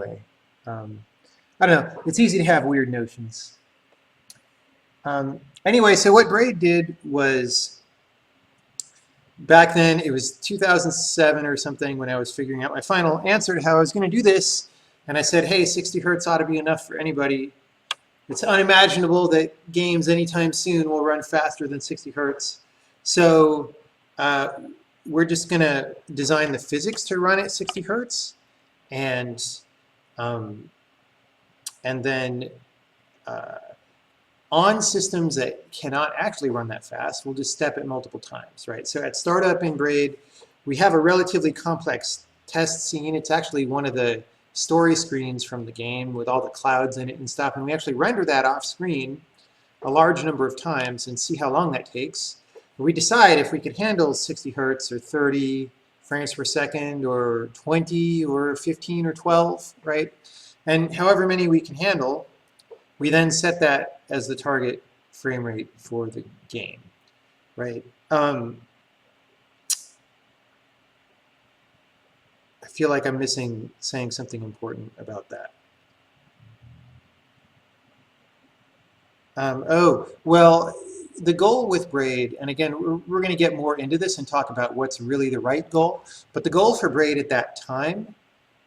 Anyway, I don't know. It's easy to have weird notions. Anyway, so what Braid did was, back then, it was 2007 or something when I was figuring out my final answer to how I was going to do this. And I said, hey, 60 hertz ought to be enough for anybody. It's unimaginable that games anytime soon will run faster than 60 hertz. So we're just going to design the physics to run at 60 hertz. Um, and then on systems that cannot actually run that fast, we'll just step it multiple times, right? So at startup in Braid, we have a relatively complex test scene. It's actually one of the story screens from the game with all the clouds in it and stuff, and we actually render that off screen a large number of times and see how long that takes. We decide if we could handle 60 hertz or 30 frames per second or 20 or 15 or 12, right? And however many we can handle, we then set that as the target frame rate for the game, right? I feel like I'm missing saying something important about that. Oh, well, the goal with Braid, and again, we're going to get more into this and talk about what's really the right goal, but the goal for Braid at that time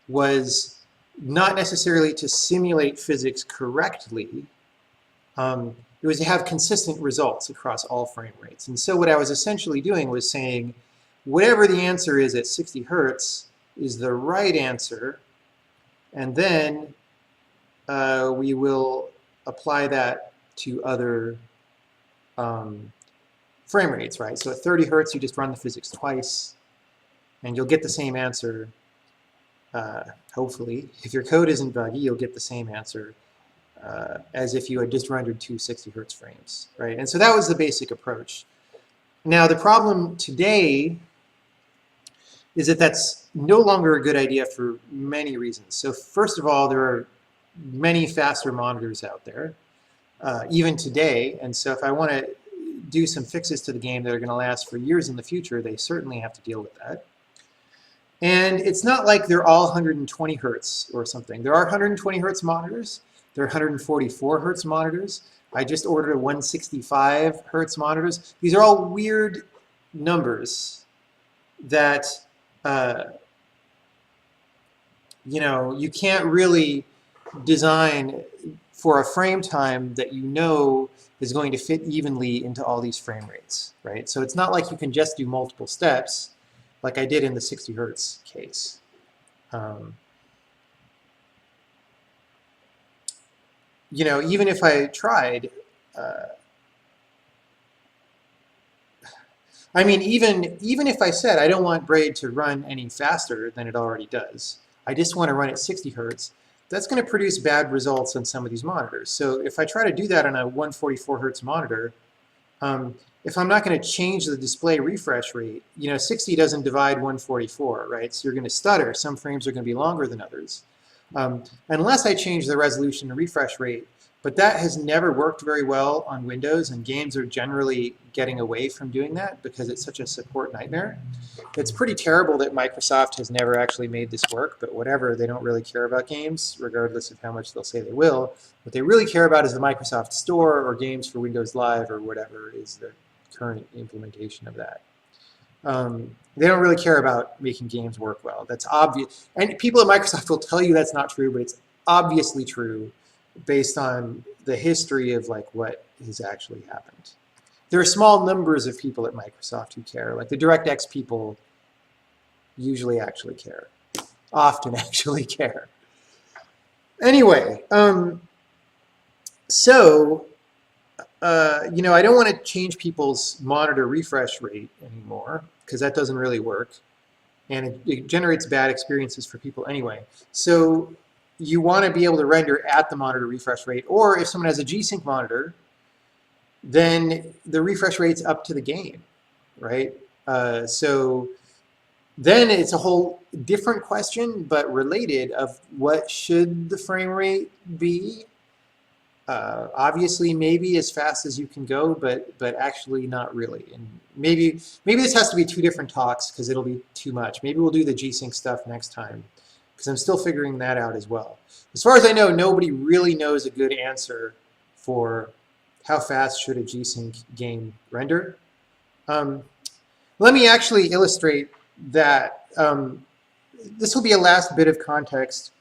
was not necessarily to simulate physics correctly. It was to have consistent results across all frame rates. And so what I was essentially doing was saying, whatever the answer is at 60 hertz is the right answer, and then we will apply that to other frame rates, right? So at 30 hertz, you just run the physics twice, and you'll get the same answer. Hopefully, if your code isn't buggy, you'll get the same answer as if you had just rendered two 60 hertz frames, right? And so that was the basic approach. Now, the problem today is that that's no longer a good idea for many reasons. So first of all, there are many faster monitors out there, even today. And so if I want to do some fixes to the game that are going to last for years in the future, they certainly have to deal with that. And it's not like they're all 120 hertz or something. There are 120 hertz monitors. There are 144 hertz monitors. I just ordered a 165 hertz monitors. These are all weird numbers that you know, you can't really design for a frame time that you know is going to fit evenly into all these frame rates, right? So it's not like you can just do multiple steps like I did in the 60 hertz case. You know, even if I tried, I mean, even if I said I don't want Braid to run any faster than it already does, I just want to run at 60 hertz, that's going to produce bad results on some of these monitors. So if I try to do that on a 144 hertz monitor, if I'm not going to change the display refresh rate, you know, 60 doesn't divide 144, right? So you're going to stutter. Some frames are going to be longer than others. Unless I change the resolution and refresh rate, but that has never worked very well on Windows, and games are generally getting away from doing that because it's such a support nightmare. It's pretty terrible that Microsoft has never actually made this work, but whatever, they don't really care about games, regardless of how much they'll say they will. What they really care about is the Microsoft Store or games for Windows Live or whatever is the current implementation of that. They don't really care about making games work well. That's obvious. And people at Microsoft will tell you that's not true, but it's obviously true based on the history of like what has actually happened. There are small numbers of people at Microsoft who care. Like the DirectX people usually actually care, often actually care. Anyway, so you know, I don't want to change people's monitor refresh rate anymore because that doesn't really work, and it generates bad experiences for people anyway. So you want to be able to render at the monitor refresh rate, or if someone has a G-Sync monitor, then the refresh rate's up to the game, right? So then it's a whole different question, but related, of what should the frame rate be? Obviously, maybe as fast as you can go, but actually not really. And maybe this has to be two different talks because it'll be too much. Maybe we'll do the G-Sync stuff next time. because I'm still figuring that out as well. As far as I know, nobody really knows a good answer for how fast should a G-Sync game render. Let me actually illustrate that. This will be a last bit of context.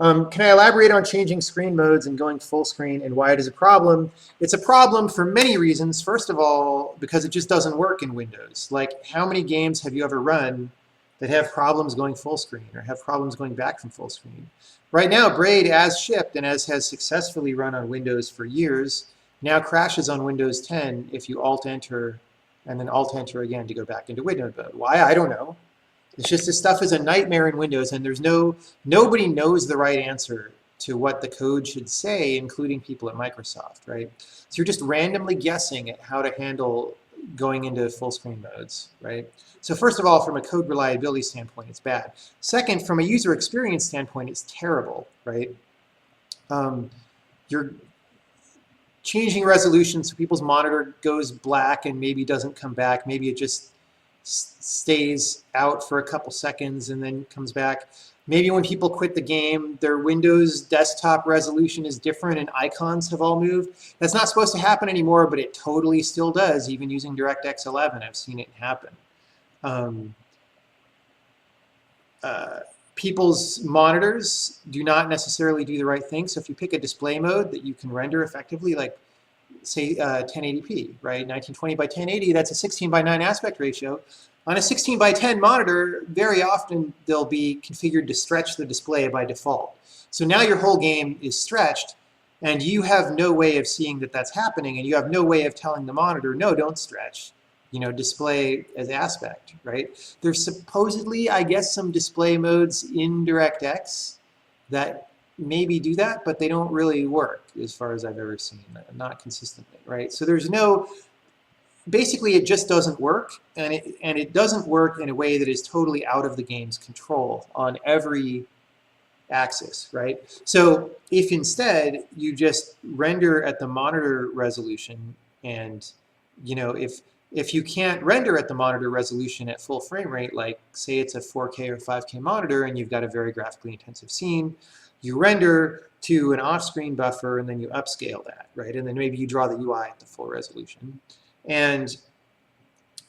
Can I elaborate on changing screen modes and going full screen and why it is a problem? It's a problem for many reasons. First of all, because it just doesn't work in Windows. Like, how many games have you ever run that have problems going full screen or have problems going back from full screen? Right now, Braid, as shipped and as has successfully run on Windows for years, now crashes on Windows 10 if you Alt-Enter and then Alt-Enter again to go back into Windows mode. Why? I don't know. It's just this stuff is a nightmare in Windows, and nobody knows the right answer to what the code should say, including people at Microsoft, right? So you're just randomly guessing at how to handle going into full screen modes, right? So first of all, from a code reliability standpoint, it's bad. Second, from a user experience standpoint, it's terrible, right? You're changing resolution so people's monitor goes black and maybe doesn't come back. Maybe it just stays out for a couple seconds and then comes back. Maybe when people quit the game, their Windows desktop resolution is different and icons have all moved. That's not supposed to happen anymore, but it totally still does, even using DirectX 11. I've seen it happen. People's monitors do not necessarily do the right thing. So if you pick a display mode that you can render effectively, like say 1080p, right? 1920 by 1080, that's a 16 by 9 aspect ratio. On a 16 by 10 monitor, very often they'll be configured to stretch the display by default. So now your whole game is stretched, and you have no way of seeing that that's happening, and you have no way of telling the monitor, no, don't stretch. You know, display as aspect, right? There's supposedly, I guess, some display modes in DirectX that maybe do that, but they don't really work as far as I've ever seen, not consistently, right? So there's no, basically it just doesn't work, and it doesn't work in a way that is totally out of the game's control on every axis, right? So if instead you just render at the monitor resolution, and you know, if you can't render at the monitor resolution at full frame rate, like say it's a 4K or 5K monitor and you've got a very graphically intensive scene, you render to an off-screen buffer and then you upscale that, right? And then maybe you draw the UI at the full resolution. And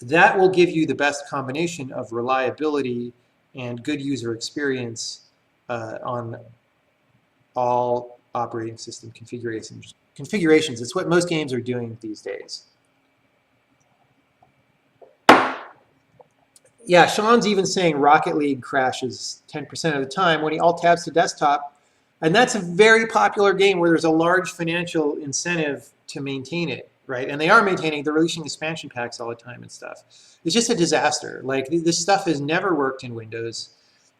that will give you the best combination of reliability and good user experience on all operating system configurations. It's what most games are doing these days. Yeah, Sean's even saying Rocket League crashes 10% of the time when he alt-tabs to desktop. And that's a very popular game where there's a large financial incentive to maintain it, right? And they are maintaining, they're releasing expansion packs all the time and stuff. It's just a disaster. Like, this stuff has never worked in Windows.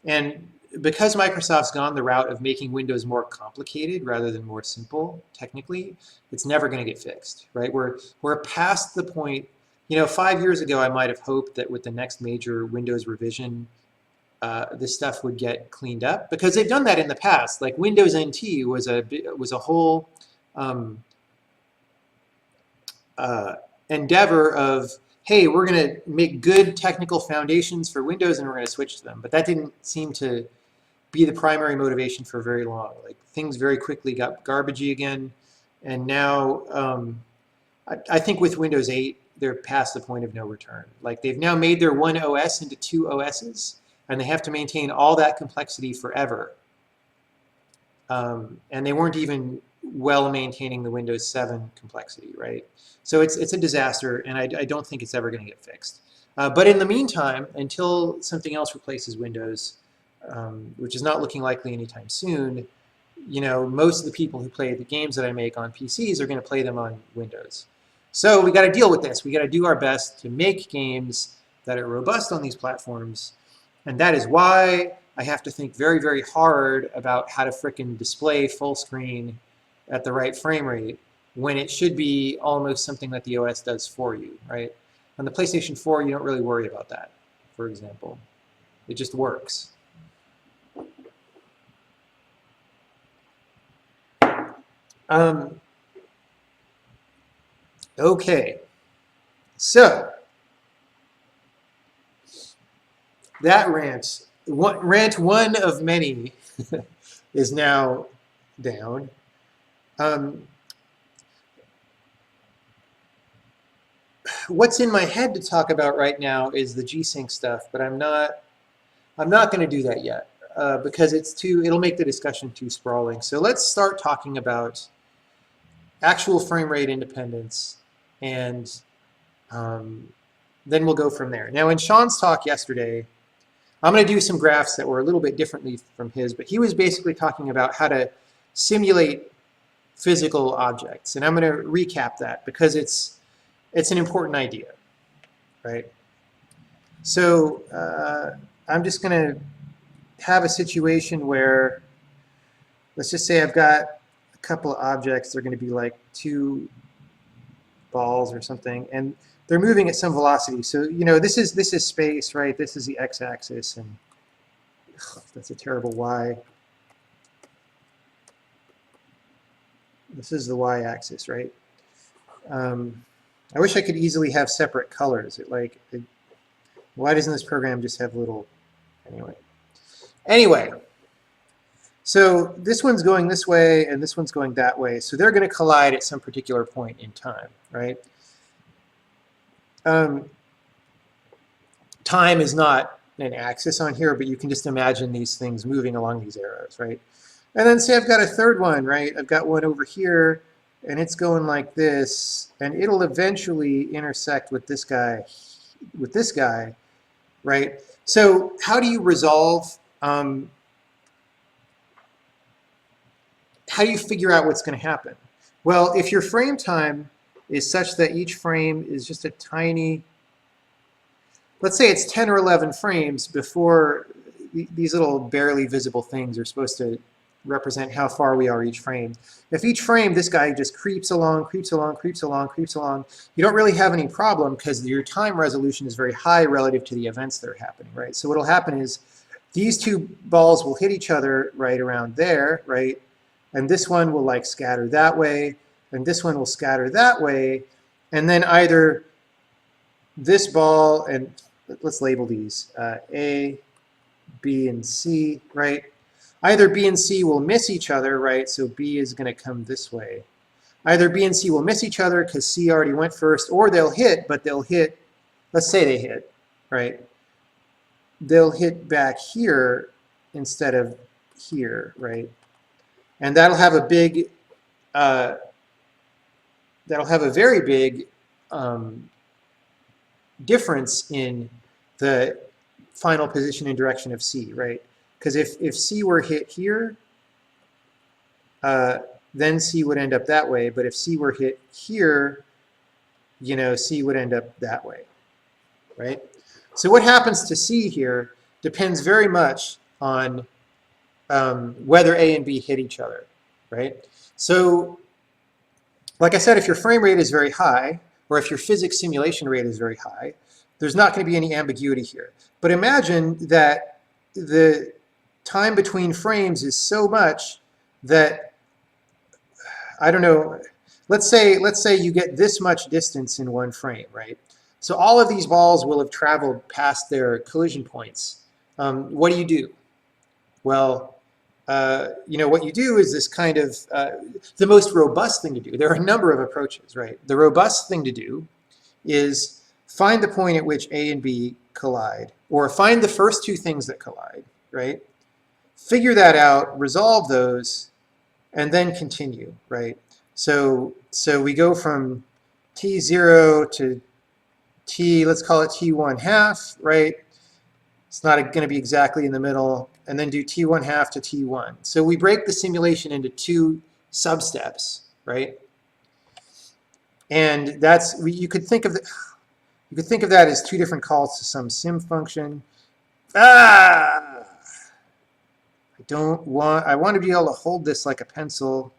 And because Microsoft's gone the route of making Windows more complicated rather than more simple, technically, it's never going to get fixed, right? We're past the point. You know, 5 years ago, I might have hoped that with the next major Windows revision, this stuff would get cleaned up, because they've done that in the past. Like Windows NT was a whole endeavor of, hey, we're going to make good technical foundations for Windows and we're going to switch to them. But that didn't seem to be the primary motivation for very long. Like, things very quickly got garbagey again, and now I think with Windows 8. They're past the point of no return. Like, they've now made their one OS into two OSs, and they have to maintain all that complexity forever. And they weren't even well maintaining the Windows 7 complexity, right? So it's a disaster, and I don't think it's ever going to get fixed. But in the meantime, until something else replaces Windows, which is not looking likely anytime soon, you know, most of the people who play the games that I make on PCs are going to play them on Windows. So we got to deal with this. We got to do our best to make games that are robust on these platforms. And that is why I have to think very, very hard about how to frickin' display full screen at the right frame rate when it should be almost something that the OS does for you, right? On the PlayStation 4, you don't really worry about that, for example. It just works. Okay, so that rant rant one of many is now down. What's in my head to talk about right now is the G-Sync stuff, but I'm not going to do that yet because it'll make the discussion too sprawling. So let's start talking about actual frame rate independence, and then we'll go from there. Now, in Sean's talk yesterday, I'm going to do some graphs that were a little bit differently from his, but he was basically talking about how to simulate physical objects, and I'm going to recap that because it's an important idea, right? So I'm just going to have a situation where, let's just say I've got a couple of objects. They're going to be like 2 balls or something, and they're moving at some velocity. So this is space, right? This is the x-axis, and that's a terrible y. This is the y-axis, right? I wish I could easily have separate colors. Why doesn't this program just have little? Anyway, so this one's going this way and this one's going that way. So they're going to collide at some particular point in time, right? Time is not an axis on here, but you can just imagine these things moving along these arrows, right? And then say I've got a third one, right? I've got one over here, and it's going like this, and it'll eventually intersect with this guy, right? So how do you resolve, how do you figure out what's going to happen? Well, if your frame time is such that each frame is just a tiny, let's say it's 10 or 11 frames before these little barely visible things are supposed to represent how far we are each frame. If each frame, this guy just creeps along, creeps along, creeps along, creeps along, you don't really have any problem because your time resolution is very high relative to the events that are happening, right? So what'll happen is these 2 balls will hit each other right around there, right? And this one will like scatter that way, and this one will scatter that way, and then either this ball, and let's label these A, B, and C, right? Either B and C will miss each other, right? So B is going to come this way. Either B and C will miss each other because C already went first, or they'll hit, but they'll hit, let's say they hit, right? They'll hit back here instead of here, right? And that'll have a big, that'll have a very big difference in the final position and direction of C, right? Because if C were hit here, then C would end up that way. But if C were hit here, C would end up that way, right? So what happens to C here depends very much on whether A and B hit each other, right? So like I said, if your frame rate is very high, or if your physics simulation rate is very high, there's not going to be any ambiguity here. But imagine that the time between frames is so much that, I don't know, let's say you get this much distance in one frame, right? So all of these balls will have traveled past their collision points. What do you do? Well, what you do is this kind of, the most robust thing to do. There are a number of approaches, right? The robust thing to do is find the point at which A and B collide, or find the first 2 things that collide, right? Figure that out, resolve those, and then continue, right? So we go from T0 to T, let's call it T1/2, right? It's not going to be exactly in the middle, and then do T1/2 to T1. So we break the simulation into 2 substeps, right? And you could think of that as 2 different calls to some sim function. I want to be able to hold this like a pencil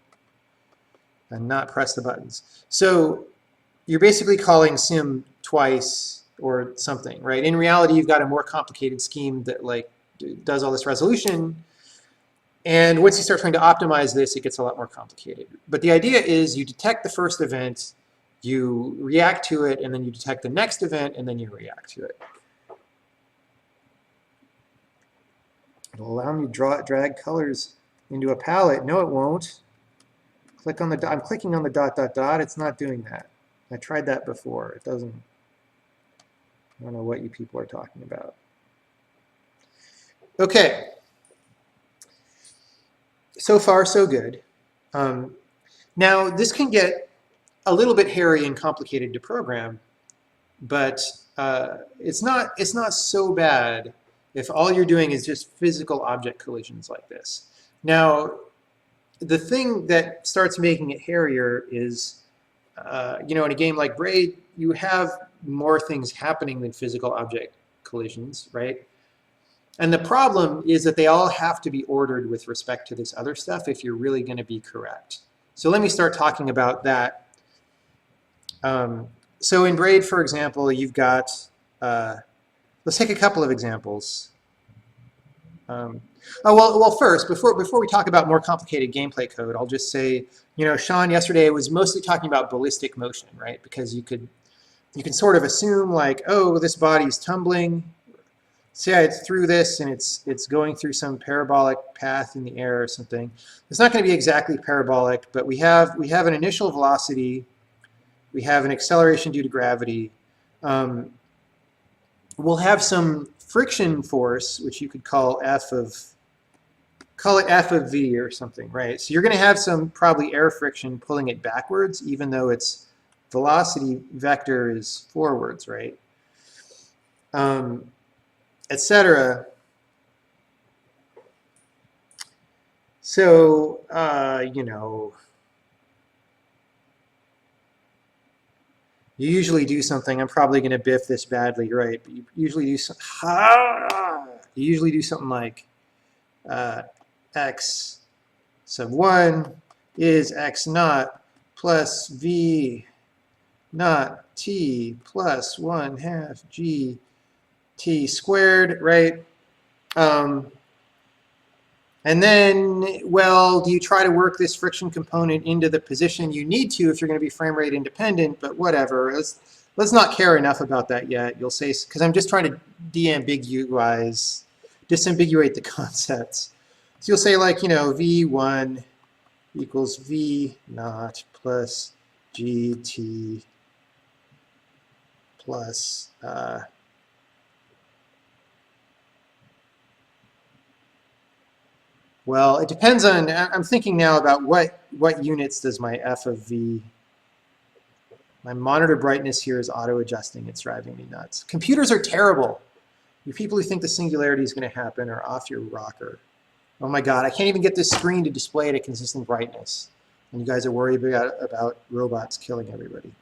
and not press the buttons. So you're basically calling sim twice or something, right? In reality, you've got a more complicated scheme that does all this resolution. And once you start trying to optimize this, it gets a lot more complicated. But the idea is you detect the first event, you react to it, and then you detect the next event, and then you react to it. It'll allow me to drag colors into a palette. No, it won't. Click on the dot. I'm clicking on the dot, dot, dot. It's not doing that. I tried that before. It doesn't. I don't know what you people are talking about. Okay. So far, so good. Now, this can get a little bit hairy and complicated to program, but it's not so bad if all you're doing is just physical object collisions like this. Now, the thing that starts making it hairier is, in a game like Braid, you have more things happening than physical object collisions, right? And the problem is that they all have to be ordered with respect to this other stuff if you're really going to be correct. So let me start talking about that. So in Braid, for example, you've got, let's take a couple of examples. Well, first, before we talk about more complicated gameplay code, I'll just say, Sean yesterday was mostly talking about ballistic motion, right? Because you can sort of assume like, oh, this body's tumbling. Say I threw this and it's going through some parabolic path in the air or something. It's not going to be exactly parabolic, but we have an initial velocity, we have an acceleration due to gravity. We'll have some friction force, which you could call f of v or something, right? So you're going to have some probably air friction pulling it backwards, even though its velocity vector is forwards, right? Etc. So, you usually do something. I'm probably going to biff this badly, right? But you usually do something like x sub 1 is x naught plus v naught t plus 1/2 g t squared, right? And then, well, do you try to work this friction component into the position you need to if you're going to be frame rate independent? But whatever. Let's not care enough about that yet. You'll say, because I'm just trying to disambiguate the concepts. So you'll say like, V1 equals V naught plus GT plus well, it depends on, I'm thinking now about what units does my f of v, my monitor brightness here is auto-adjusting. It's driving me nuts. Computers are terrible. You people who think the singularity is going to happen are off your rocker. Oh my God, I can't even get this screen to display at a consistent brightness. And you guys are worried about robots killing everybody.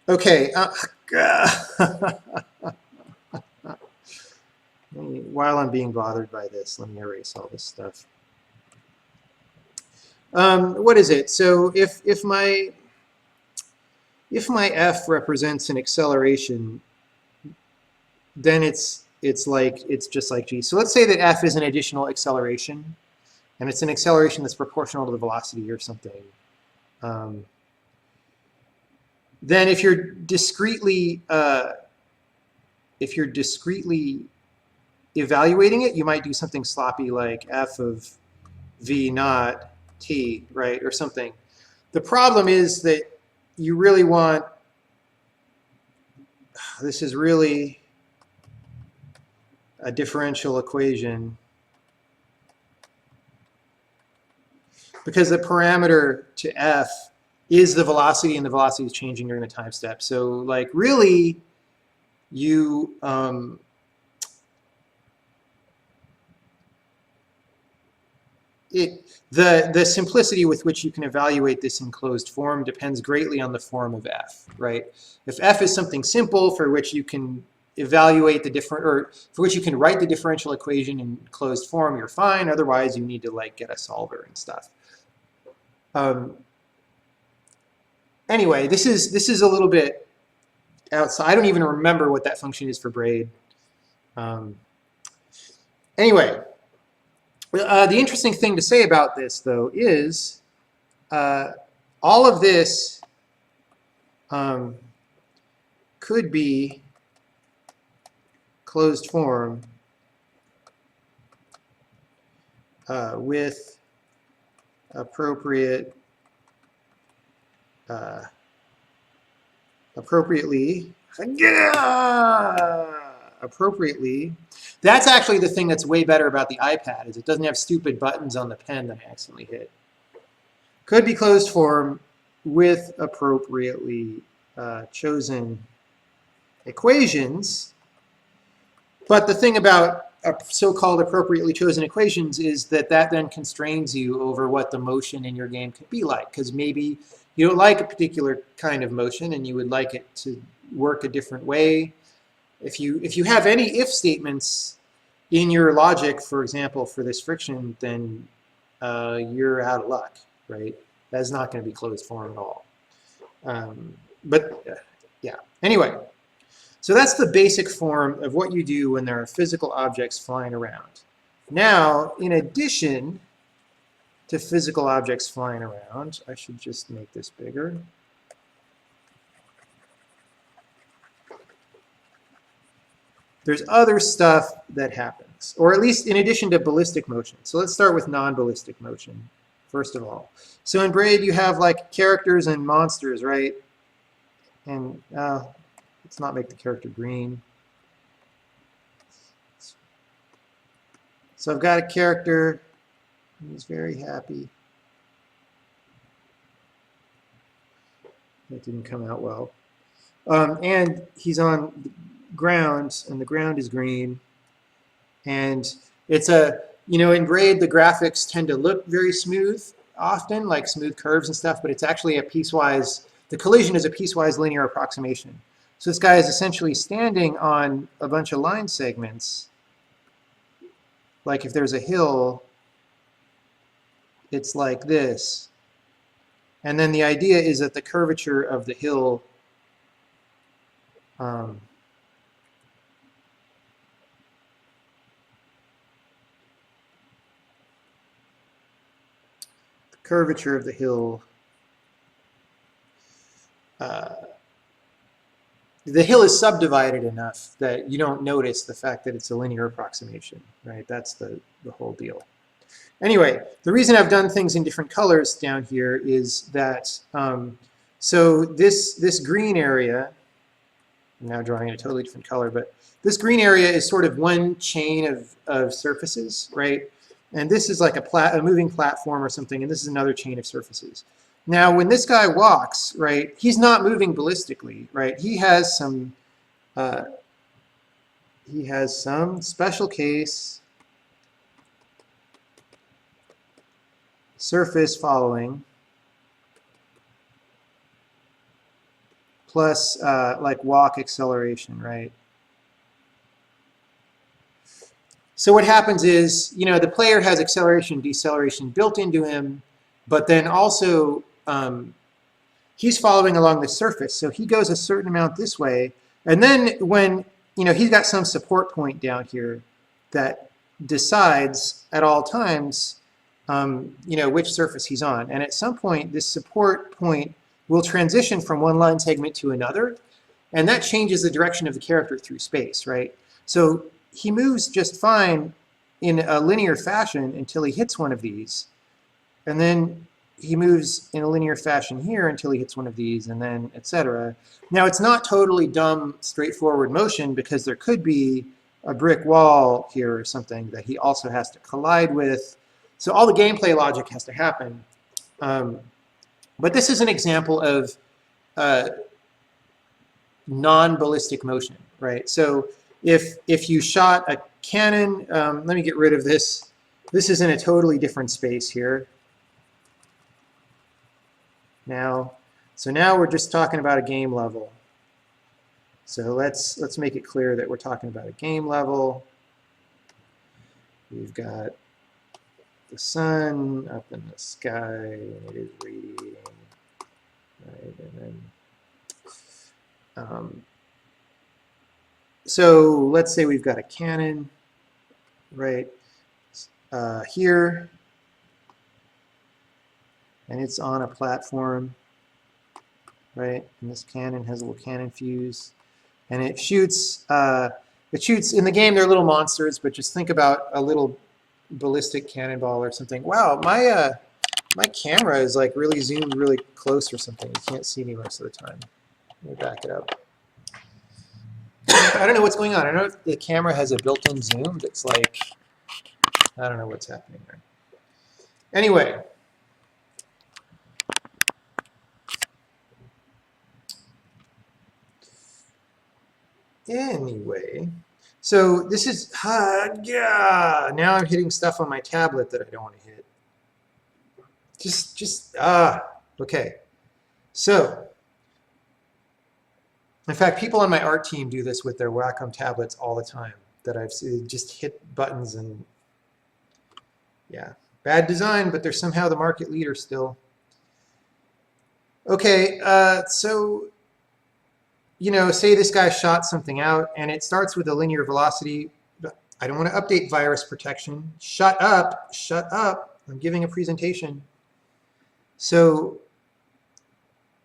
Okay. While I'm being bothered by this, let me erase all this stuff. What is it? So if my f represents an acceleration, then it's just like g. So let's say that f is an additional acceleration, and it's an acceleration that's proportional to the velocity or something. Then if you're discretely evaluating it, you might do something sloppy like f of v naught t, right, or something. The problem is that you really want, this is really a differential equation because the parameter to f is the velocity, and the velocity is changing during the time step. So like really you the simplicity with which you can evaluate this in closed form depends greatly on the form of f, right? If f is something simple for which you can evaluate the for which you can write the differential equation in closed form, you're fine. Otherwise, you need to like get a solver and stuff. Anyway, this is a little bit outside. I don't even remember what that function is for Braid. Anyway. The interesting thing to say about this, though, is all of this could be closed form with appropriately. Appropriately. That's actually the thing that's way better about the iPad, is it doesn't have stupid buttons on the pen that I accidentally hit. Could be closed form with appropriately chosen equations. But the thing about so-called appropriately chosen equations is that that then constrains you over what the motion in your game could be like, because maybe you don't like a particular kind of motion and you would like it to work a different way. If you have any if statements in your logic, for example, for this friction, then you're out of luck, right? That's not going to be closed form at all. Yeah, anyway. So that's the basic form of what you do when there are physical objects flying around. Now, in addition to physical objects flying around, I should just make this bigger. There's other stuff that happens, or at least in addition to ballistic motion. So let's start with non-ballistic motion, first of all. So in Braid, you have like characters and monsters, right? And let's not make the character green. So I've got a character. He's very happy. That didn't come out well. And he's on the ground, and the ground is green. And it's a, in Braid, the graphics tend to look very smooth often, like smooth curves and stuff, but it's actually a piecewise, the collision is a piecewise linear approximation. So this guy is essentially standing on a bunch of line segments. Like if there's a hill, it's like this. And then the idea is that the curvature of the hill the curvature of the hill the hill is subdivided enough that you don't notice the fact that it's a linear approximation, right? That's the whole deal. Anyway, the reason I've done things in different colors down here is that, so this green area, I'm now drawing in a totally different color, but this green area is sort of one chain of surfaces, right? And this is like a moving platform or something, and this is another chain of surfaces. Now, when this guy walks, right, he's not moving ballistically, right? He has some special case surface following plus like walk acceleration, right? So what happens is, the player has acceleration, deceleration built into him, but then also he's following along the surface. So he goes a certain amount this way. And then when, he's got some support point down here that decides at all times, which surface he's on. And at some point, this support point will transition from one line segment to another. And that changes the direction of the character through space, right? So he moves just fine in a linear fashion until he hits one of these. And then he moves in a linear fashion here until he hits one of these, and then etc. Now, it's not totally dumb, straightforward motion, because there could be a brick wall here or something that he also has to collide with. So all the gameplay logic has to happen. But this is an example of non-ballistic motion, right? So if you shot a cannon, let me get rid of this. This is in a totally different space here. So now we're just talking about a game level. So let's make it clear that we're talking about a game level. We've got the sun up in the sky, and it is radiating, right? And then, so let's say we've got a cannon, right, here. And it's on a platform, right? And this cannon has a little cannon fuse, and it shoots. In the game, they're little monsters, but just think about a little ballistic cannonball or something. Wow, my camera is like really zoomed really close or something. You can't see me most of the time. Let me back it up. I don't know what's going on. I don't know if the camera has a built-in zoom that's like, I don't know what's happening there. Anyway. So this is, yeah, now I'm hitting stuff on my tablet that I don't want to hit. Okay. So, in fact, people on my art team do this with their Wacom tablets all the time, that I've seen, just hit buttons and, yeah. Bad design, but they're somehow the market leader still. Okay, so, you know, say this guy shot something out, and it starts with a linear velocity. I don't want to update virus protection. Shut up, shut up. I'm giving a presentation. So,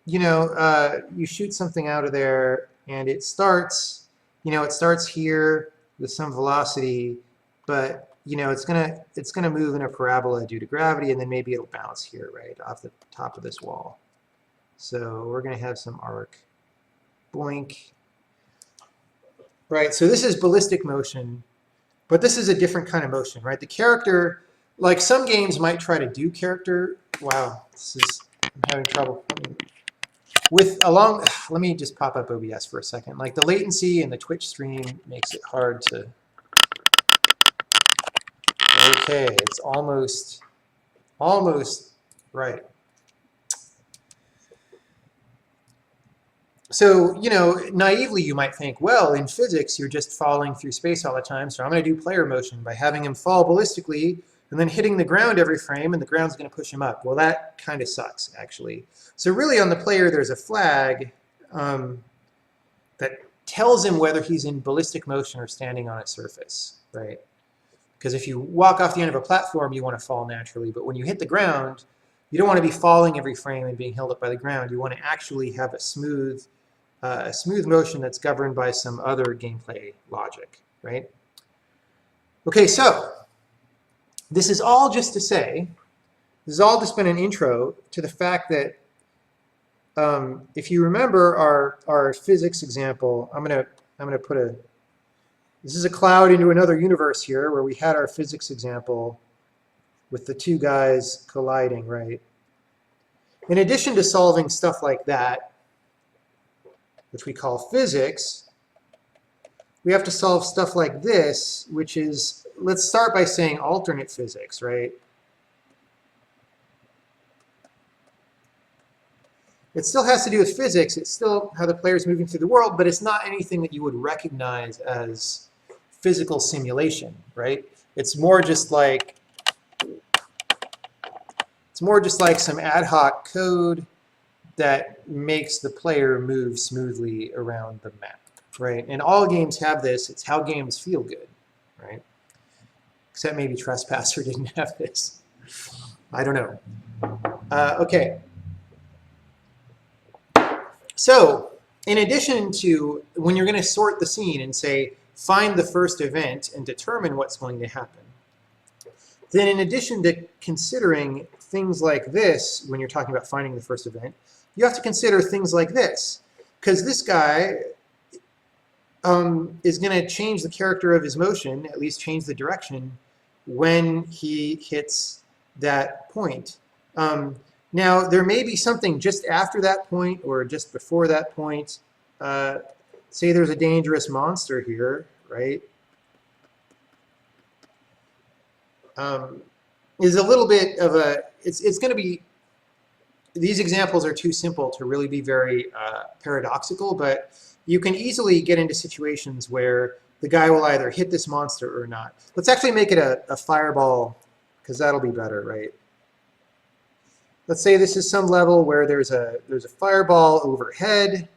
you know, you shoot something out of there, and it starts, you know, it starts here with some velocity, but, you know, it's gonna move in a parabola due to gravity, and then maybe it'll bounce here, right, off the top of this wall. So we're gonna have some arc. Boink. Right, so this is ballistic motion, but this is a different kind of motion, right? The character, like some games might try to do character. Wow, I'm having trouble. Let me just pop up OBS for a second. Like the latency in the Twitch stream makes it hard to, okay, it's almost right. So, you know, naively you might think, well, in physics, you're just falling through space all the time, so I'm going to do player motion by having him fall ballistically and then hitting the ground every frame, and the ground's going to push him up. Well, that kind of sucks, actually. So really on the player, there's a flag that tells him whether he's in ballistic motion or standing on a surface, right? Because if you walk off the end of a platform, you want to fall naturally, but when you hit the ground, you don't want to be falling every frame and being held up by the ground. You want to actually have a smooth motion that's governed by some other gameplay logic, right? Okay, so this is all just to say, this is all just been an intro to the fact that if you remember our physics example, I'm gonna put this is a cloud into another universe here where we had our physics example with the two guys colliding, right? In addition to solving stuff like that, which we call physics, we have to solve stuff like this, which is, let's start by saying alternate physics, right? It still has to do with physics. It's still how the player is moving through the world, but it's not anything that you would recognize as physical simulation, right? It's more just like some ad hoc code that makes the player move smoothly around the map, right? And all games have this. It's how games feel good, right? Except maybe Trespasser didn't have this. I don't know. Okay. So in addition to when you're going to sort the scene and say, find the first event and determine what's going to happen, then in addition to considering things like this when you're talking about finding the first event, you have to consider things like this, because this guy is going to change the character of his motion, at least change the direction, when he hits that point. Now, there may be something just after that point or just before that point. Say there's a dangerous monster here, right? Is a little bit of a, it's going to be, these examples are too simple to really be very paradoxical, but you can easily get into situations where the guy will either hit this monster or not. Let's actually make it a fireball, because that'll be better, right? Let's say this is some level where there's a fireball overhead,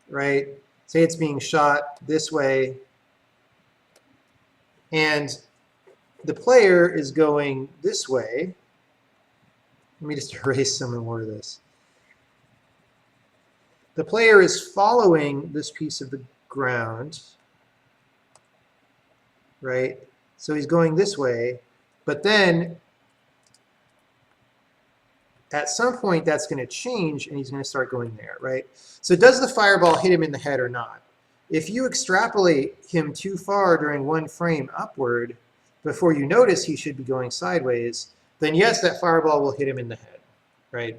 right? Say it's being shot this way, and the player is going this way. Let me just erase some more of this. The player is following this piece of the ground, right? So he's going this way, but then at some point that's going to change and he's going to start going there, right? So does the fireball hit him in the head or not? If you extrapolate him too far during one frame upward before you notice he should be going sideways, then yes, that fireball will hit him in the head, right?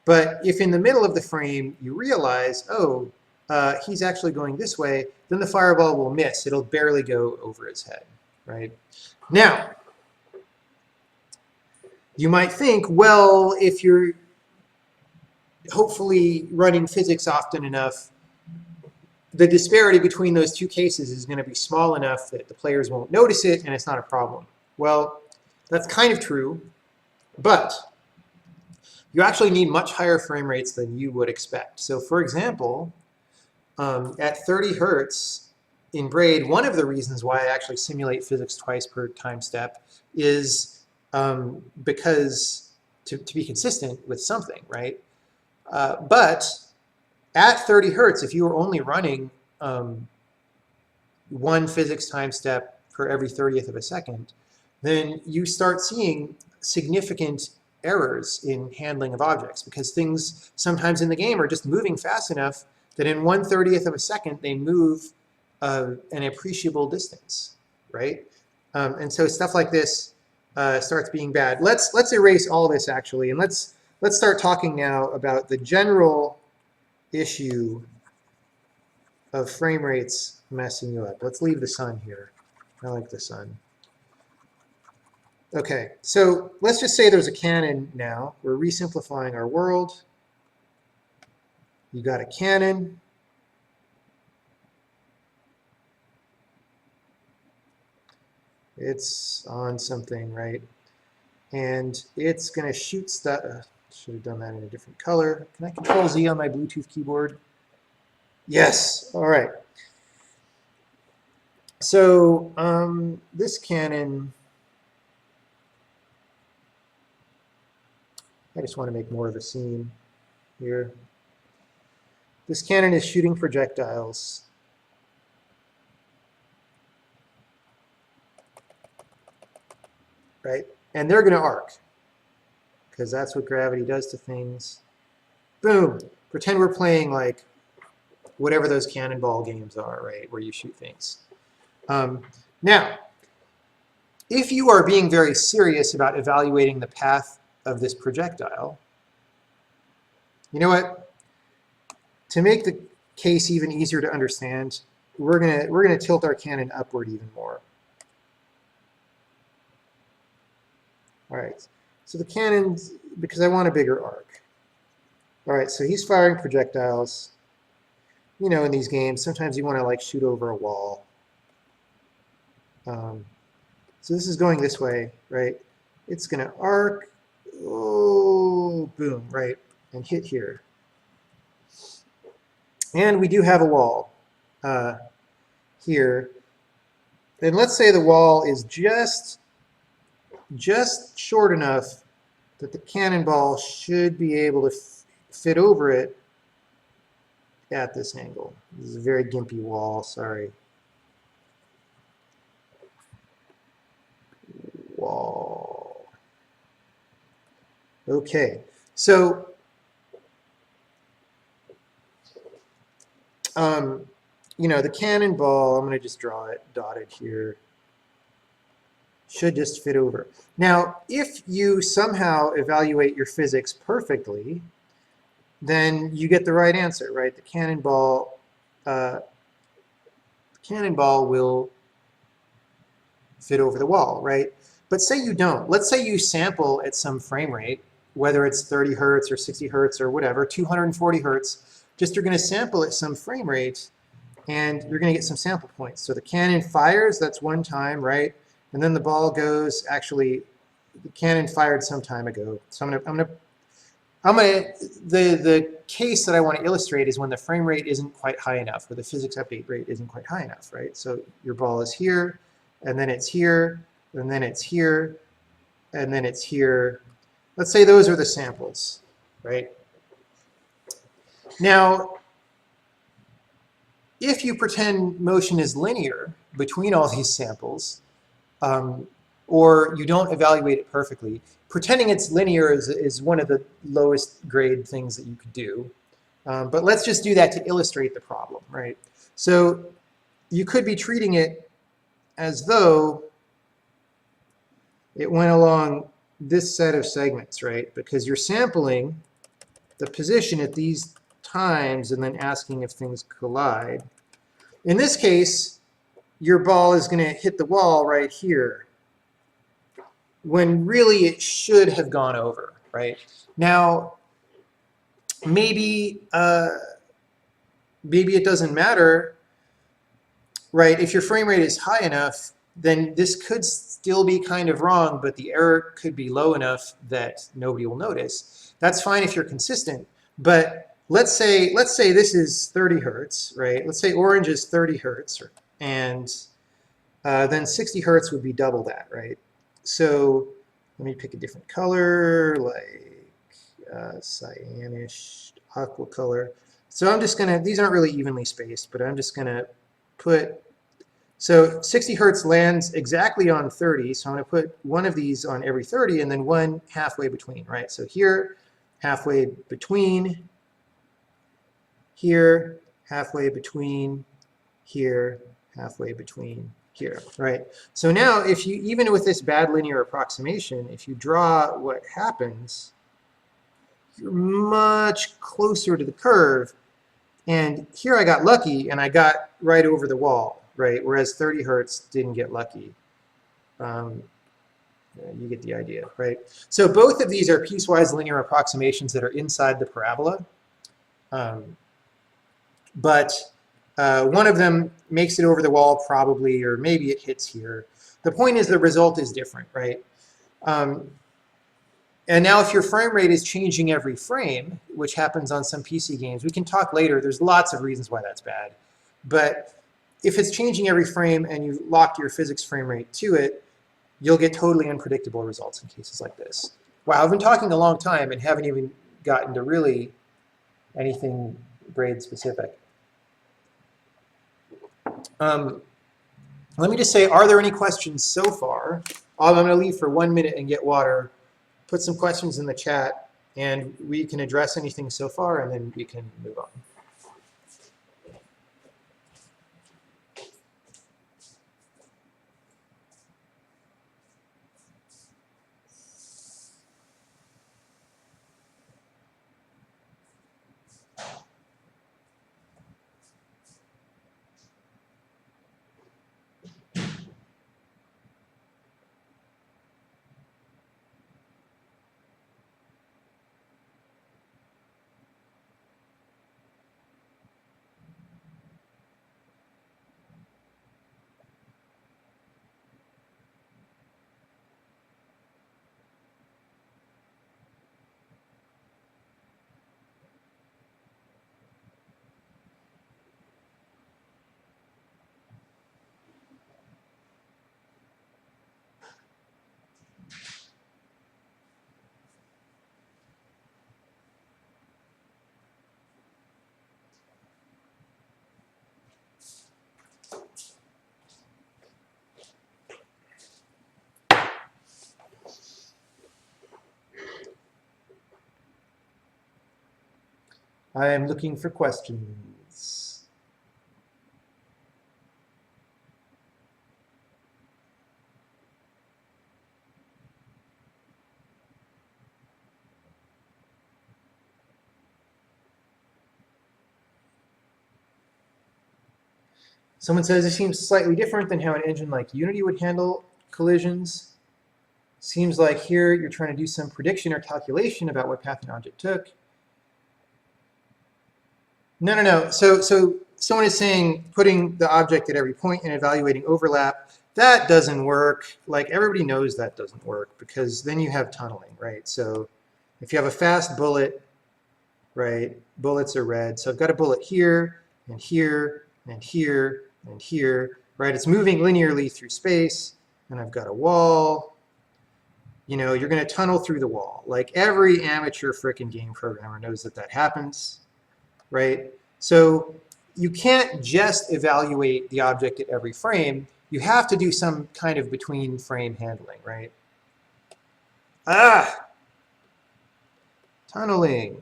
But if in the middle of the frame you realize, oh, he's actually going this way, then the fireball will miss. It'll barely go over his head, right? Now, you might think, well, if you're hopefully running physics often enough, the disparity between those two cases is going to be small enough that the players won't notice it and it's not a problem. Well, that's kind of true, but you actually need much higher frame rates than you would expect. So for example, at 30 hertz in Braid, one of the reasons why I actually simulate physics twice per time step is because to be consistent with something, right? But at 30 hertz, if you were only running one physics time step per every 30th of a second, then you start seeing significant errors in handling of objects because things sometimes in the game are just moving fast enough that in 1/30th of a second they move an appreciable distance, right? And so stuff like this starts being bad. Let's erase all this actually, and let's start talking now about the general issue of frame rates messing you up. Let's leave the sun here. I like the sun. Okay, so let's just say there's a cannon now. We're resimplifying our world. You got a cannon. It's on something, right? And it's going to shoot stuff. Should have done that in a different color. Can I Control Z on my Bluetooth keyboard? Yes. All right. So this cannon, I just want to make more of a scene here. This cannon is shooting projectiles. Right? And they're going to arc, because that's what gravity does to things. Boom! Pretend we're playing like whatever those cannonball games are, right, where you shoot things. Now, if you are being very serious about evaluating the path of this projectile, you know what? To make the case even easier to understand, we're gonna tilt our cannon upward even more. All right, so the cannon's, because I want a bigger arc. All right, so he's firing projectiles. You know, in these games, sometimes you want to like shoot over a wall. So this is going this way, right? It's going to arc, oh, boom, right, and hit here. And we do have a wall here. And let's say the wall is just short enough that the cannonball should be able to fit over it at this angle. This is a very gimpy wall, sorry. Wall. Okay, so you know, the cannonball, I'm going to just draw it dotted here, should just fit over. Now, if you somehow evaluate your physics perfectly, then you get the right answer, right? The cannonball will fit over the wall, right? But say you don't. Let's say you sample at some frame rate, whether it's 30 hertz or 60 hertz or whatever, 240 hertz, just you're going to sample at some frame rate and you're going to get some sample points. So the cannon fires, that's one time, right? And then the ball goes, actually, the cannon fired some time ago. So the case that I want to illustrate is when the frame rate isn't quite high enough, or the physics update rate isn't quite high enough, right? So your ball is here, and then it's here, and then it's here, and then it's here. Let's say those are the samples, right? Now, if you pretend motion is linear, between all these samples, or you don't evaluate it perfectly. Pretending it's linear is one of the lowest grade things that you could do. But let's just do that to illustrate the problem, right? So you could be treating it as though it went along this set of segments, right? Because you're sampling the position at these times and then asking if things collide. In this case, your ball is going to hit the wall right here, when really it should have gone over, right? Now, maybe it doesn't matter, right? If your frame rate is high enough, then this could still be kind of wrong, but the error could be low enough that nobody will notice. That's fine if you're consistent, but let's say this is 30 hertz, right? Let's say orange is 30 hertz, and then 60 hertz would be double that, right? So let me pick a different color, like cyanish, aqua color. So I'm just gonna, these aren't really evenly spaced, but I'm just gonna put, so 60 hertz lands exactly on 30, so I'm gonna put one of these on every 30 and then one halfway between, right? So here, halfway between, here, halfway between, here, halfway between, here, right? So now if you, even with this bad linear approximation, if you draw what happens, you're much closer to the curve. And here I got lucky and I got right over the wall, right? Whereas 30 hertz didn't get lucky. You get the idea, right? So both of these are piecewise linear approximations that are inside the parabola. But one of them makes it over the wall probably, or maybe it hits here. The point is the result is different, right? And now if your frame rate is changing every frame, which happens on some PC games, we can talk later, there's lots of reasons why that's bad. But if it's changing every frame and you locked your physics frame rate to it, you'll get totally unpredictable results in cases like this. Wow, I've been talking a long time and haven't even gotten to really anything grade specific. Let me just say, are there any questions so far? I'm going to leave for 1 minute and get water. Put some questions in the chat, and we can address anything so far, and then we can move on. I am looking for questions. Someone says it seems slightly different than how an engine like Unity would handle collisions. Seems like here you're trying to do some prediction or calculation about what path an object took. No. So someone is saying putting the object at every point and evaluating overlap. That doesn't work. Like, everybody knows that doesn't work, because then you have tunneling, right? So if you have a fast bullet, right, bullets are red. So I've got a bullet here and here and here and here, right? It's moving linearly through space, and I've got a wall. You know, you're going to tunnel through the wall. Like, every amateur frickin' game programmer knows that that happens, right? So you can't just evaluate the object at every frame. You have to do some kind of between frame handling, right? Tunneling.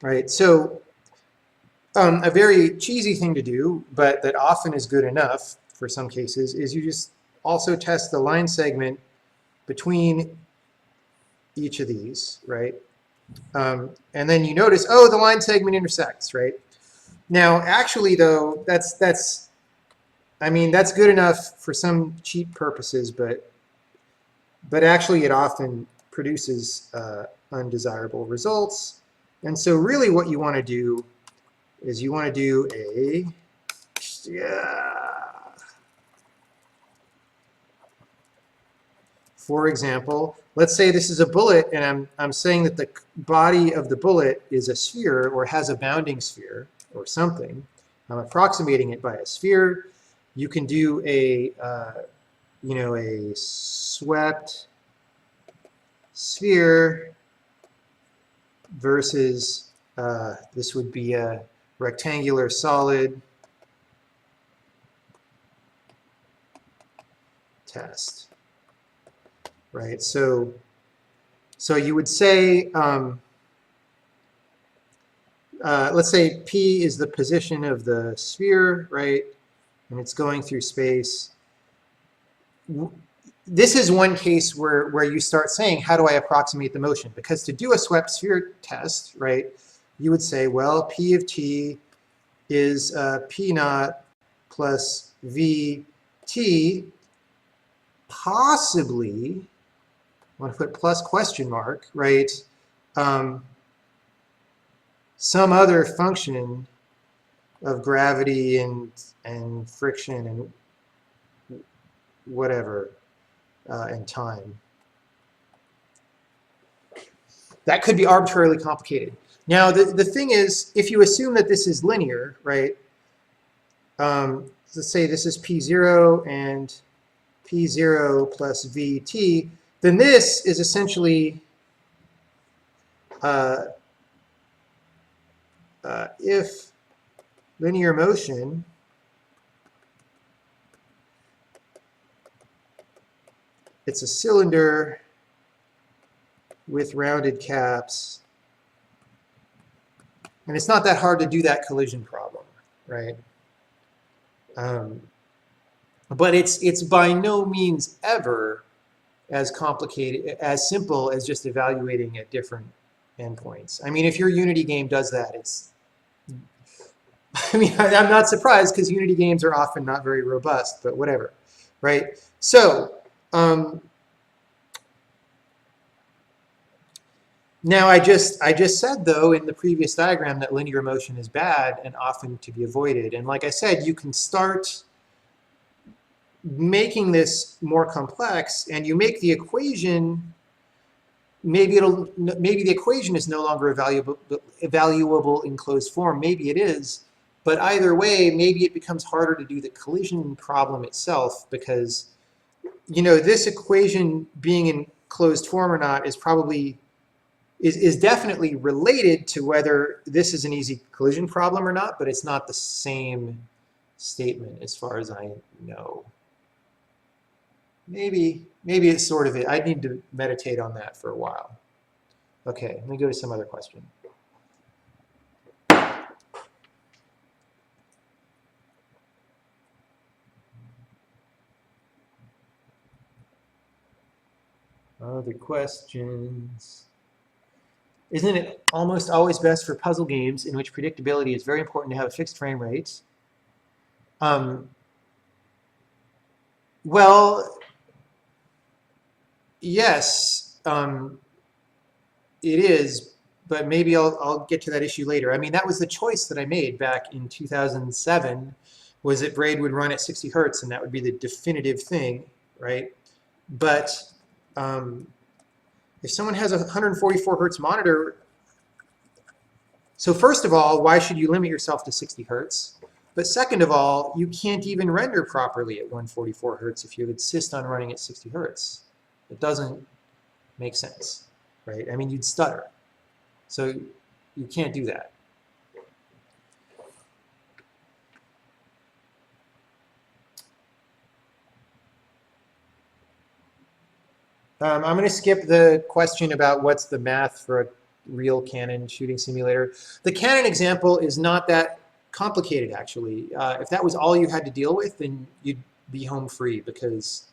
Right, so a very cheesy thing to do, but that often is good enough for some cases, is you just also test the line segment between each of these, right? And then you notice, oh, the line segment intersects, right? Now, actually, though, I mean, that's good enough for some cheap purposes, but actually it often produces undesirable results. And so really what you want to do is you want to do a, for example, let's say this is a bullet, and I'm saying that the body of the bullet is a sphere or has a bounding sphere or something. I'm approximating it by a sphere. You can do a, a swept sphere versus this would be a rectangular solid test, right? So you would say, let's say P is the position of the sphere, right? And it's going through space. This is one case where you start saying, how do I approximate the motion? Because to do a swept sphere test, right, you would say, well, P of t is P naught plus VT, possibly, I want to put plus question mark, right, some other function of gravity and friction and whatever, and time. That could be arbitrarily complicated. Now, the thing is, if you assume that this is linear, right, let's say this is P0 and P0 plus VT, then this is essentially if linear motion it's a cylinder with rounded caps, and it's not that hard to do that collision problem, right? But it's by no means ever as complicated, as simple as just evaluating at different endpoints. I mean, if your Unity game does that, it's, I mean, I'm not surprised because Unity games are often not very robust, but whatever, right? So, now I just said, though, in the previous diagram that linear motion is bad and often to be avoided. And like I said, you can start making this more complex, and you make the equation, maybe the equation is no longer evaluable in closed form. Maybe it is. But either way, maybe it becomes harder to do the collision problem itself because, this equation being in closed form or not is probably, is definitely related to whether this is an easy collision problem or not, but it's not the same statement as far as I know. Maybe it's sort of it. I need to meditate on that for a while. Okay, let me go to some other question. Other questions? Isn't it almost always best for puzzle games in which predictability is very important to have a fixed frame rate? Well, yes, it is, but maybe I'll get to that issue later. I mean, that was the choice that I made back in 2007, was that Braid would run at 60 hertz, and that would be the definitive thing, right? But if someone has a 144 hertz monitor, so first of all, why should you limit yourself to 60 hertz? But second of all, you can't even render properly at 144 hertz if you insist on running at 60 hertz. It doesn't make sense, right? I mean, you'd stutter. So you can't do that. I'm going to skip the question about what's the math for a real cannon shooting simulator. The cannon example is not that complicated, actually. If that was all you had to deal with, then you'd be home free because,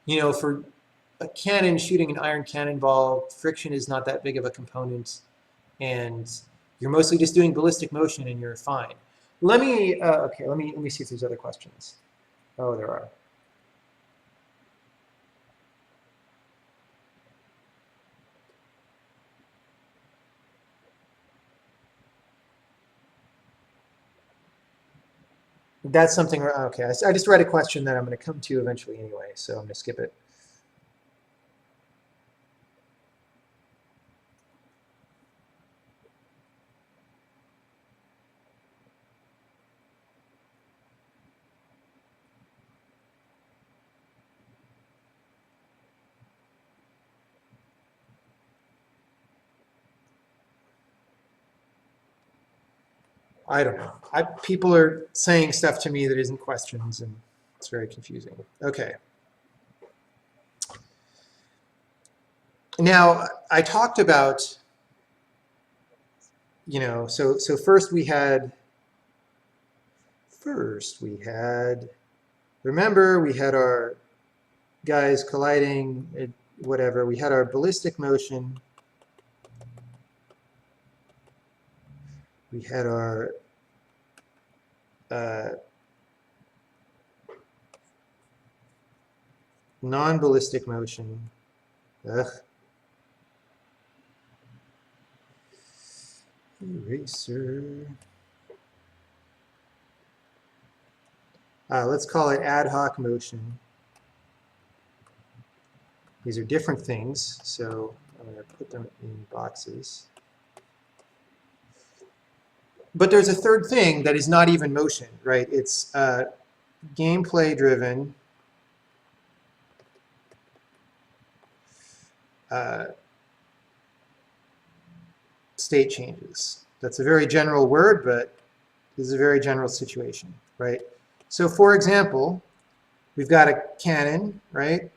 for a cannon shooting an iron cannonball, friction is not that big of a component, and you're mostly just doing ballistic motion, and you're fine. Okay, let me see if there's other questions. Oh, there are. That's something, okay, I just read a question that I'm going to come to eventually anyway, so I'm going to skip it. I don't know. People are saying stuff to me that isn't questions, and it's very confusing. Okay. Now, I talked about, so remember, we had our guys colliding, whatever. We had our ballistic motion. We had our non-ballistic motion. Ugh. Eraser. Let's call it ad hoc motion. These are different things, so I'm going to put them in boxes. But there's a third thing that is not even motion, right? It's gameplay-driven state changes. That's a very general word, but this is a very general situation, right? So for example, we've got a cannon, right?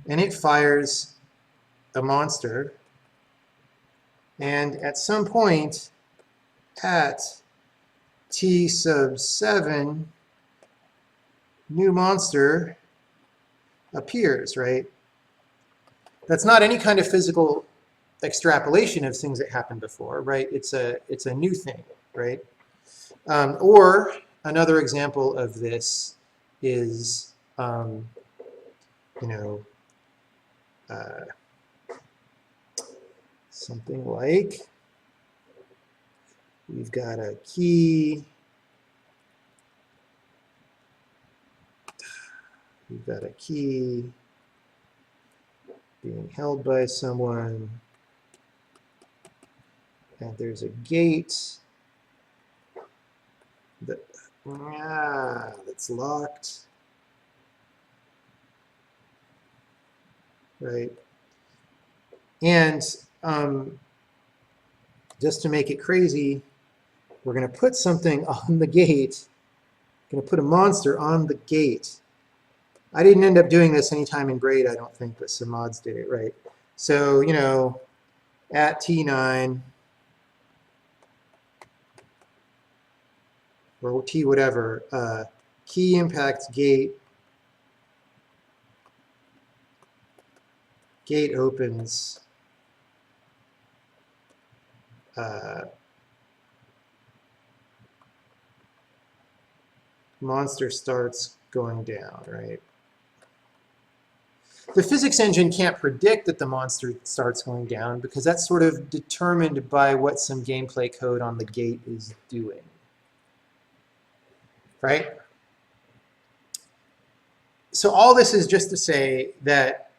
And it fires a monster. And at some point at t sub 7, new monster appears, right? That's not any kind of physical extrapolation of things that happened before, right? It's a new thing, right? Or another example of this is, something like we've got a key. We've got a key being held by someone, and there's a gate that's locked, right? And just to make it crazy, we're going to put something on the gate. We're going to put a monster on the gate. I didn't end up doing this anytime in Braid, I don't think, but some mods did it, right? So, at T9, or T whatever, key impacts gate, gate opens, monster starts going down, right? The physics engine can't predict that the monster starts going down because that's sort of determined by what some gameplay code on the gate is doing, right? So all this is just to say that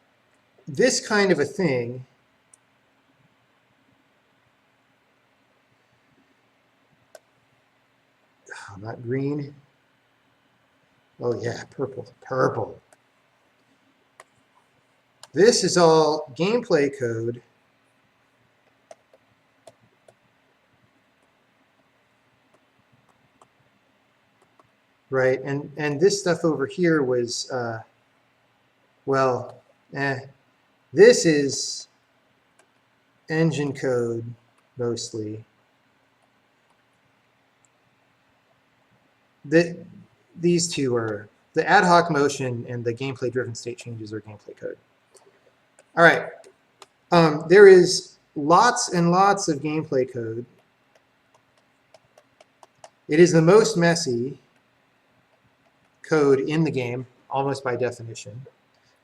this kind of a thing not green. Oh yeah, purple. This is all gameplay code right? And this stuff over here was Well, this is engine code mostly. These two are the ad hoc motion and the gameplay driven state changes are gameplay code. All right. There is lots and lots of gameplay code. It is the most messy code in the game, almost by definition,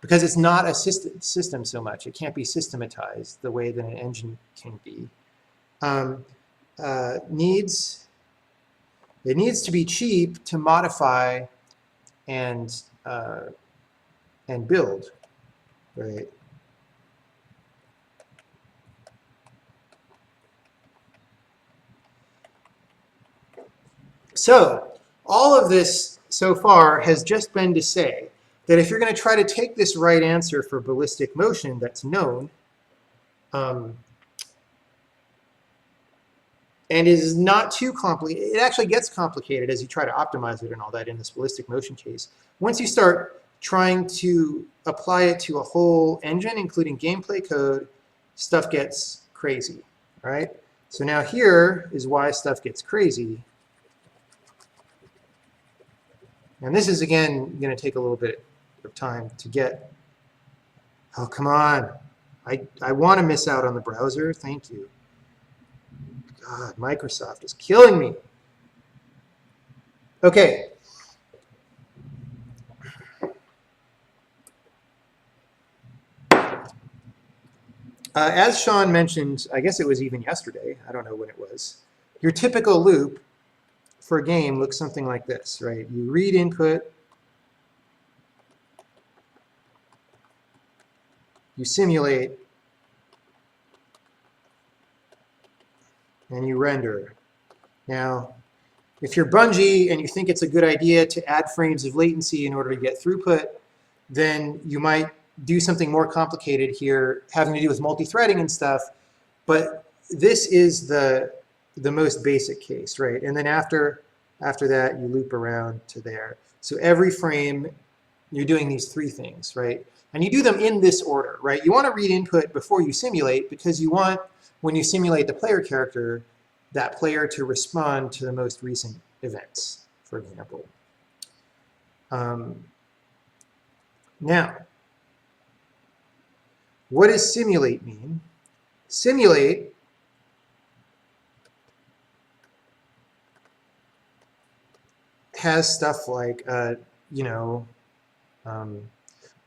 because it's not a system so much. It can't be systematized the way that an engine can be. It needs to be cheap to modify and build, right? So all of this so far has just been to say that if you're going to try to take this right answer for ballistic motion that's known, and is not too complicated, it actually gets complicated as you try to optimize it and all that in this ballistic motion case. Once you start trying to apply it to a whole engine, including gameplay code, stuff gets crazy, right? So now here is why stuff gets crazy. And this is, again, going to take a little bit of time to get. Oh, come on. I want to miss out on the browser. Thank you. God, Microsoft is killing me. Okay. As Sean mentioned, I guess it was even yesterday. I don't know when it was. Your typical loop for a game looks something like this, right? You read input, you simulate, and you render. Now, if you're Bungie and you think it's a good idea to add frames of latency in order to get throughput, then you might do something more complicated here, having to do with multi-threading and stuff. But this is the most basic case, right? And then after that, you loop around to there. So every frame, you're doing these three things, right? And you do them in this order, right? You want to read input before you simulate because you want, when you simulate the player character, that player to respond to the most recent events, for example. Now, what does simulate mean? Simulate has stuff like,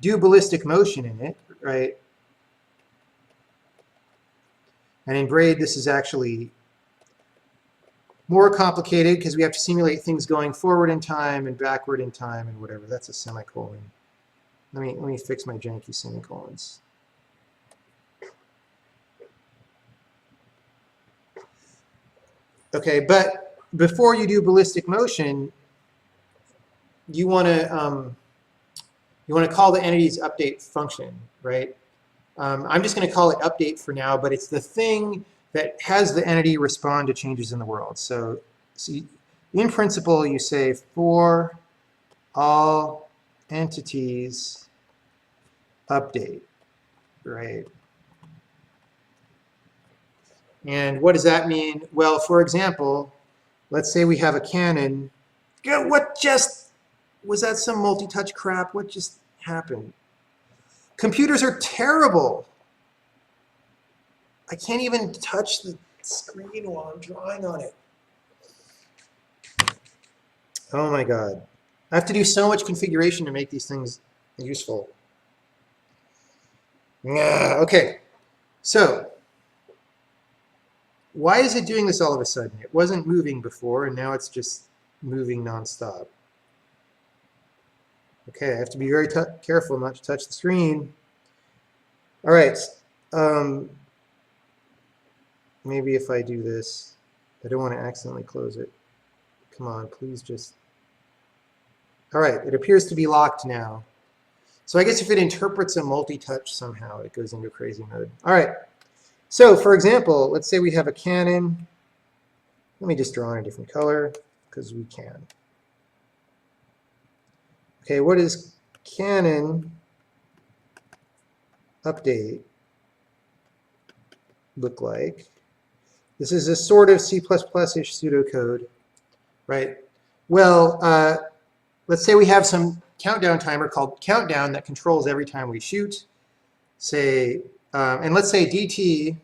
do ballistic motion in it, right? And in Braid, this is actually more complicated because we have to simulate things going forward in time and backward in time and whatever. That's a semicolon. Let me fix my janky semicolons. Okay, but before you do ballistic motion, you want to call the entity's update function, right? I'm just going to call it update for now, but it's the thing that has the entity respond to changes in the world. So in principle, you say for all entities update, right? And what does that mean? Well, for example, let's say we have a cannon. What just, was that some multi-touch crap? What just happened? Computers are terrible. I can't even touch the screen while I'm drawing on it. Oh my God. I have to do so much configuration to make these things useful. Okay, so why is it doing this all of a sudden? It wasn't moving before, and now it's just moving nonstop. Okay, I have to be very careful not to touch the screen. All right. Maybe if I do this, I don't want to accidentally close it. Come on, please just. All right, it appears to be locked now. So I guess if it interprets a multi-touch somehow, it goes into crazy mode. All right. So for example, let's say we have a cannon. Let me just draw in a different color because we can. Okay, what is cannon update look like? This is a sort of C++-ish pseudocode, right? Well, let's say we have some countdown timer called countdown that controls every time we shoot. Say, and let's say DT,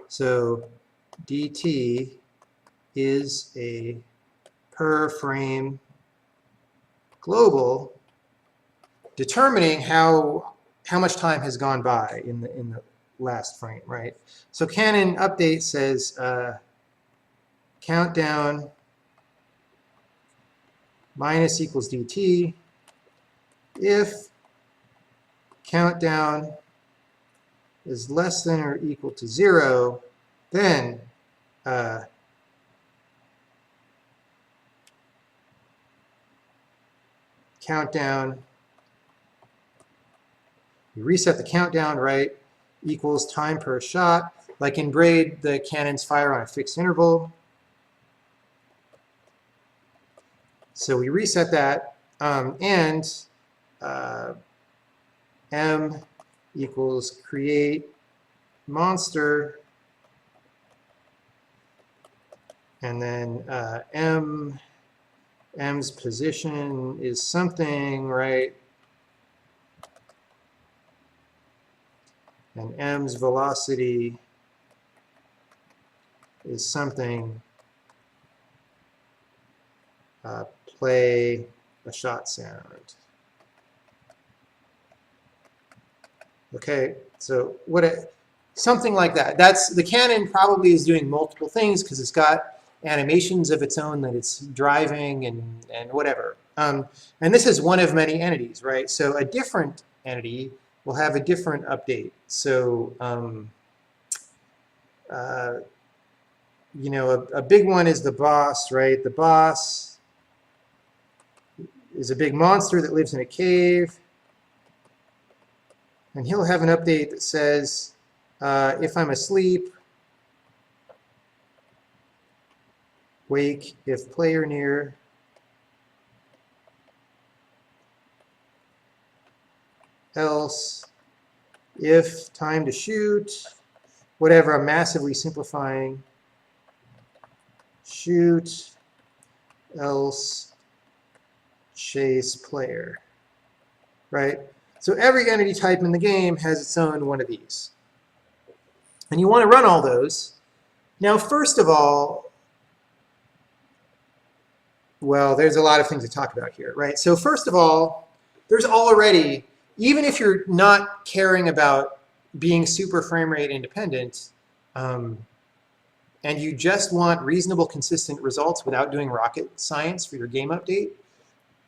so DT is a per frame global determining how much time has gone by in the last frame, right? So Canon update says countdown minus equals DT if countdown is less than or equal to 0, then countdown, you reset the countdown, right, equals time per shot. Like in Braid, the cannons fire on a fixed interval. So we reset that, and M equals create monster, and then M's position is something, right? And M's velocity is something. Play a shot sound. Okay, so something like that. That's the cannon probably is doing multiple things because it's got animations of its own that it's driving and whatever. And this is one of many entities, right? So a different entity will have a different update. So you know, a big one is the boss, right? The boss is a big monster that lives in a cave. And he'll have an update that says, if I'm asleep, wake if player near. Else, if time to shoot, whatever, I'm massively simplifying. Shoot, else, chase player, right? So every entity type in the game has its own one of these. And you want to run all those. Now, first of all, well, there's a lot of things to talk about here, right? So first of all, there's already, even if you're not caring about being super frame rate independent, and you just want reasonable, consistent results without doing rocket science for your game update,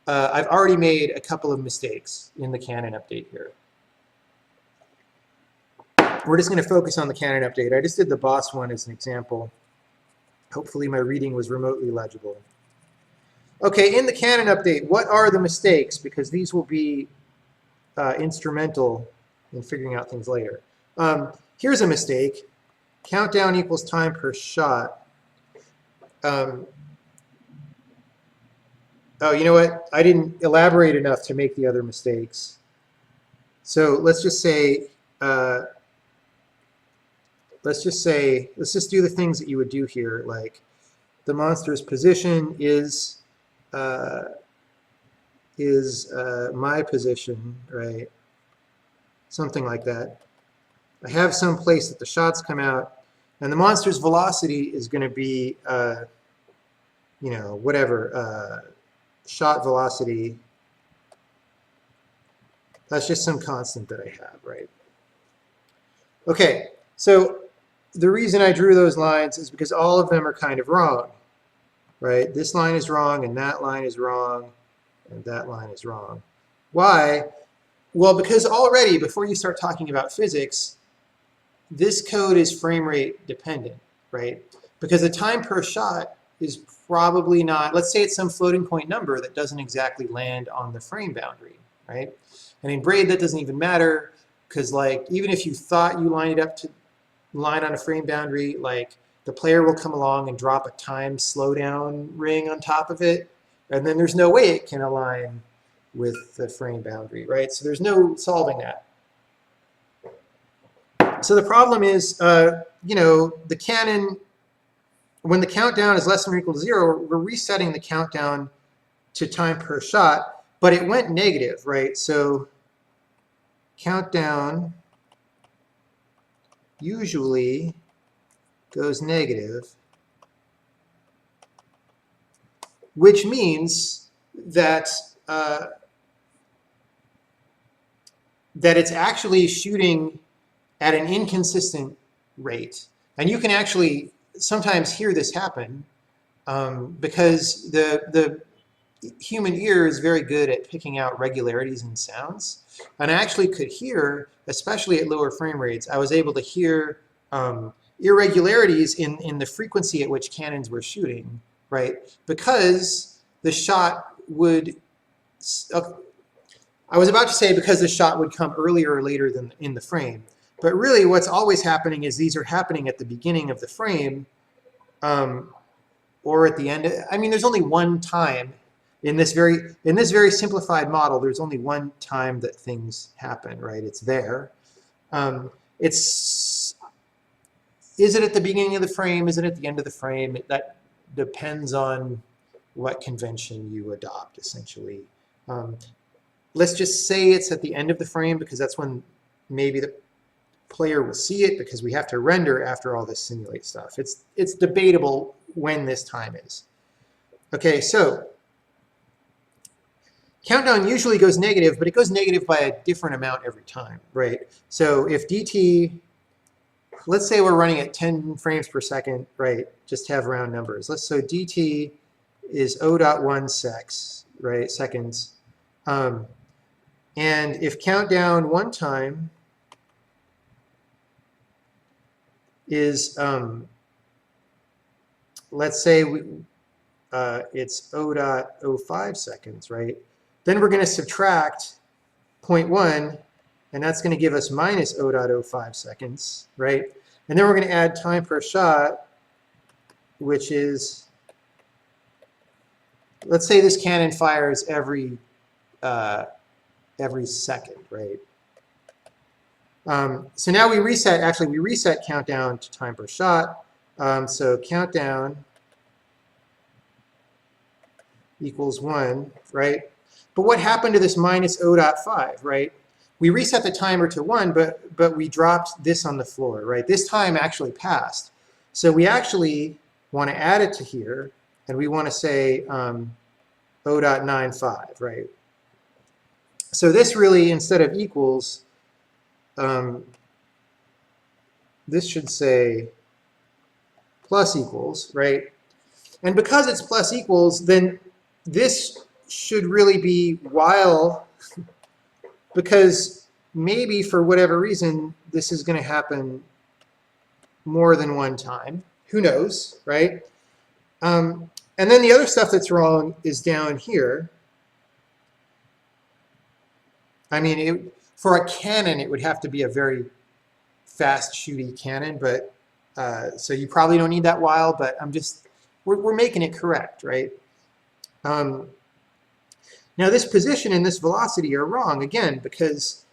I've already made a couple of mistakes in the Canon update here. We're just going to focus on the Canon update. I just did the boss one as an example. Hopefully my reading was remotely legible. Okay, in the Canon update, what are the mistakes? Because these will be instrumental in figuring out things later. Here's a mistake. Countdown equals time per shot. Oh, you know what? I didn't elaborate enough to make the other mistakes. So let's just say, let's just do the things that you would do here. Like the monster's position is my position, right? Something like that. I have some place that the shots come out, and the monster's velocity is going to be, you know, whatever. Shot velocity, that's just some constant that I have, right? Okay, so the reason I drew those lines is because all of them are kind of wrong, right? This line is wrong, and that line is wrong, and that line is wrong. Why? Well, because already, before you start talking about physics, this code is frame rate dependent, right? Because the time per shot is probably not, let's say it's some floating point number that doesn't exactly land on the frame boundary, right? And in Braid, that doesn't even matter, because like, even if you thought you lined it up to line on a frame boundary, like the player will come along and drop a time slowdown ring on top of it, and then there's no way it can align with the frame boundary, right? So there's no solving that. So the problem is, you know, the cannon, when the countdown is less than or equal to 0, we're resetting the countdown to time per shot, but it went negative, right? So countdown usually goes negative, which means that that it's actually shooting at an inconsistent rate. And you can actually sometimes hear this happen because the human ear is very good at picking out regularities in sounds. And I actually could hear, especially at lower frame rates, I was able to hear irregularities in the frequency at which cannons were shooting, right? Because the shot would, I was about to say because the shot would come earlier or later than in the frame. But really what's always happening is these are happening at the beginning of the frame or at the end. I mean, there's only one time in this very simplified model, there's only one time that things happen, right? It's there. Is it at the beginning of the frame? Is it at the end of the frame? That depends on what convention you adopt, essentially. Let's just say it's at the end of the frame because that's when maybe the player will see it because we have to render after all this simulate stuff. It's debatable when this time is. Okay, so countdown usually goes negative, but it goes negative by a different amount every time, right? So if dt, let's say we're running at 10 frames per second, right? Just to have round numbers. So dt is 0.1 secs, right? Seconds. And if countdown one time is, let's say it's 0.05 seconds, right? Then we're going to subtract 0.1, and that's going to give us minus 0.05 seconds, right? And then we're going to add time per shot, which is, let's say this cannon fires every second, right? So now we reset countdown to time per shot. So countdown equals 1, right? But what happened to this minus 0.5, right? We reset the timer to 1, but we dropped this on the floor, right? This time actually passed. So we actually want to add it to here, and we want to say 0.95, right? So this really, instead of equals, this should say plus equals, right? And because it's plus equals, then this should really be while, because maybe for whatever reason, this is going to happen more than one time. Who knows, right? And then the other stuff that's wrong is down here. I mean, for a cannon, it would have to be a very fast shooty cannon, but so you probably don't need that while, but we're making it correct, right? Now this position and this velocity are wrong, again, because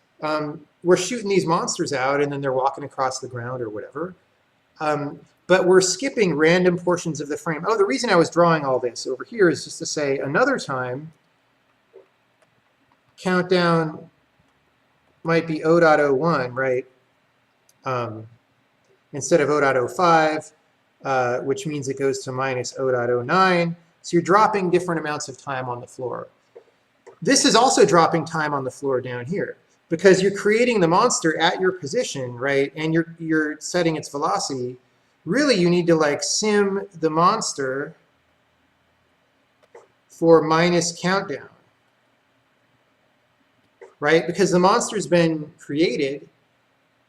we're shooting these monsters out and then they're walking across the ground or whatever. But we're skipping random portions of the frame. Oh, the reason I was drawing all this over here is just to say another time, countdown might be 0.01, right? Instead of 0.05, which means it goes to minus 0.09. So you're dropping different amounts of time on the floor. This is also dropping time on the floor down here because you're creating the monster at your position, right? And you're setting its velocity. Really, you need to like sim the monster for minus countdown, right? Because the monster's been created,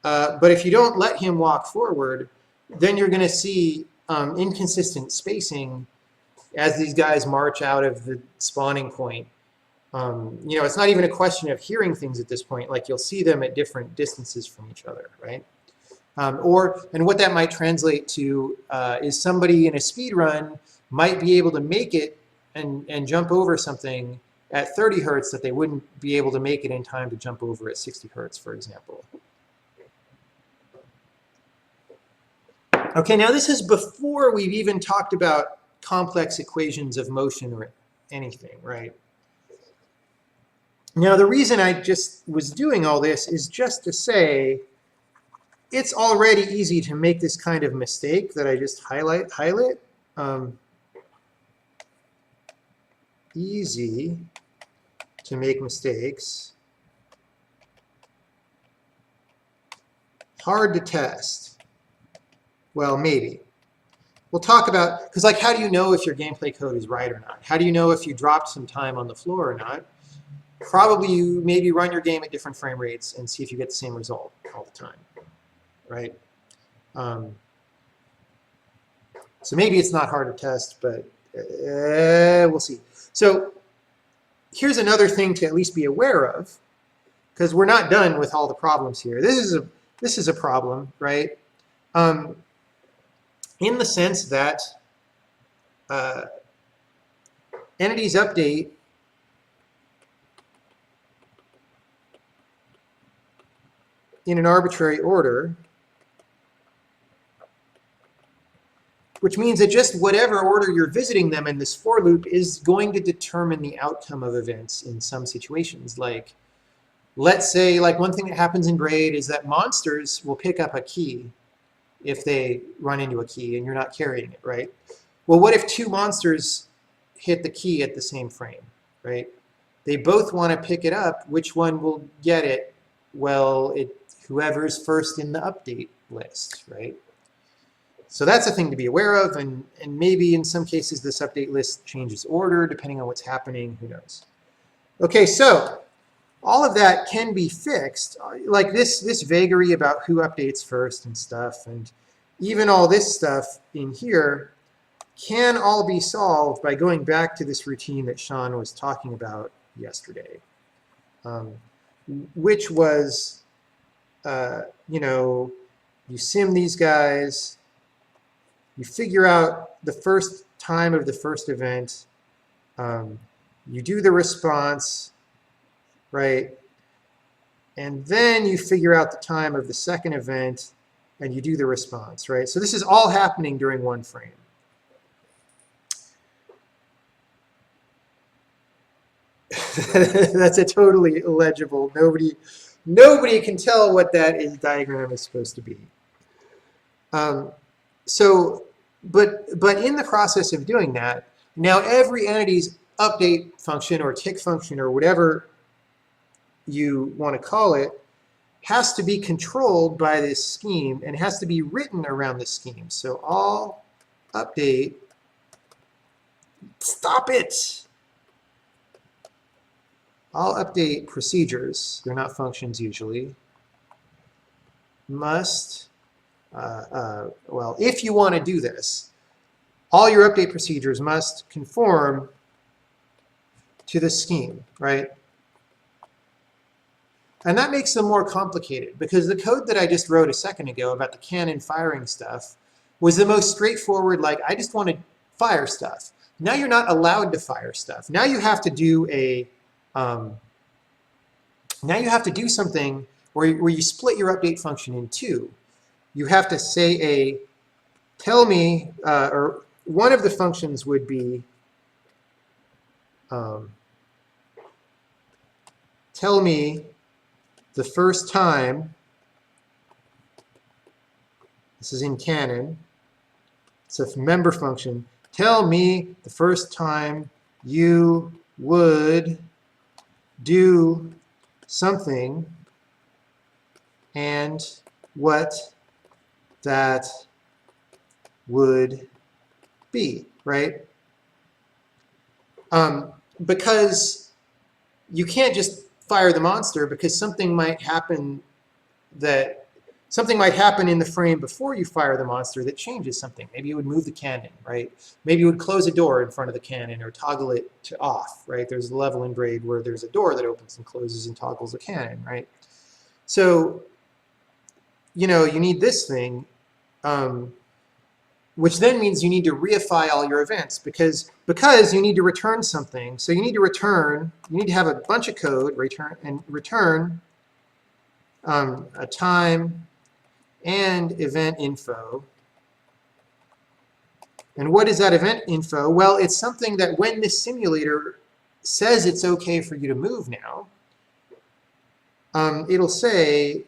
but if you don't let him walk forward, then you're going to see inconsistent spacing as these guys march out of the spawning point. You know, it's not even a question of hearing things at this point. Like you'll see them at different distances from each other, right? And what that might translate to is somebody in a speed run might be able to make it and jump over something at 30 hertz that they wouldn't be able to make it in time to jump over at 60 hertz, for example. Okay, now this is before we've even talked about complex equations of motion or anything, right? Now, the reason I just was doing all this is just to say it's already easy to make this kind of mistake that I just highlight. Easy to make mistakes. Hard to test. Well, maybe. We'll talk about, because like, how do you know if your gameplay code is right or not? How do you know if you dropped some time on the floor or not? Probably you maybe run your game at different frame rates and see if you get the same result all the time, right? So maybe it's not hard to test, but we'll see. So here's another thing to at least be aware of, because we're not done with all the problems here. This is a problem, right? In the sense that entities update in an arbitrary order, which means that just whatever order you're visiting them in this for loop is going to determine the outcome of events in some situations. Like, let's say, like one thing that happens in Braid is that monsters will pick up a key if they run into a key and you're not carrying it, right? Well, what if two monsters hit the key at the same frame, right? They both want to pick it up. Which one will get it? Well, whoever's first in the update list, right? So that's a thing to be aware of, and maybe in some cases this update list changes order depending on what's happening, who knows. Okay, so all of that can be fixed, like this vagary about who updates first and stuff, and even all this stuff in here can all be solved by going back to this routine that Sean was talking about yesterday, which was, you know, you sim these guys, you figure out the first time of the first event, you do the response, right? And then you figure out the time of the second event and you do the response, right? So this is all happening during one frame. That's a totally illegible. Nobody can tell what that diagram is supposed to be. But in the process of doing that, now every entity's update function or tick function or whatever you want to call it has to be controlled by this scheme and has to be written around this scheme. So all update, stop it! All update procedures, they're not functions usually, must, well, if you want to do this, all your update procedures must conform to the scheme, right? And that makes them more complicated because the code that I just wrote a second ago about the cannon firing stuff was the most straightforward, like, I just want to fire stuff. Now you're not allowed to fire stuff. Now you have to do a, now you have to do something where you split your update function in two. You have to say tell me, or one of the functions would be tell me the first time, this is in canon, it's a member function, tell me the first time you would do something and what that would be, right? Because you can't just fire the monster because something might happen in the frame before you fire the monster that changes something. Maybe it would move the cannon, right? Maybe you would close a door in front of the cannon or toggle it to off, right? There's a level in Braid where there's a door that opens and closes and toggles the cannon, right? So, you know, you need this thing, which then means you need to reify all your events because you need to return something. So you need to have a bunch of code, return a time and event info And what is that event info? Well, it's something that when this simulator says it's okay for you to move now, it'll say,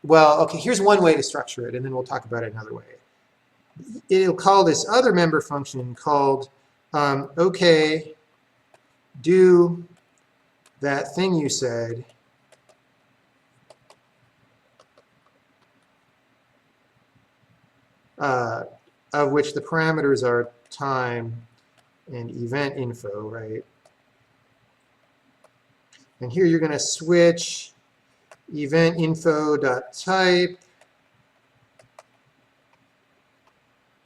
well, okay, here's one way to structure it, and then we'll talk about it another way. It'll call this other member function called, okay, do that thing you said of which the parameters are time and event info, right? And here you're going to switch event info.type,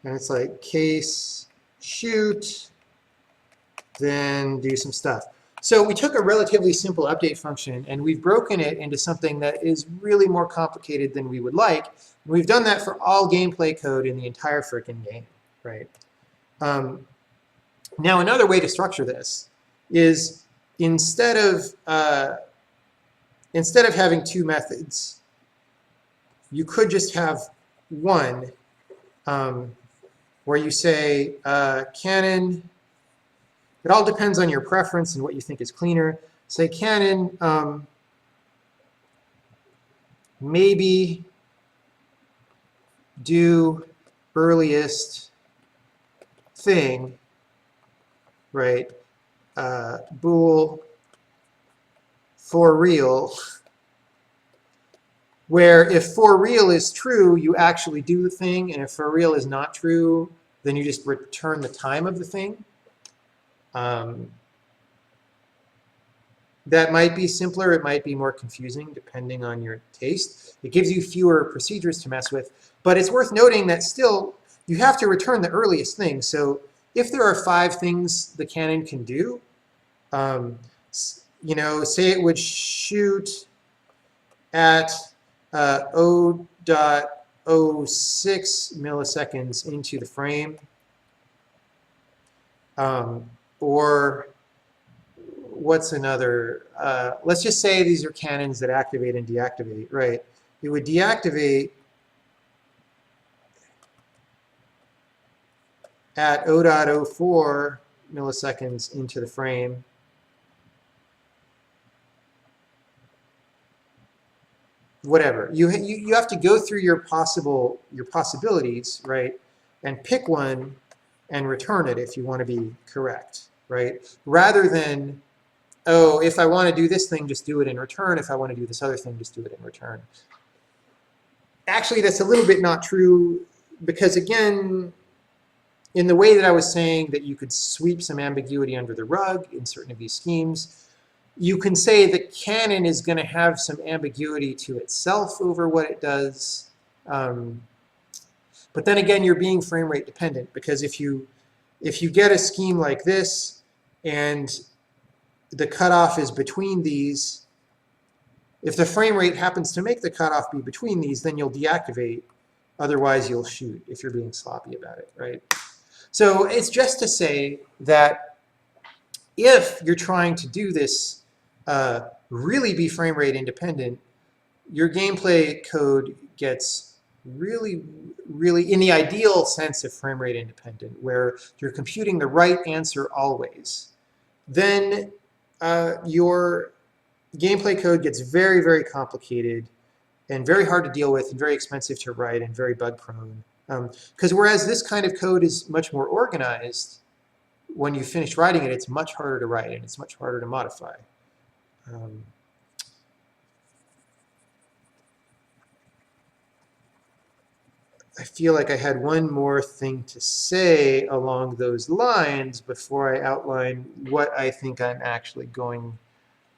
and it's like case shoot, then do some stuff. So we took a relatively simple update function and we've broken it into something that is really more complicated than we would like. And we've done that for all gameplay code in the entire frickin' game, right? Now another way to structure this is instead of having two methods, you could just have one where you say canon. It all depends on your preference and what you think is cleaner. Say canon maybe do earliest thing, right? Bool for real, where if for real is true, you actually do the thing, and if for real is not true, then you just return the time of the thing. That might be simpler, it might be more confusing depending on your taste. It gives you fewer procedures to mess with, but it's worth noting that still you have to return the earliest thing. So if there are 5 things the canon can do, you know, say it would shoot at 0.06 milliseconds into the frame, or what's another? Let's just say these are canons that activate and deactivate, right? It would deactivate at 0.04 milliseconds into the frame. Whatever. You have to go through your possibilities, right? And pick one and return it if you want to be correct, right? Rather than, oh, if I want to do this thing, just do it in return. If I want to do this other thing, just do it in return. Actually, that's a little bit not true because, again, in the way that I was saying that you could sweep some ambiguity under the rug in certain of these schemes, you can say the canon is going to have some ambiguity to itself over what it does. But then again, you're being frame rate dependent because if you get a scheme like this and the cutoff is between these, if the frame rate happens to make the cutoff be between these, then you'll deactivate. Otherwise, you'll shoot if you're being sloppy about it, right? So it's just to say that if you're trying to do this, really be frame rate independent, your gameplay code gets really, really, in the ideal sense of frame rate independent, where you're computing the right answer always, then your gameplay code gets very, very complicated and very hard to deal with and very expensive to write and very bug prone. Because whereas this kind of code is much more organized, when you finish writing it, it's much harder to write and it's much harder to modify. I feel like I had one more thing to say along those lines before I outline what I think I'm actually going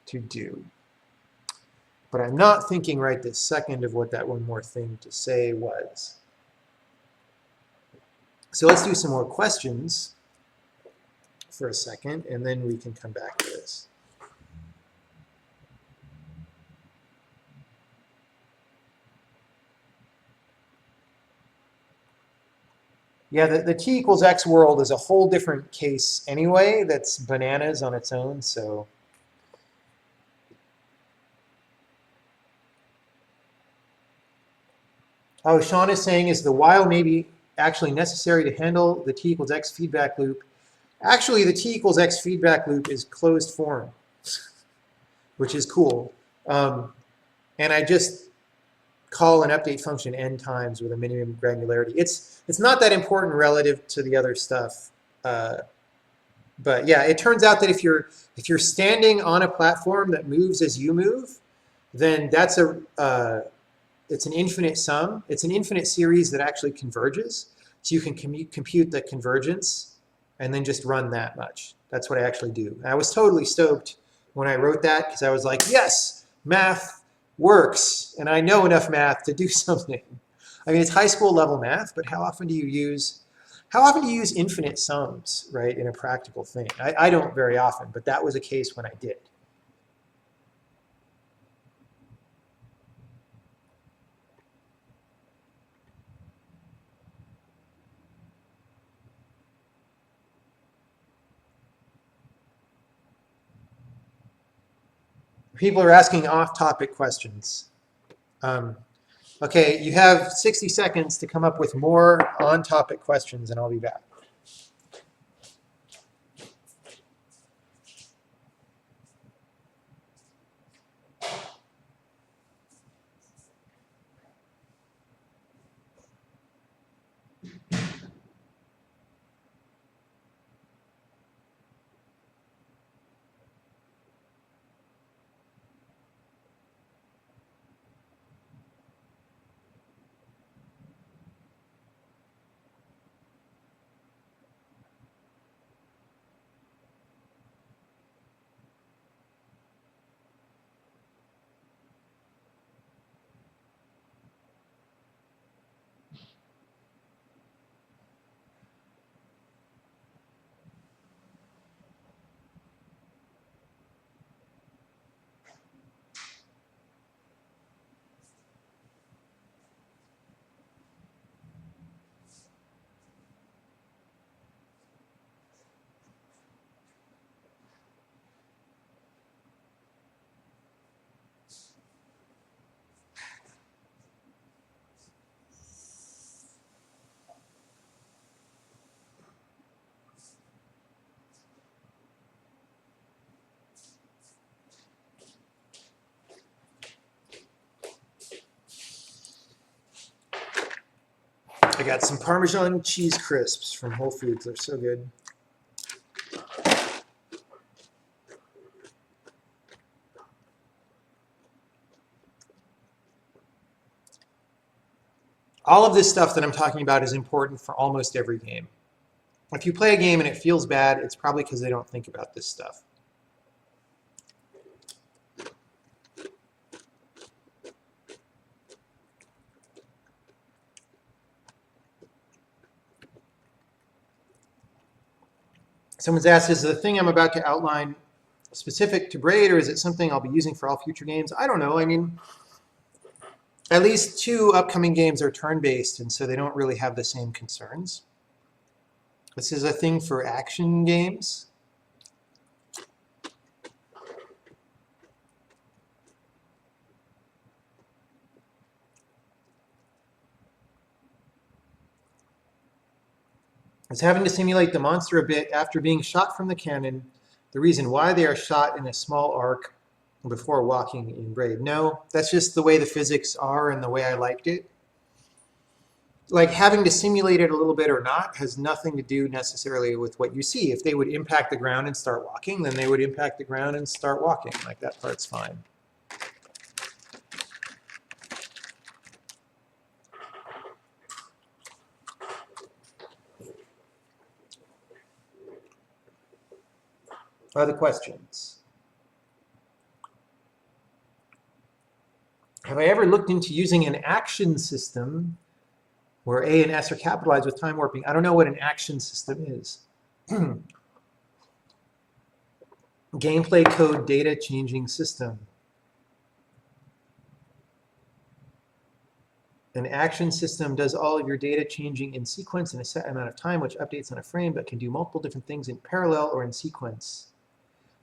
to do. But I'm not thinking right this second of what that one more thing to say was. So let's do some more questions for a second, and then we can come back to this. Yeah, the t equals x world is a whole different case anyway. That's bananas on its own. So oh, Sean is saying, is the while maybe actually necessary to handle the t equals x feedback loop. Actually, the t equals x feedback loop is closed form, which is cool. And I just call an update function n times with a minimum granularity. It's not that important relative to the other stuff. But yeah, it turns out that if you're standing on a platform that moves as you move, then that's it's an infinite sum. It's an infinite series that actually converges. So you can compute the convergence and then just run that much. That's what I actually do. And I was totally stoked when I wrote that because I was like, yes, math works. And I know enough math to do something. I mean, it's high school level math, but how often do you use infinite sums, right, in a practical thing? I don't very often, but that was a case when I did. People are asking off-topic questions. Okay, you have 60 seconds to come up with more on-topic questions, and I'll be back. I got some Parmesan cheese crisps from Whole Foods. They're so good. All of this stuff that I'm talking about is important for almost every game. If you play a game and it feels bad, it's probably because they don't think about this stuff. Someone's asked, is the thing I'm about to outline specific to Braid, or is it something I'll be using for all future games? I don't know. I mean, at least 2 upcoming games are turn-based, and so they don't really have the same concerns. This is a thing for action games. Is having to simulate the monster a bit after being shot from the cannon the reason why they are shot in a small arc before walking in Braid? No, that's just the way the physics are and the way I liked it. Like, having to simulate it a little bit or not has nothing to do necessarily with what you see. If they would impact the ground and start walking, then they would impact the ground and start walking. Like, that part's fine. Other questions? Have I ever looked into using an action system where A and S are capitalized with time warping? I don't know what an action system is. Gameplay code data changing system. An action system does all of your data changing in sequence in a set amount of time, which updates on a frame, but can do multiple different things in parallel or in sequence.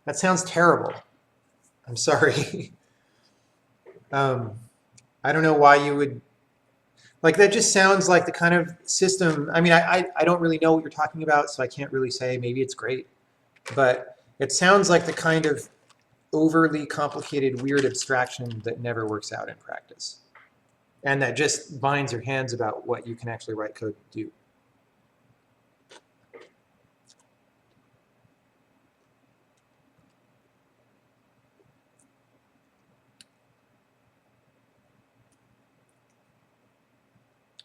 That sounds terrible. I'm sorry. I don't know why you would. Like that just sounds like the kind of system, I mean, I don't really know what you're talking about, so I can't really say maybe it's great, but it sounds like the kind of overly complicated, weird abstraction that never works out in practice. And that just binds your hands about what you can actually write code to do.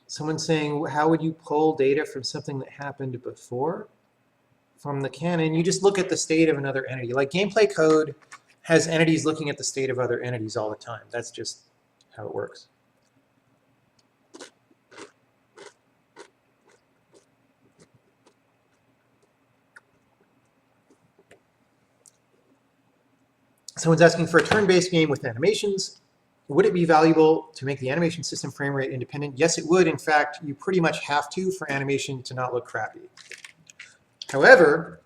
Someone's saying, how would you pull data from something that happened before? From the canon, you just look at the state of another entity. Like gameplay code has entities looking at the state of other entities all the time. That's just how it works. Someone's asking, for a turn-based game with animations, would it be valuable to make the animation system frame rate independent? Yes, it would. In fact, you pretty much have to for animation to not look crappy. However,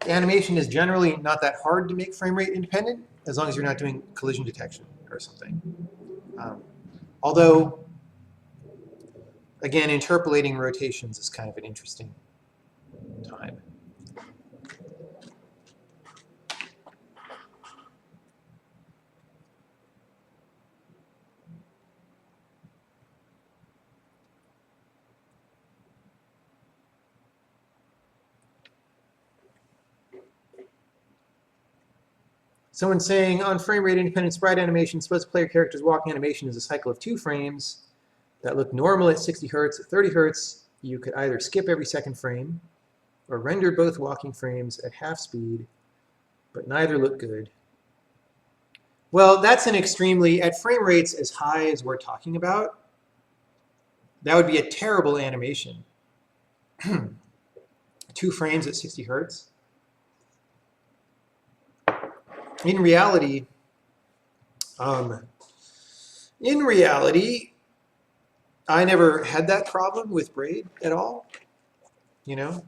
animation is generally not that hard to make frame rate independent, as long as you're not doing collision detection or something. Although, again, interpolating rotations is kind of an interesting time. Someone's saying, on frame rate independent sprite animation, suppose player character's walking animation is a cycle of 2 frames that look normal at 60 hertz. At 30 hertz, you could either skip every second frame or render both walking frames at half speed, but neither look good. Well, that's an extremely, at frame rates as high as we're talking about, that would be a terrible animation. 2 frames at 60 hertz. In reality, I never had that problem with Braid at all. You know,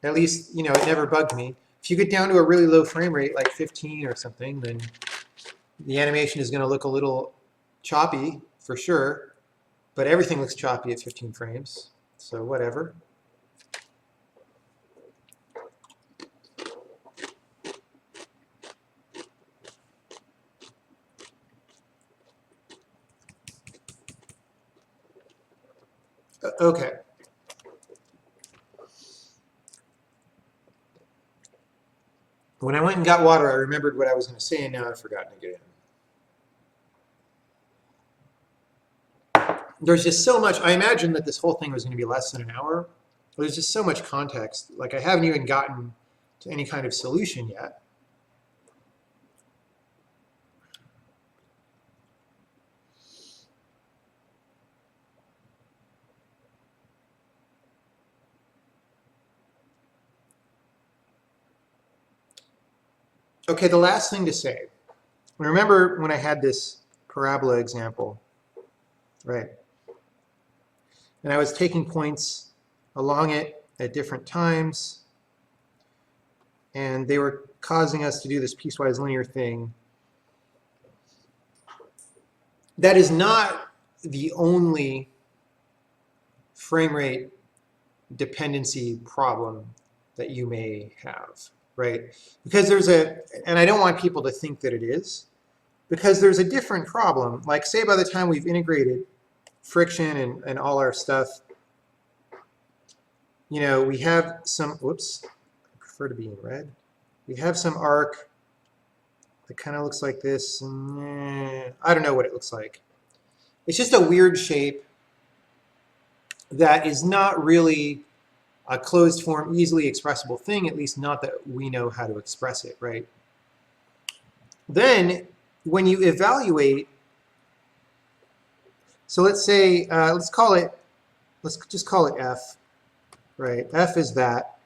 at least, you know, it never bugged me. If you get down to a really low frame rate, like 15 or something, then the animation is going to look a little choppy for sure, but everything looks choppy at 15 frames, so whatever. Okay. When I went and got water, I remembered what I was going to say, and now I've forgotten to get in. There's just so much. I imagine that this whole thing was going to be less than an hour. There's just so much context. Like, I haven't even gotten to any kind of solution yet. Okay, the last thing to say. Remember when I had this parabola example, right? And I was taking points along it at different times, and they were causing us to do this piecewise linear thing. That is not the only frame rate dependency problem that you may have, right? Because there's a, and I don't want people to think that it is, because there's a different problem. Like, say by the time we've integrated friction and all our stuff, you know, we have some, whoops, I prefer to be in red. We have some arc that kind of looks like this. I don't know what it looks like. It's just a weird shape that is not really a closed form, easily expressible thing, at least not that we know how to express it, right? Then when you evaluate, so let's say, let's just call it F, right? F is that.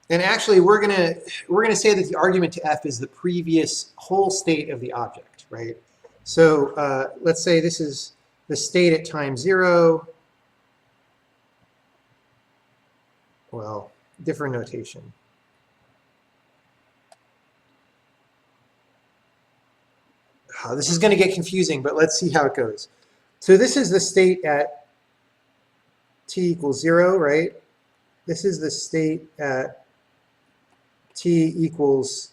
And actually, we're gonna say that the argument to F is the previous whole state of the object, right? So let's say this is the state at time 0, well, different notation. This is going to get confusing, but let's see how it goes. So this is the state at t equals 0, right? This is the state at t equals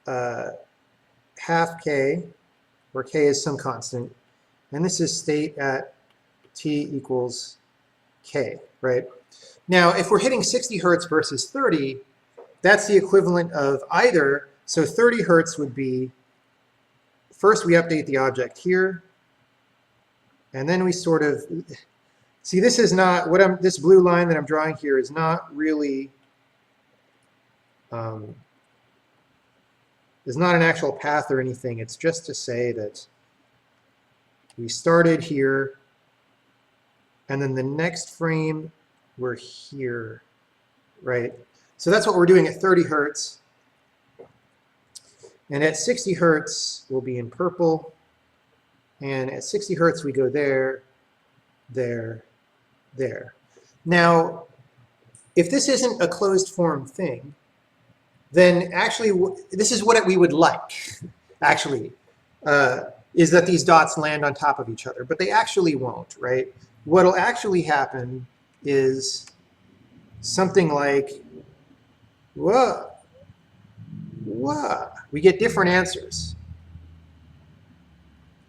half k, where k is some constant. And this is state at t equals k, right? Now, if we're hitting 60 hertz versus 30, that's the equivalent of either. So 30 hertz would be, first we update the object here, and then we sort of, see, this is not, this blue line that I'm drawing here is not really, is not an actual path or anything. It's just to say that we started here, and then the next frame, we're here, right? So that's what we're doing at 30 hertz. And at 60 hertz, we'll be in purple. And at 60 hertz, we go there, there, there. Now, if this isn't a closed form thing, then actually, this is what we would like, actually, is that these dots land on top of each other. But they actually won't, right? What'll actually happen is something like, whoa, whoa. We get different answers.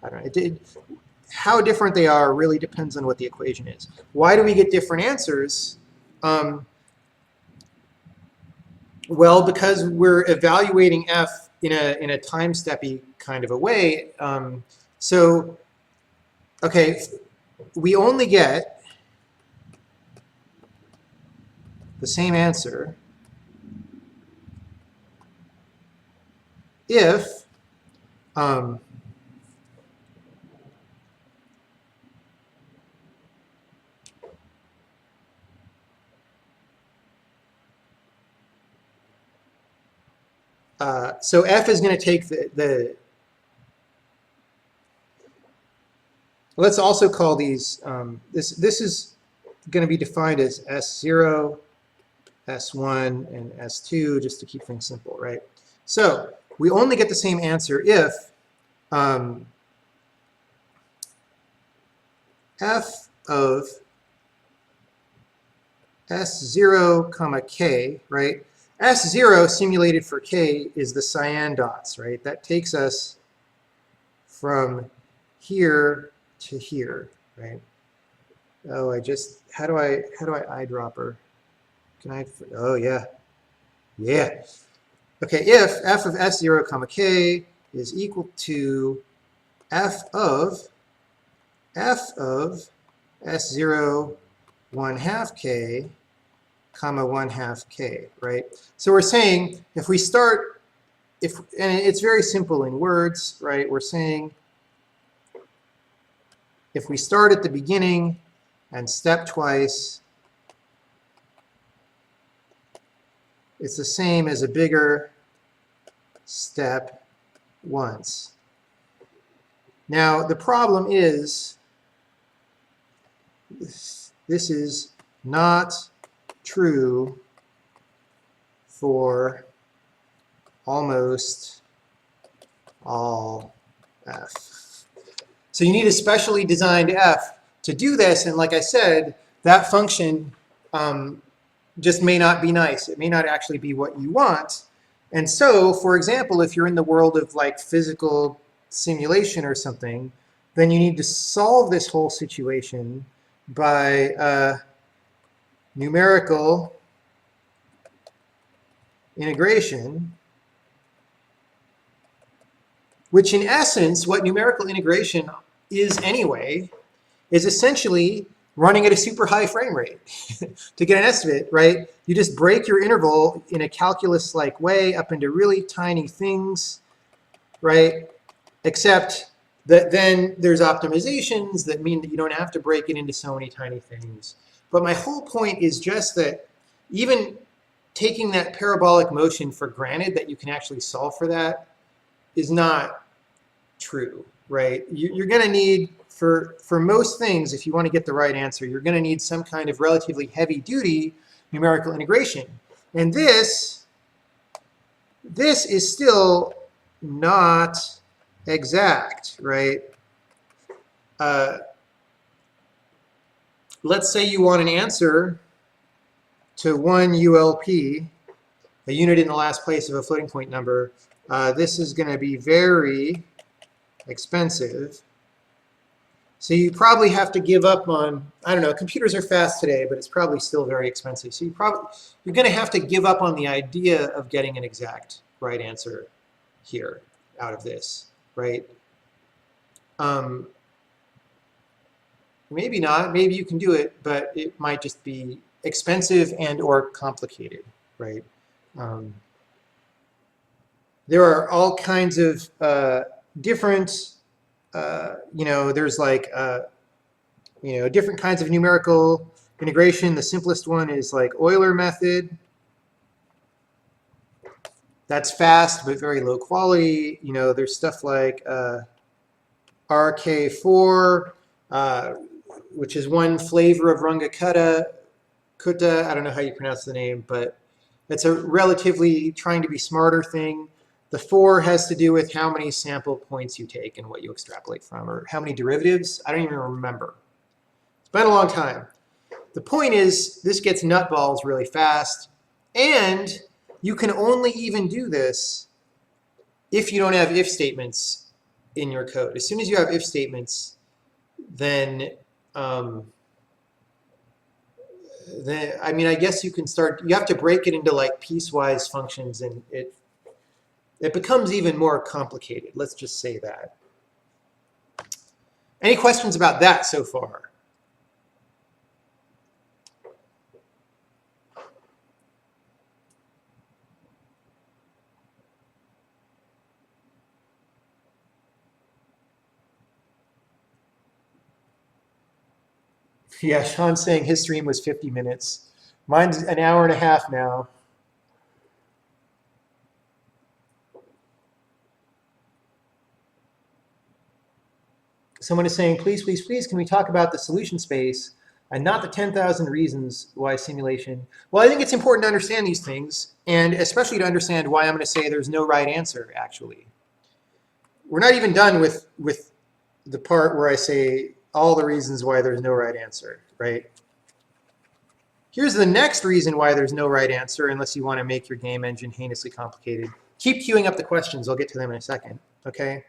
I don't know. How different they are really depends on what the equation is. Why do we get different answers? Well, because we're evaluating f in a time-steppy kind of a way. So, okay, we only get the same answer if so f is going to take let's also call these, this is going to be defined as S0, S1, and S2, just to keep things simple, right? So we only get the same answer if f of S0 comma k, right? S0 simulated for k is the cyan dots, right? That takes us from here to here, right? Oh, how do I eyedropper? Can I, oh yeah, yeah. Okay, if f of S0 comma k is equal to f of S0 1/2 k comma 1/2 k, right? So we're saying if we start, and it's very simple in words, right? We're saying if we start at the beginning and step twice, it's the same as a bigger step once. Now, the problem is this is not true for almost all f. So you need a specially designed f to do this, and like I said, that function just may not be nice. It may not actually be what you want. And so, for example, if you're in the world of like physical simulation or something, then you need to solve this whole situation by numerical integration, which in essence, what numerical integration is anyway, is essentially running at a super high frame rate to get an estimate, right? You just break your interval in a calculus-like way up into really tiny things, right? Except that then there's optimizations that mean that you don't have to break it into so many tiny things. But my whole point is just that even taking that parabolic motion for granted that you can actually solve for that is not true, right? You're going to need, for most things, if you want to get the right answer, you're going to need some kind of relatively heavy duty numerical integration. And this is still not exact, right? Let's say you want an answer to 1 ULP, a unit in the last place of a floating point number. This is going to be very expensive. So you probably have to give up on, I don't know, computers are fast today, but it's probably still very expensive. So you're going to have to give up on the idea of getting an exact right answer here out of this, right? Maybe not, maybe you can do it, but it might just be expensive and or complicated, right? There are all kinds of different there's like, different kinds of numerical integration. The simplest one is like Euler method. That's fast, but very low quality. There's stuff like RK4, which is one flavor of Runga Kutta. I don't know how you pronounce the name, but it's a relatively trying to be smarter thing. The 4 has to do with how many sample points you take and what you extrapolate from, or how many derivatives. I don't even remember. It's been a long time. The point is, this gets nutballs really fast, and you can only even do this if you don't have if statements in your code. As soon as you have if statements, then I guess you can start. You have to break it into like piecewise functions, and it becomes even more complicated. Let's just say that. Any questions about that so far? Yeah, Sean's saying his stream was 50 minutes. Mine's an hour and a half now. Someone is saying, please, please, please, can we talk about the solution space and not the 10,000 reasons why simulation? Well, I think it's important to understand these things, and especially to understand why I'm going to say there's no right answer, actually. We're not even done with the part where I say all the reasons why there's no right answer, right? Here's the next reason why there's no right answer, unless you want to make your game engine heinously complicated. Keep queuing up the questions. I'll get to them in a second, okay?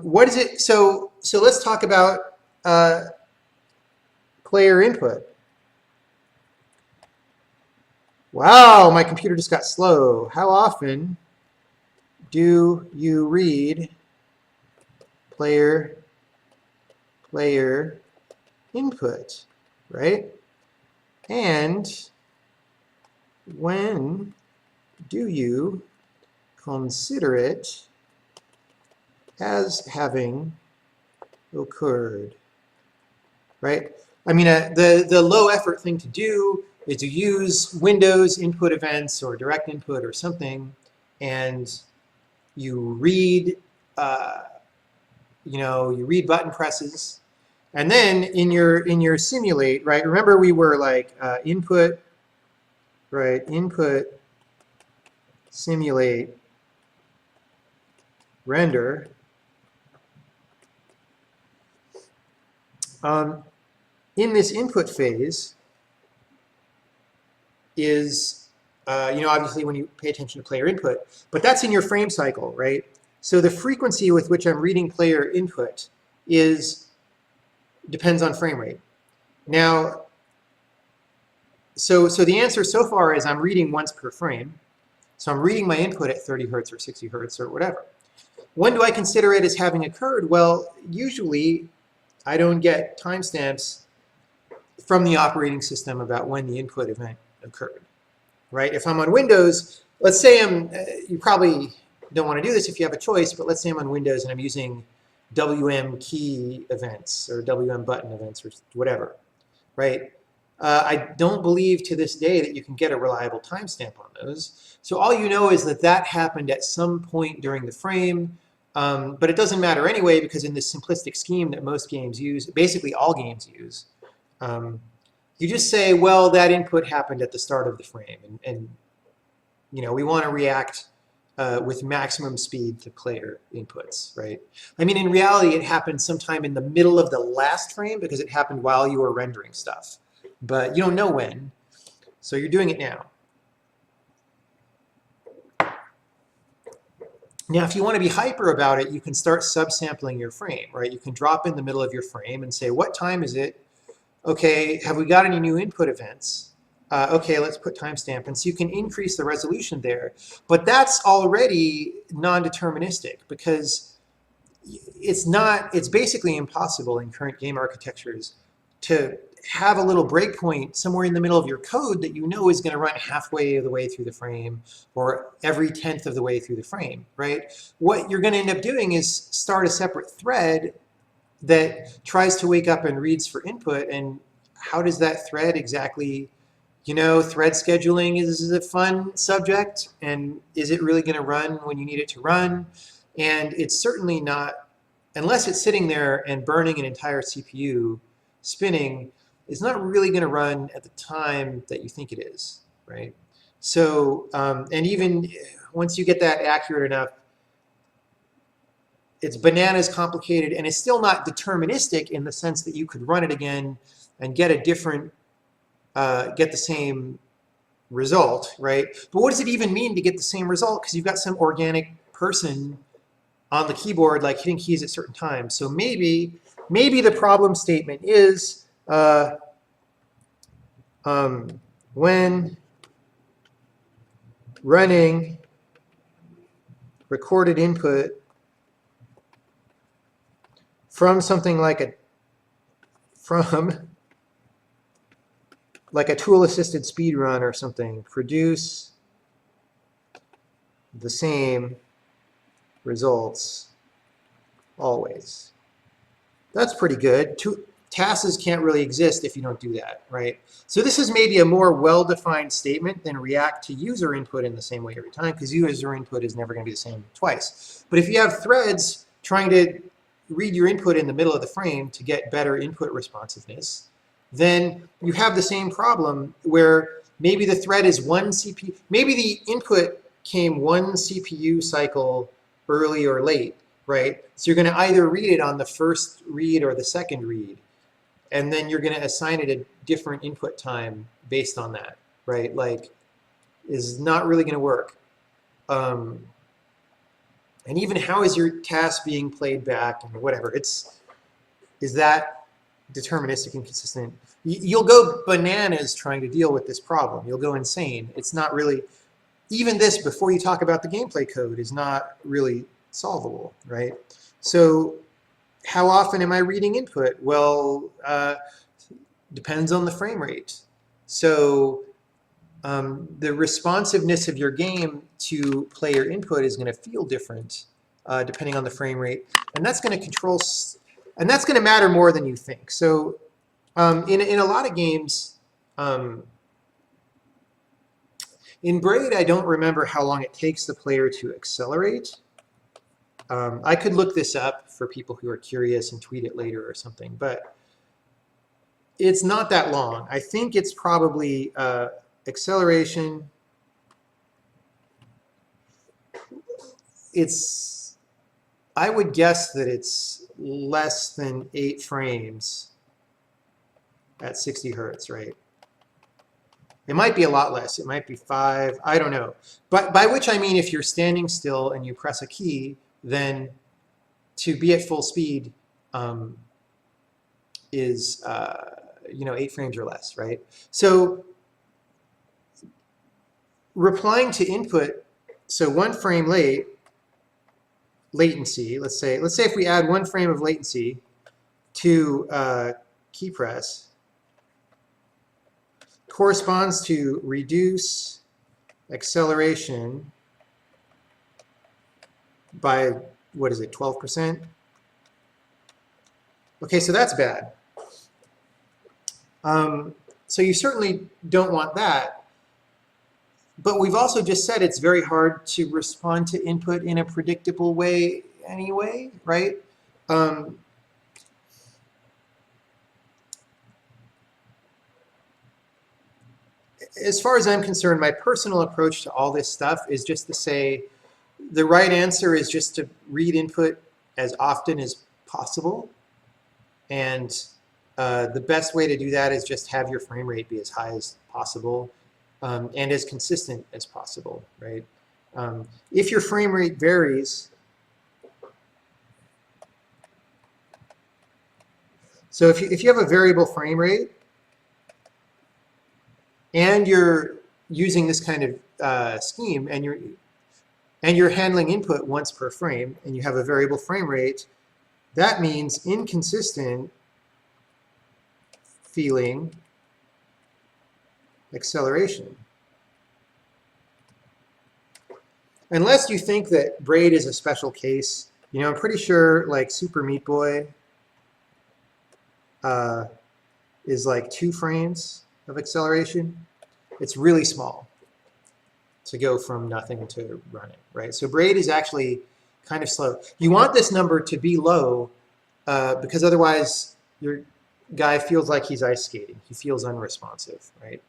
What is it? So let's talk about player input. Wow, my computer just got slow. How often do you read player input, right? And when do you consider it as having occurred, right? I mean, the low effort thing to do is to use Windows input events or direct input or something, and you read, you read button presses, and then in your simulate, right? Remember we were like input, right? Input, simulate, render. In this input phase is, obviously when you pay attention to player input, but that's in your frame cycle, right? So the frequency with which I'm reading player input depends on frame rate. Now, so the answer so far is I'm reading once per frame. So I'm reading my input at 30 hertz or 60 hertz or whatever. When do I consider it as having occurred? Well, usually I don't get timestamps from the operating system about when the input event occurred, right? If I'm on Windows, let's say you probably don't want to do this if you have a choice, but let's say I'm on Windows and I'm using WM key events or WM button events or whatever, right? I don't believe to this day that you can get a reliable timestamp on those. So all you know is that happened at some point during the frame, but it doesn't matter anyway, because in this simplistic scheme that most games use, basically all games use, You just say, well, that input happened at the start of the frame, and you know, we want to react with maximum speed to player inputs, right? I mean, in reality, it happened sometime in the middle of the last frame because it happened while you were rendering stuff, but you don't know when, so you're doing it now. Now, if you want to be hyper about it, you can start subsampling your frame, right? You can drop in the middle of your frame and say, what time is it? Okay, have we got any new input events? Okay, let's put timestamp. And so you can increase the resolution there. But that's already non-deterministic because it's basically impossible in current game architectures to have a little breakpoint somewhere in the middle of your code that you know is going to run halfway of the way through the frame or every 10th of the way through the frame, right? What you're going to end up doing is start a separate thread that tries to wake up and reads for input. And how does that thread exactly, you know, thread scheduling is a fun subject. And is it really going to run when you need it to run? And it's certainly not, unless it's sitting there and burning an entire CPU spinning, it's not really going to run at the time that you think it is, right? So, and even once you get that accurate enough, it's bananas complicated, and it's still not deterministic in the sense that you could run it again and get a different, get the same result, right? But what does it even mean to get the same result? Because you've got some organic person on the keyboard like hitting keys at certain times. So maybe the problem statement is when running recorded input from something like a tool-assisted speed run or something, produce the same results always. That's pretty good. Tasks can't really exist if you don't do that, right? So this is maybe a more well-defined statement than react to user input in the same way every time, because user input is never going to be the same twice. But if you have threads trying to read your input in the middle of the frame to get better input responsiveness, then you have the same problem where maybe the thread is one CPU, maybe the input came one CPU cycle early or late, right? So you're going to either read it on the first read or the second read, and then you're going to assign it a different input time based on that, right? Like, is not really going to work. And even how is your task being played back and whatever? Is that deterministic and consistent? You'll go bananas trying to deal with this problem. You'll go insane. It's not really, even this, before you talk about the gameplay code, is not really solvable, right? So how often am I reading input? Well, depends on the frame rate. So the responsiveness of your game to player input is going to feel different depending on the frame rate, and that's going to control, and that's going to matter more than you think. So in a lot of games, in Braid, I don't remember how long it takes the player to accelerate. I could look this up for people who are curious and tweet it later or something, but it's not that long. I think it's probably acceleration. I would guess that it's less than 8 frames at 60 hertz, right? It might be a lot less. It might be 5. I don't know. But by which I mean if you're standing still and you press a key, then to be at full speed is 8 frames or less, right? So replying to input, so 1 frame latency. Let's say if we add 1 frame of latency to key press, corresponds to reduce acceleration by, what is it, 12%? Okay, so that's bad. So you certainly don't want that. But we've also just said it's very hard to respond to input in a predictable way anyway, right? as far as I'm concerned, my personal approach to all this stuff is just to say the right answer is just to read input as often as possible. And the best way to do that is just have your frame rate be as high as possible and as consistent as possible, right? If your frame rate varies, so if you have a variable frame rate and you're using this kind of scheme and you're handling input once per frame and you have a variable frame rate, that means inconsistent feeling acceleration. Unless you think that braid is a special case, you know, I'm pretty sure like Super Meat Boy is like 2 frames of acceleration. It's really small to go from nothing to running, right? So braid is actually kind of slow. You want this number to be low because otherwise your guy feels like he's ice skating. He feels unresponsive, right?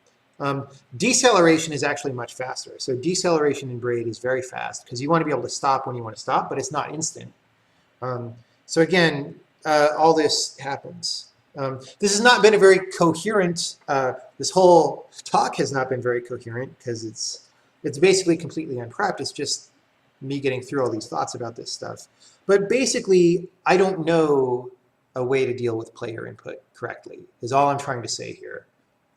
Deceleration is actually much faster. So deceleration in braid is very fast because you want to be able to stop when you want to stop, but it's not instant. So again, all this happens. This has not been a very coherent, this whole talk has not been very coherent because it's basically completely unprepped. It's just me getting through all these thoughts about this stuff. But basically, I don't know a way to deal with player input correctly, is all I'm trying to say here.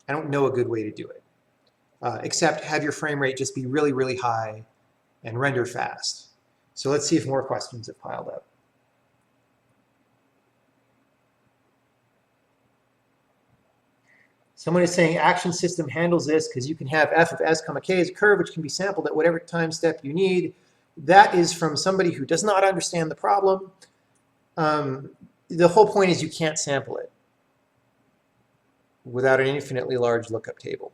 I don't know a good way to do it, except have your frame rate just be really, really high and render fast. So let's see if more questions have piled up. Someone is saying action system handles this because you can have f of s comma k as a curve which can be sampled at whatever time step you need. That is from somebody who does not understand the problem. The whole point is you can't sample it without an infinitely large lookup table.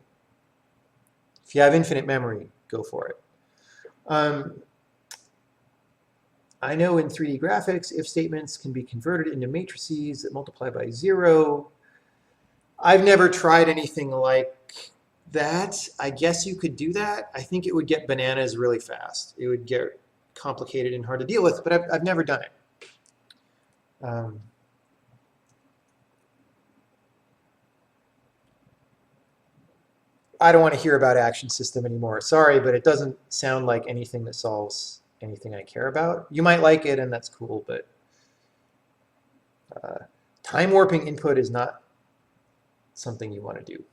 If you have infinite memory, go for it. I know in 3D graphics, if statements can be converted into matrices that multiply by 0. I've never tried anything like that. I guess you could do that. I think it would get bananas really fast. It would get complicated and hard to deal with, but I've never done it. I don't want to hear about action system anymore. Sorry, but it doesn't sound like anything that solves anything I care about. You might like it, and that's cool, but time warping input is not something you want to do.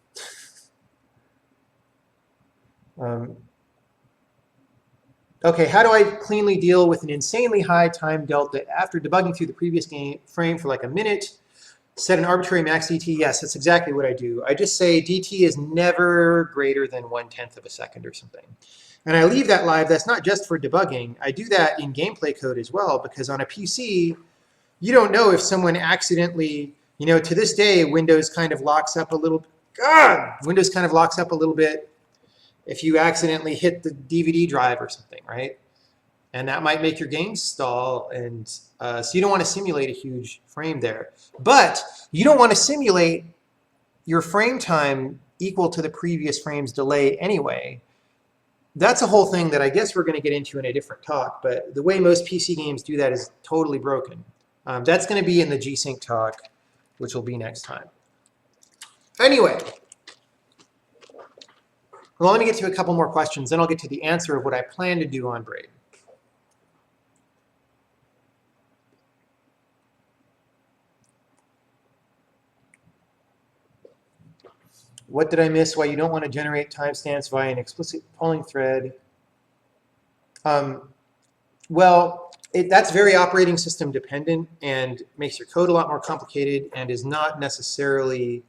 Okay, how do I cleanly deal with an insanely high time delta after debugging through the previous frame for like a minute? Set an arbitrary max DT. Yes, that's exactly what I do. I just say DT is never greater than 1/10 of a second or something. And I leave that live. That's not just for debugging. I do that in gameplay code as well, because on a PC, you don't know if someone accidentally, you know, to this day, Windows kind of locks up a little, Windows kind of locks up a little bit if you accidentally hit the DVD drive or something, right? And that might make your game stall, and so you don't want to simulate a huge frame there. But you don't want to simulate your frame time equal to the previous frame's delay anyway. That's a whole thing that I guess we're going to get into in a different talk, but the way most PC games do that is totally broken. That's going to be in the G-Sync talk, which will be next time. Anyway, well, let me get to a couple more questions, then I'll get to the answer of what I plan to do on Braid. What did I miss? Why you don't want to generate timestamps via an explicit polling thread? Well, that's very operating system dependent and makes your code a lot more complicated and is not necessarily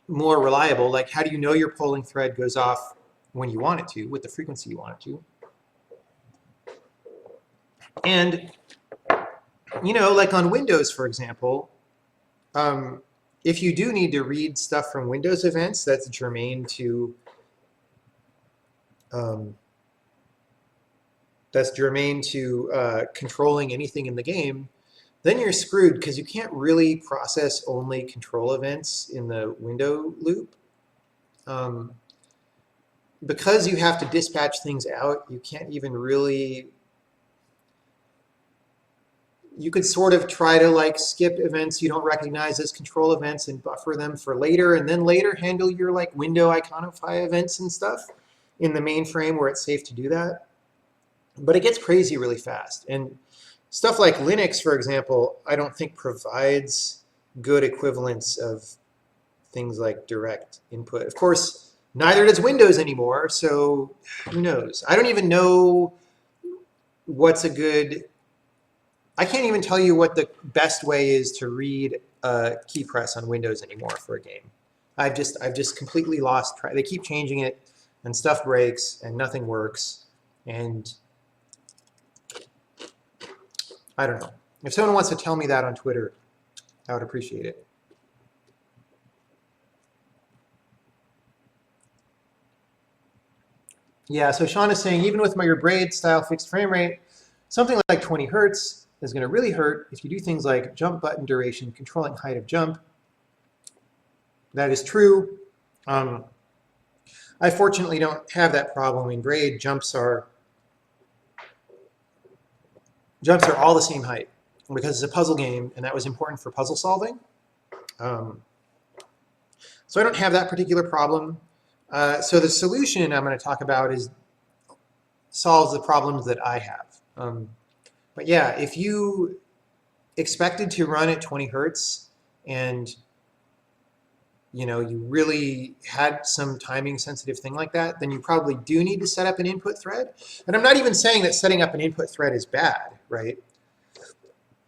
more reliable. Like, how do you know your polling thread goes off when you want it to, with the frequency you want it to? And, you know, like on Windows, for example, if you do need to read stuff from Windows events that's germane to controlling anything in the game, then you're screwed because you can't really process only control events in the window loop. Because you have to dispatch things out, you can't even really, you could sort of try to like skip events you don't recognize as control events and buffer them for later, and then later handle your like window iconify events and stuff in the main frame where it's safe to do that. But it gets crazy really fast. And stuff like Linux, for example, I don't think provides good equivalents of things like direct input. Of course, neither does Windows anymore, so who knows? I don't even know what's a good, I can't even tell you what the best way is to read a key press on Windows anymore for a game. I've just completely lost track. They keep changing it, and stuff breaks, and nothing works, and I don't know. If someone wants to tell me that on Twitter, I would appreciate it. Yeah, so Sean is saying, even with your braid style fixed frame rate, something like 20 hertz is going to really hurt if you do things like jump button duration, controlling height of jump. That is true. I fortunately don't have that problem in braid. Jumps are all the same height because it's a puzzle game, and that was important for puzzle solving. So I don't have that particular problem. So the solution I'm going to talk about solves the problems that I have. But yeah, if you expected to run at 20 hertz and you really had some timing sensitive thing like that, then you probably do need to set up an input thread. And I'm not even saying that setting up an input thread is bad, right?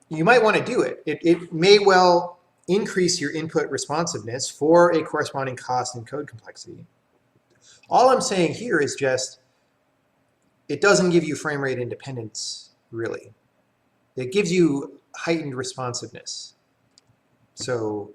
You might want to do it. It may well increase your input responsiveness for a corresponding cost and code complexity. All I'm saying here is just, it doesn't give you frame rate independence, really. It gives you heightened responsiveness. So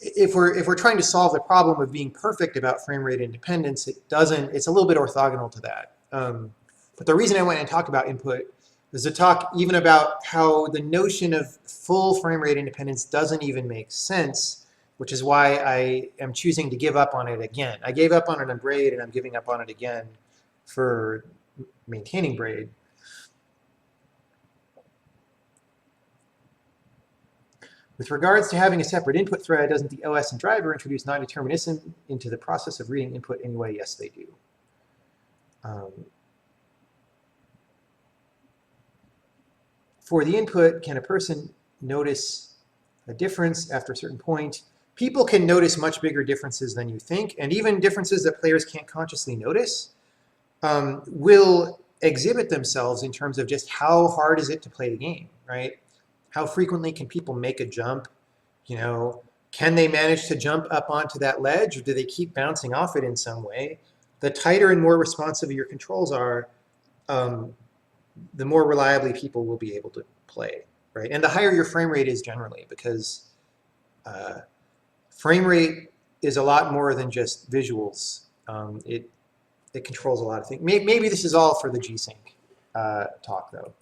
if we're trying to solve the problem of being perfect about frame rate independence, it's a little bit orthogonal to that. But the reason I went and talked about input is to talk even about how the notion of full frame rate independence doesn't even make sense, which is why I am choosing to give up on it again. I gave up on it on braid, and I'm giving up on it again for maintaining braid. With regards to having a separate input thread, doesn't the OS and driver introduce non-determinism into the process of reading input anyway? Yes, they do. For the input, can a person notice a difference after a certain point? People can notice much bigger differences than you think, and even differences that players can't consciously notice will exhibit themselves in terms of just how hard is it to play the game, right? How frequently can people make a jump? Can they manage to jump up onto that ledge, or do they keep bouncing off it in some way? The tighter and more responsive your controls are, the more reliably people will be able to play, right? And the higher your frame rate is generally, because frame rate is a lot more than just visuals. It controls a lot of things. Maybe this is all for the G-Sync talk, though.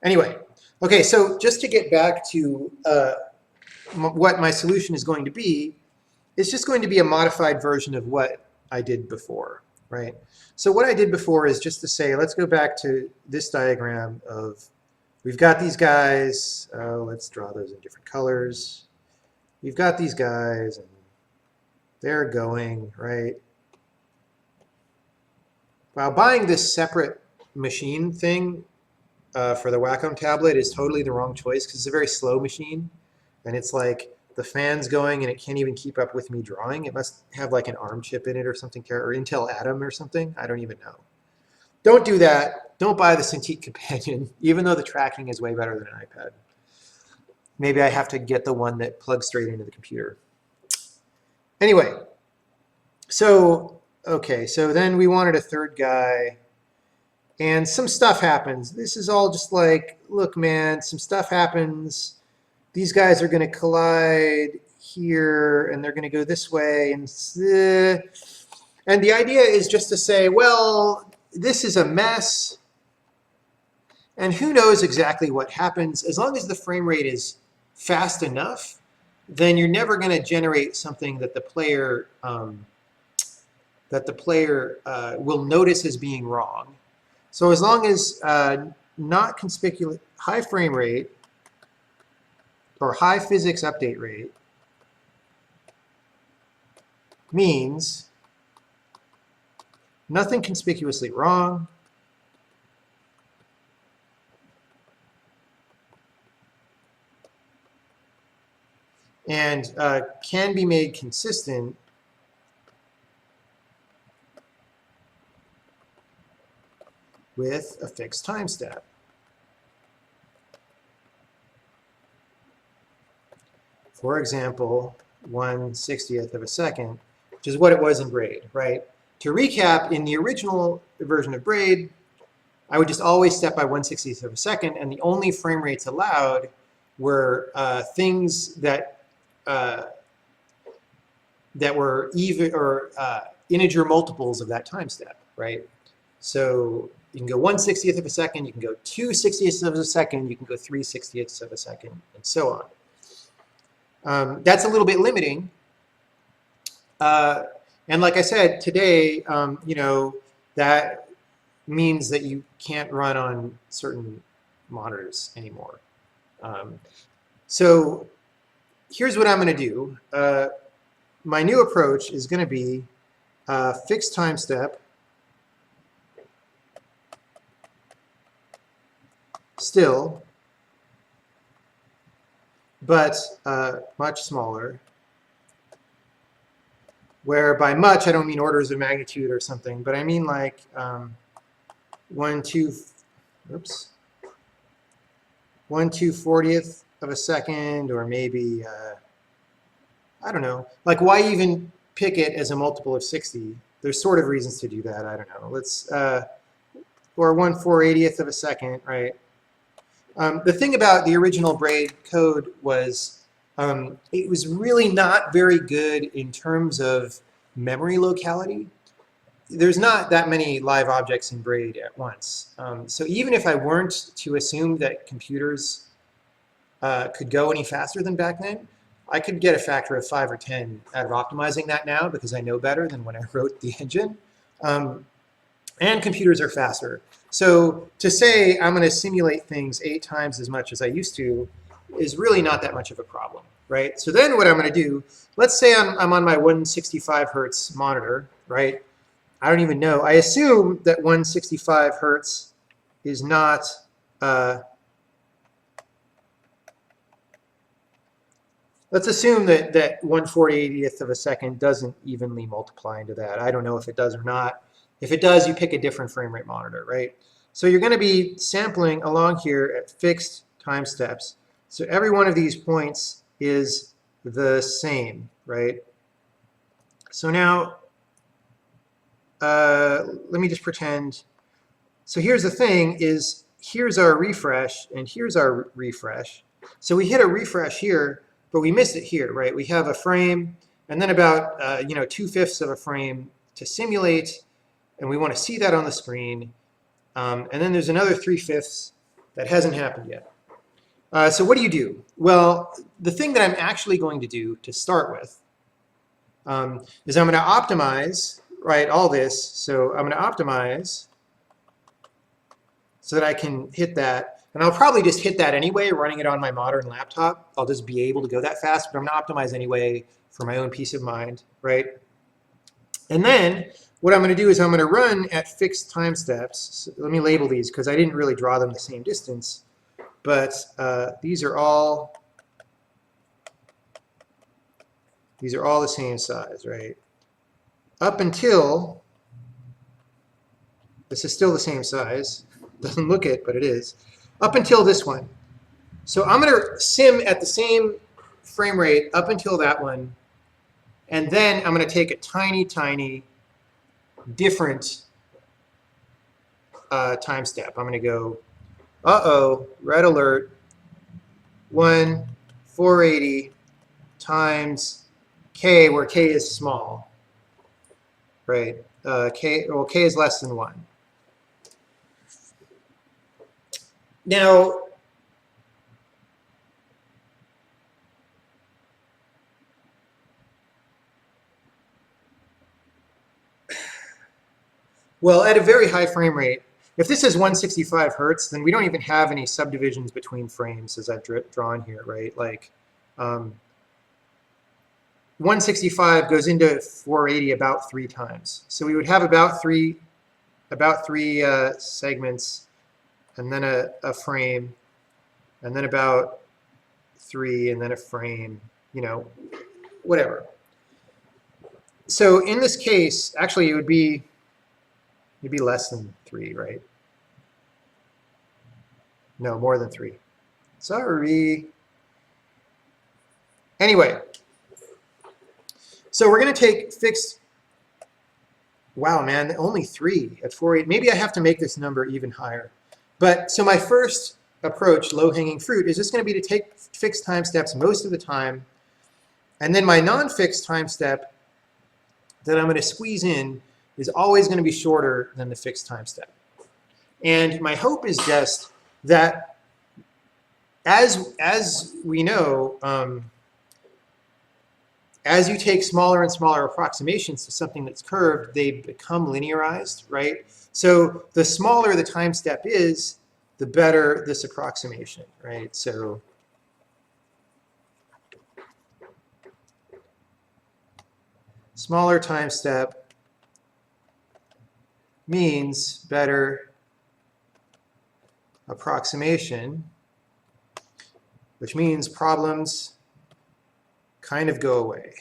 Anyway, okay, so just to get back to what my solution is going to be, it's just going to be a modified version of what I did before, right? So what I did before is just to say, let's go back to this diagram of, we've got these guys, let's draw those in different colors. We've got these guys, and they're going, right? Wow, buying this separate machine thing for the Wacom tablet is totally the wrong choice, because it's a very slow machine, and it's like the fan's going and it can't even keep up with me drawing. It must have like an ARM chip in it or something, or Intel Atom or something. I don't even know. Don't do that. Don't buy the Cintiq Companion, even though the tracking is way better than an iPad. Maybe I have to get the one that plugs straight into the computer. Anyway, so, okay, so then we wanted a third guy. And some stuff happens. This is all just like, look, man, some stuff happens. These guys are going to collide here, and they're going to go this way. And the idea is just to say, well, this is a mess. And who knows exactly what happens. As long as the frame rate is fast enough, then you're never going to generate something that the player will notice as being wrong. So as long as not conspicuous, high frame rate or high physics update rate means nothing conspicuously wrong, and can be made consistent with a fixed time step. For example, 1/60th of a second, which is what it was in Braid, right? To recap, in the original version of Braid, I would just always step by 1/60th of a second, and the only frame rates allowed were things that were even or integer multiples of that time step, right? So you can go 1/60th of a second, you can go 2/60ths of a second, you can go 3/60ths of a second, and so on. That's a little bit limiting. And like I said, today, you know, that means that you can't run on certain monitors anymore. So here's what I'm going to do. My new approach is going to be fixed time step, still, but much smaller. Where by much, I don't mean orders of magnitude or something, but I mean like 1/240th of a second, or maybe, I don't know. Like, why even pick it as a multiple of 60? There's sort of reasons to do that. I don't know. Let's, or 1/480th of a second, right? The thing about the original Braid code was it was really not very good in terms of memory locality. There's not that many live objects in Braid at once. So even if I weren't to assume that computers could go any faster than back then, I could get a factor of 5 or 10 out of optimizing that now because I know better than when I wrote the engine. And computers are faster. So to say I'm going to simulate things 8 times as much as I used to is really not that much of a problem, right? So then what I'm going to do, let's say I'm on my 165 hertz monitor, right? I don't even know. I assume that 165 hertz is not, let's assume that 1/480th of a second doesn't evenly multiply into that. I don't know if it does or not. If it does, you pick a different frame rate monitor, right? So you're going to be sampling along here at fixed time steps. So every one of these points is the same, right? So now, let me just pretend. So here's the thing is, here's our refresh, and here's our refresh. So we hit a refresh here, but we missed it here, right? We have a frame, and then about 2/5 of a frame to simulate, and we want to see that on the screen. And then there's another 3/5 that hasn't happened yet. So what do you do? Well, the thing that I'm actually going to do to start with is I'm going to optimize, right, all this. So I'm going to optimize so that I can hit that. And I'll probably just hit that anyway, running it on my modern laptop. I'll just be able to go that fast, but I'm going to optimize anyway for my own peace of mind, right? And then what I'm going to do is I'm going to run at fixed time steps. So let me label these because I didn't really draw them the same distance. But these are all the same size, right? Up until, this is still the same size. Doesn't look it, but it is. Up until this one. So I'm going to sim at the same frame rate up until that one. And then I'm going to take a tiny, tiny different time step. I'm going to go, red alert, 1/480 times k, where k is small, right? K is less than 1. Now, Well, at a very high frame rate, if this is 165 hertz, then we don't even have any subdivisions between frames as I've drawn here, right? Like 165 goes into 480 about 3 times. So we would have about three segments, and then a frame, and then about 3, and then a frame, you know, whatever. So in this case, actually, it would be less than 3, right? No, more than 3. Sorry. Anyway, so we're going to take fixed. Wow, man, only 3 at 480. Maybe I have to make this number even higher. But so my first approach, low-hanging fruit, is just going to be to take fixed time steps most of the time. And then my non-fixed time step that I'm going to squeeze in is always going to be shorter than the fixed time step. And my hope is just that as we know, as you take smaller and smaller approximations to something that's curved, they become linearized, right? So the smaller the time step is, the better this approximation, right? So smaller time step means better approximation, which means problems kind of go away.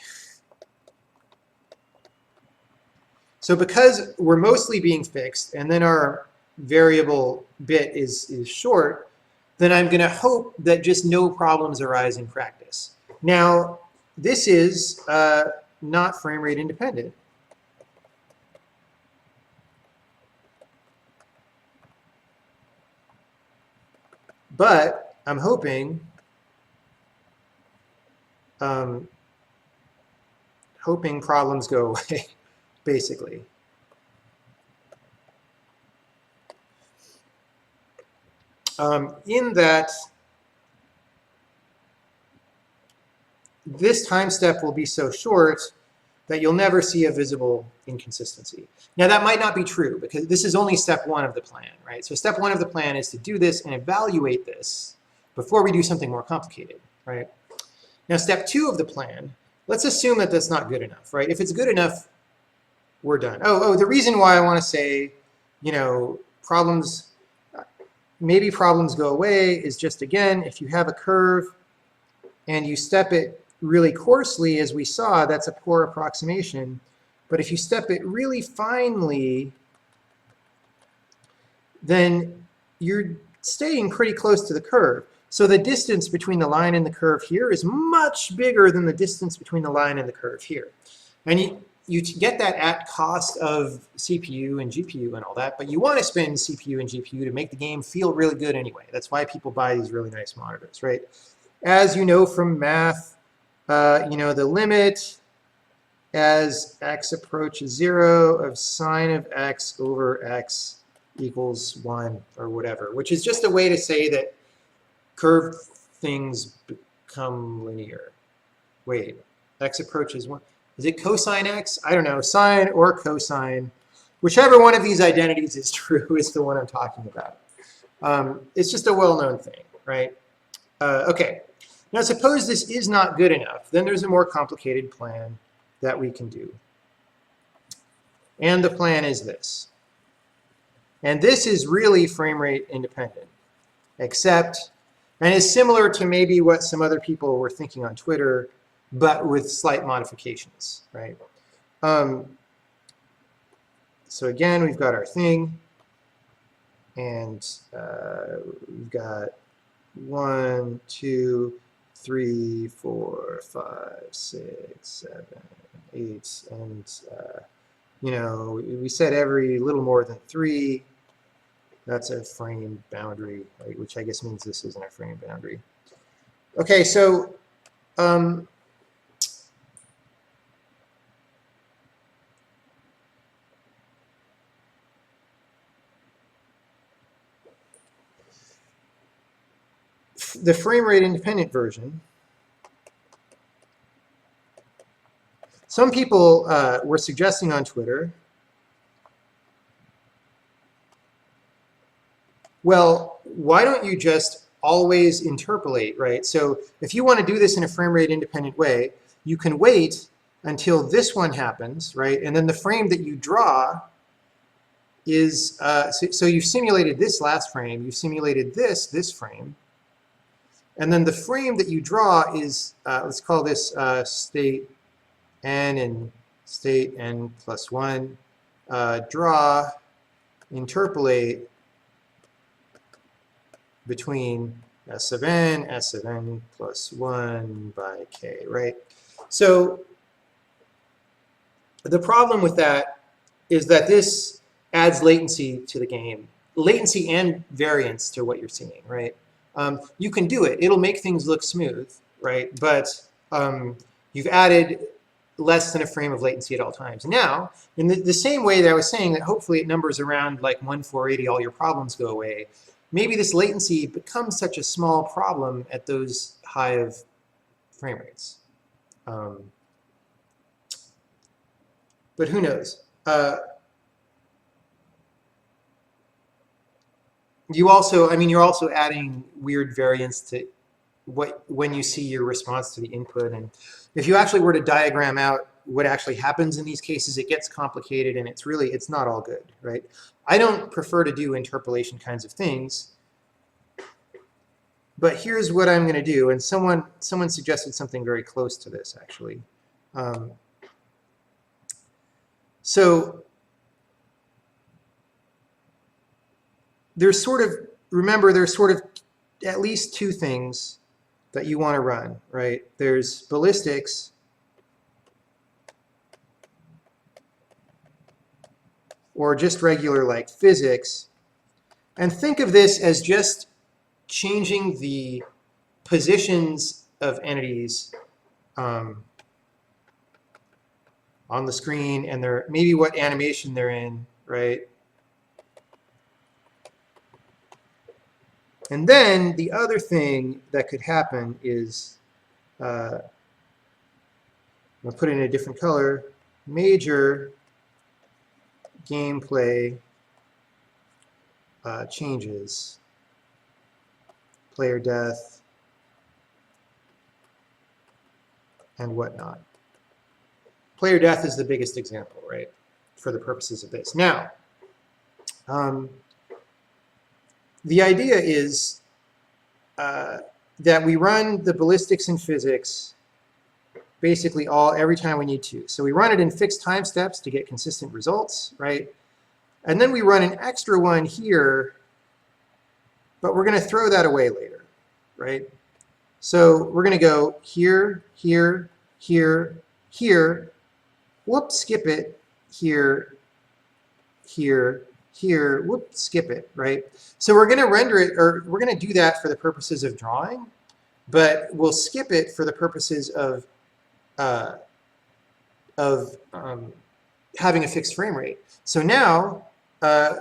So because we're mostly being fixed, and then our variable bit is short, then I'm going to hope that just no problems arise in practice. Now, this is not frame rate independent. But I'm hoping problems go away, basically. In that this time step will be so short that you'll never see a visible inconsistency. Now that might not be true because this is only step 1 of the plan, right? So step 1 of the plan is to do this and evaluate this before we do something more complicated, right? Now step 2 of the plan, let's assume that that's not good enough, right? If it's good enough, we're done. The reason why I want to say, you know, maybe problems go away is just, again, if you have a curve and you step it really coarsely, as we saw, that's a poor approximation. But if you step it really finely, then you're staying pretty close to the curve. So the distance between the line and the curve here is much bigger than the distance between the line and the curve here. And you get that at cost of CPU and GPU and all that, but you want to spend CPU and GPU to make the game feel really good anyway. That's why people buy these really nice monitors, right? As you know from math, you know, the limit as x approaches 0 of sine of x over x equals 1 or whatever, which is just a way to say that curved things become linear. Wait, x approaches 1. Is it cosine x? I don't know, sine or cosine. Whichever one of these identities is true is the one I'm talking about. It's just a well-known thing, right? Okay, now suppose this is not good enough. Then there's a more complicated plan that we can do. And the plan is this. And this is really frame rate independent, except, and is similar to maybe what some other people were thinking on Twitter, but with slight modifications, right? So again, we've got our thing, and we've got 1, 2, 3, 4, 5, 6, 7, 8, and you know, we said every little more than 3. That's a frame boundary, right? Which I guess means this isn't a frame boundary. Okay, so the frame rate independent version, some people were suggesting on Twitter Well, why don't you just always interpolate, right? So if you want to do this in a frame rate independent way, you can wait until this one happens, right? And then the frame that you draw is, so you've simulated this last frame, you've simulated this frame, and then the frame that you draw is, let's call this state n and state n plus 1, draw, interpolate between s of n plus 1 by k, right? So the problem with that is that this adds latency to the game, latency and variance to what you're seeing, right? You can do it. It'll make things look smooth, right? But you've added less than a frame of latency at all times. Now, in the same way that I was saying that hopefully at numbers around like 1,480, all your problems go away, maybe this latency becomes such a small problem at those high of frame rates. But who knows? You also, I mean, you're also adding weird variance to when you see your response to the input. And if you actually were to diagram out what actually happens in these cases, it gets complicated and it's not all good, right? I don't prefer to do interpolation kinds of things, but here's what I'm going to do. And someone suggested something very close to this, actually. So there's sort of, remember, there's sort of at least two things that you want to run, right? There's ballistics, or just regular like physics. And think of this as just changing the positions of entities on the screen and maybe what animation they're in, right? And then the other thing that could happen is, I'll put it in a different color, major gameplay changes, player death, and whatnot. Player death is the biggest example, right, for the purposes of this. Now, the idea is that we run the ballistics and physics basically every time we need to. So we run it in fixed time steps to get consistent results, right? And then we run an extra one here, but we're going to throw that away later, right? So we're going to go here, here, here, here, whoops, skip it, here, here, here, whoop, skip it, right? So we're going to render it, or we're going to do that for the purposes of drawing, but we'll skip it for the purposes of having a fixed frame rate. So now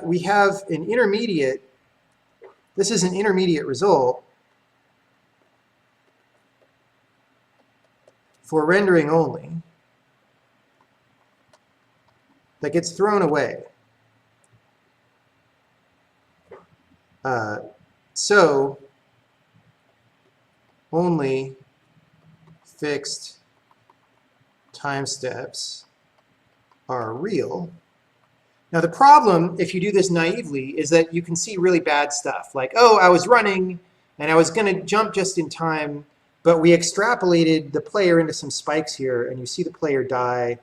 we have an intermediate, this is an intermediate result for rendering only that gets thrown away. So only fixed time steps are real. Now the problem, if you do this naively, is that you can see really bad stuff. Like, oh, I was running and I was going to jump just in time, but we extrapolated the player into some spikes here, and you see the player die,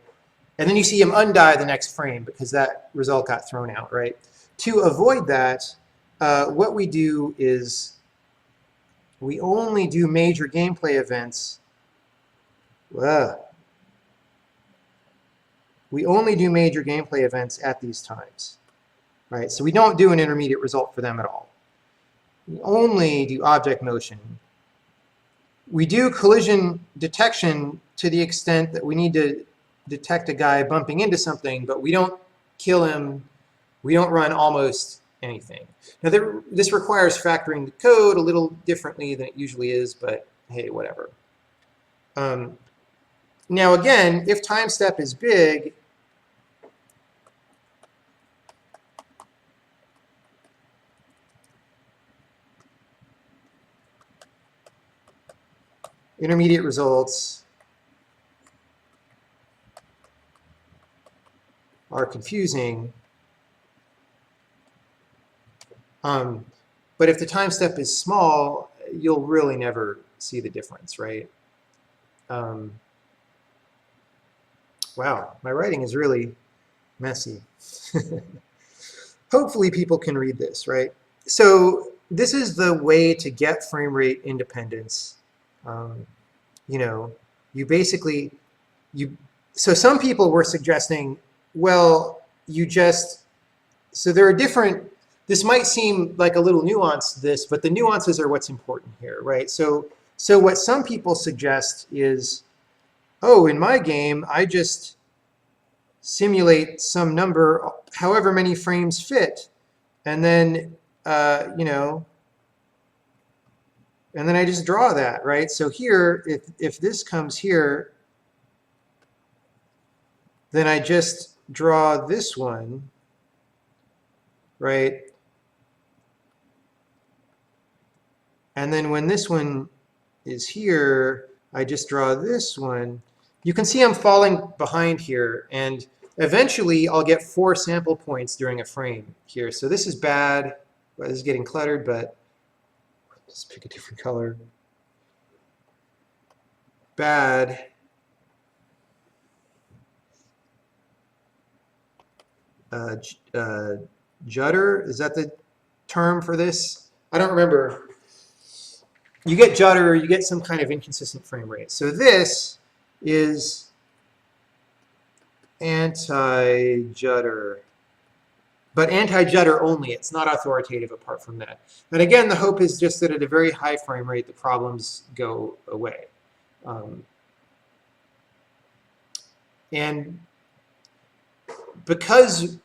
and then you see him undie the next frame because that result got thrown out, right? To avoid that, what we do is we only do major gameplay events. We only do major gameplay events at these times, right? So we don't do an intermediate result for them at all. We only do object motion. We do collision detection to the extent that we need to detect a guy bumping into something, but we don't kill him. We don't run almost anything. Now, this requires factoring the code a little differently than it usually is, but hey, whatever. Now, again, if time step is big, intermediate results are confusing. But if the time step is small, you'll really never see the difference, right? Wow, my writing is really messy. Hopefully people can read this, right? So this is the way to get frame rate independence. You know, you basically, so some people were suggesting, well, so there are different, this might seem like a little nuanced, but the nuances are what's important here, right? So what some people suggest is, oh, in my game, I just simulate some number, however many frames fit, and then, you know, and then I just draw that, right? So here, if this comes here, then I just draw this one, right? And then when this one is here, I just draw this one. You can see I'm falling behind here, and eventually I'll get 4 sample points during a frame here. So this is bad. Well, this is getting cluttered, but let's pick a different color. Bad. Judder, is that the term for this? I don't remember. You get judder, you get some kind of inconsistent frame rate. So this is anti-judder, but anti-judder only. It's not authoritative apart from that. And again, the hope is just that at a very high frame rate, the problems go away. And because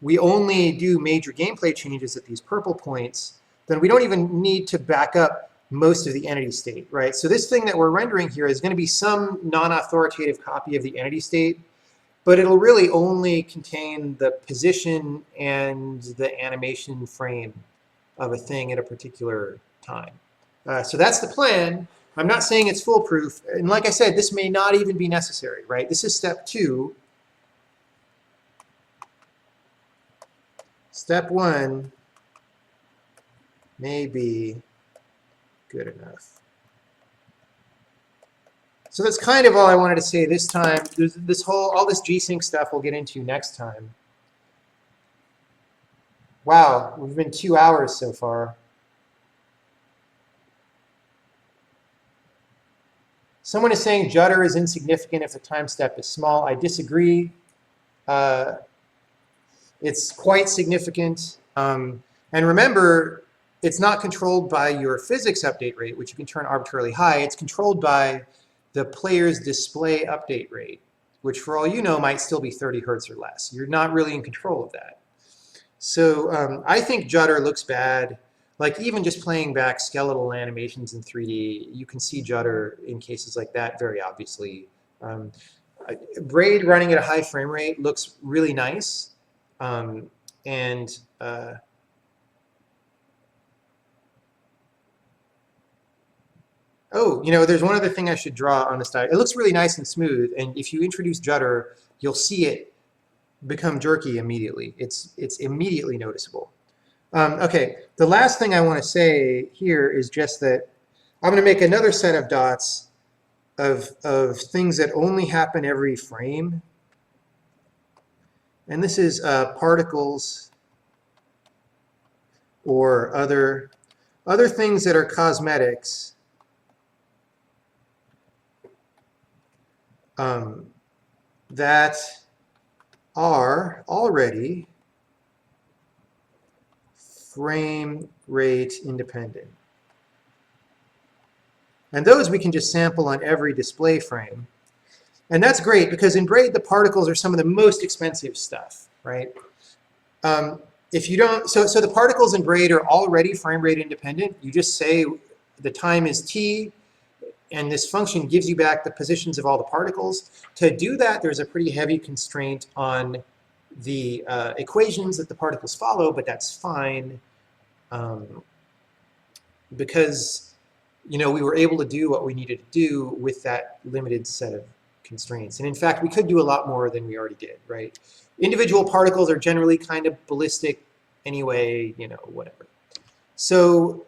we only do major gameplay changes at these purple points, then we don't even need to back up most of the entity state, right? So this thing that we're rendering here is going to be some non-authoritative copy of the entity state, but it'll really only contain the position and the animation frame of a thing at a particular time. So that's the plan. I'm not saying it's foolproof. And like I said, this may not even be necessary, right? This is step 2. Step 1 may be good enough. So that's kind of all I wanted to say this time. There's all this G-Sync stuff we'll get into next time. Wow, we've been 2 hours so far. Someone is saying judder is insignificant if the time step is small. I disagree. It's quite significant. And remember, it's not controlled by your physics update rate, which you can turn arbitrarily high. It's controlled by the player's display update rate, which for all you know might still be 30 hertz or less. You're not really in control of that. So I think judder looks bad. Like even just playing back skeletal animations in 3D, you can see judder in cases like that very obviously. Braid running at a high frame rate looks really nice. Oh, you know, there's one other thing I should draw on this diagram. It looks really nice and smooth, and if you introduce judder, you'll see it become jerky immediately. It's immediately noticeable. Okay, the last thing I want to say here is just that I'm going to make another set of dots of things that only happen every frame. And this is particles or other things that are cosmetics that are already frame rate independent. And those we can just sample on every display frame. And that's great because in Braid, the particles are some of the most expensive stuff, right? If you don't, so the particles in Braid are already frame rate independent. You just say the time is t, and this function gives you back the positions of all the particles. To do that, there's a pretty heavy constraint on the equations that the particles follow, but that's fine because we were able to do what we needed to do with that limited set of constraints. And in fact, we could do a lot more than we already did, right? Individual particles are generally kind of ballistic anyway, whatever. So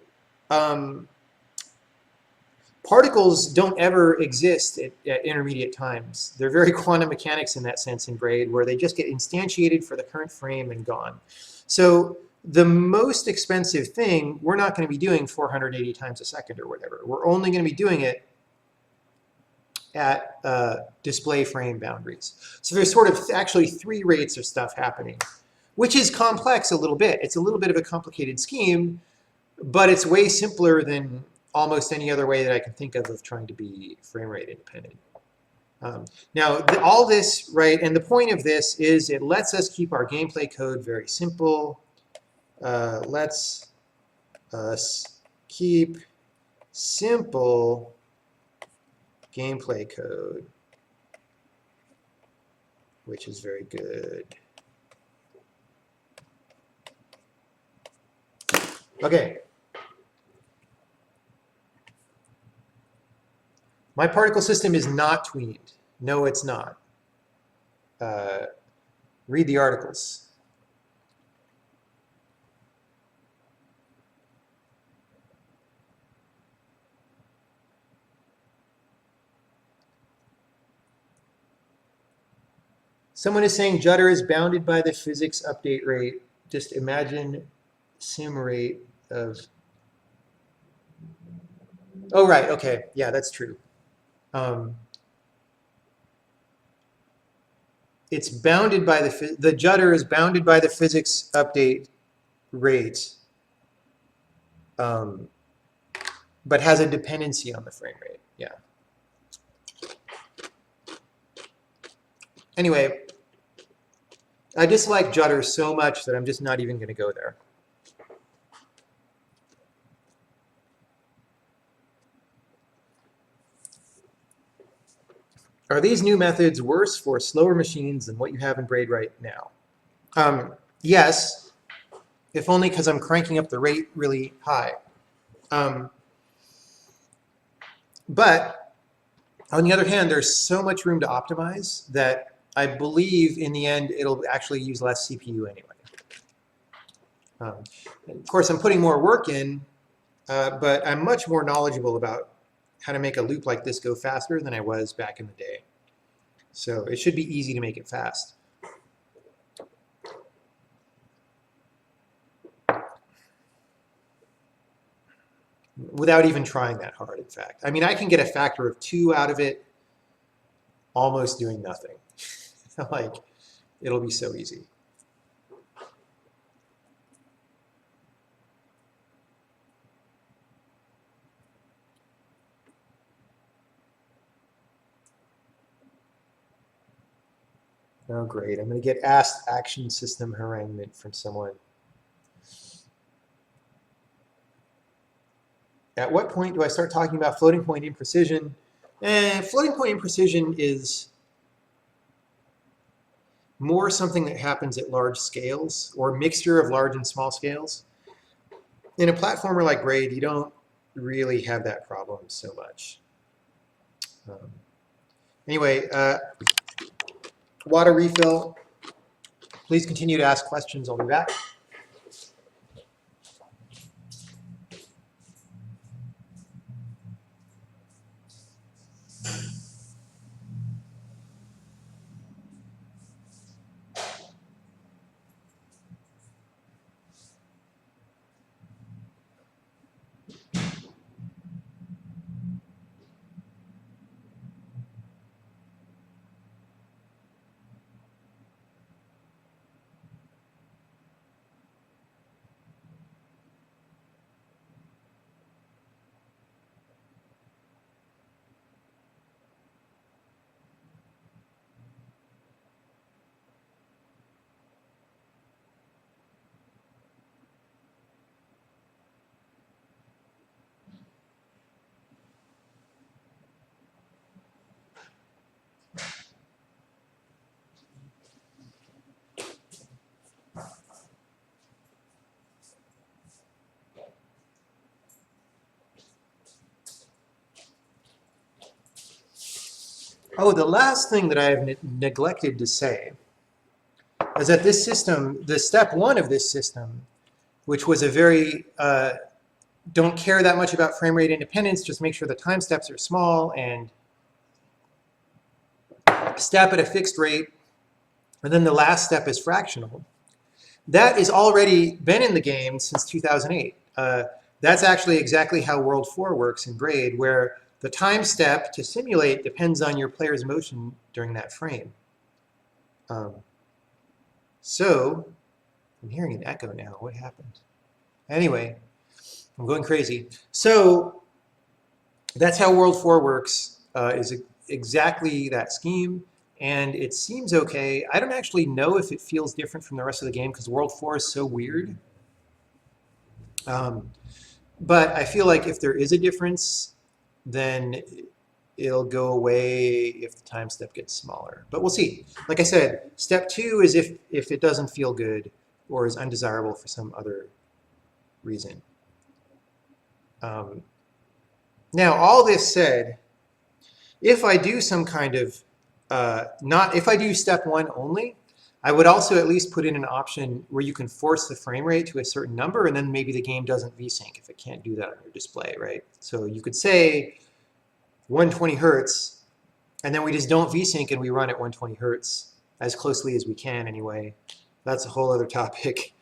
particles don't ever exist at intermediate times. They're very quantum mechanics in that sense in Braid, where they just get instantiated for the current frame and gone. So the most expensive thing, we're not going to be doing 480 times a second or whatever. We're only going to be doing it at display frame boundaries. So there's sort of actually 3 rates of stuff happening, which is complex a little bit. It's a little bit of a complicated scheme, but it's way simpler than almost any other way that I can think of trying to be frame rate independent. Now, all this, right, and the point of this is it lets us keep our gameplay code very simple. Lets us keep simple gameplay code, which is very good. Okay. My particle system is not tweened. No, it's not. Read the articles. Someone is saying Judder is bounded by the physics update rate. Just imagine sim rate of... Oh, right, okay. Yeah, that's true. It's bounded by the Judder is bounded by the physics update rate, but has a dependency on the frame rate. Yeah. Anyway, I dislike Judder so much that I'm just not even going to go there. Are these new methods worse for slower machines than what you have in Braid right now? Yes, if only because I'm cranking up the rate really high. But on the other hand, there's so much room to optimize that I believe in the end it'll actually use less CPU anyway. Of course, I'm putting more work in, but I'm much more knowledgeable about how to make a loop like this go faster than I was back in the day. So it should be easy to make it fast. Without even trying that hard, in fact. I mean, I can get a factor of 2 out of it almost doing nothing. Like, it'll be so easy. Oh, great. I'm going to get asked action system haranguement from someone. At what point do I start talking about floating point imprecision? Floating point imprecision is more something that happens at large scales, or mixture of large and small scales. In a platformer like Braid, you don't really have that problem so much. Anyway, water refill. Please continue to ask questions. I'll be back. Oh, the last thing that I have neglected to say is that this system, the step one of this system, which was a very don't care that much about frame rate independence, just make sure the time steps are small and step at a fixed rate, and then the last step is fractional. That has already been in the game since 2008. That's actually exactly how World 4 works in Braid, where the time step to simulate depends on your player's motion during that frame. So, I'm hearing an echo now. What happened? Anyway, I'm going crazy. So, that's how World 4 works, is exactly that scheme. And it seems okay. I don't actually know if it feels different from the rest of the game because World 4 is so weird. But I feel like if there is a difference, then it'll go away if the time step gets smaller. But we'll see. Like I said, step 2 is if it doesn't feel good or is undesirable for some other reason. Now, all this said, if I do some kind of if I do step 1 only, I would also at least put in an option where you can force the frame rate to a certain number, and then maybe the game doesn't VSync if it can't do that on your display, right? So you could say 120 hertz, and then we just don't VSync and we run at 120 hertz as closely as we can anyway. That's a whole other topic.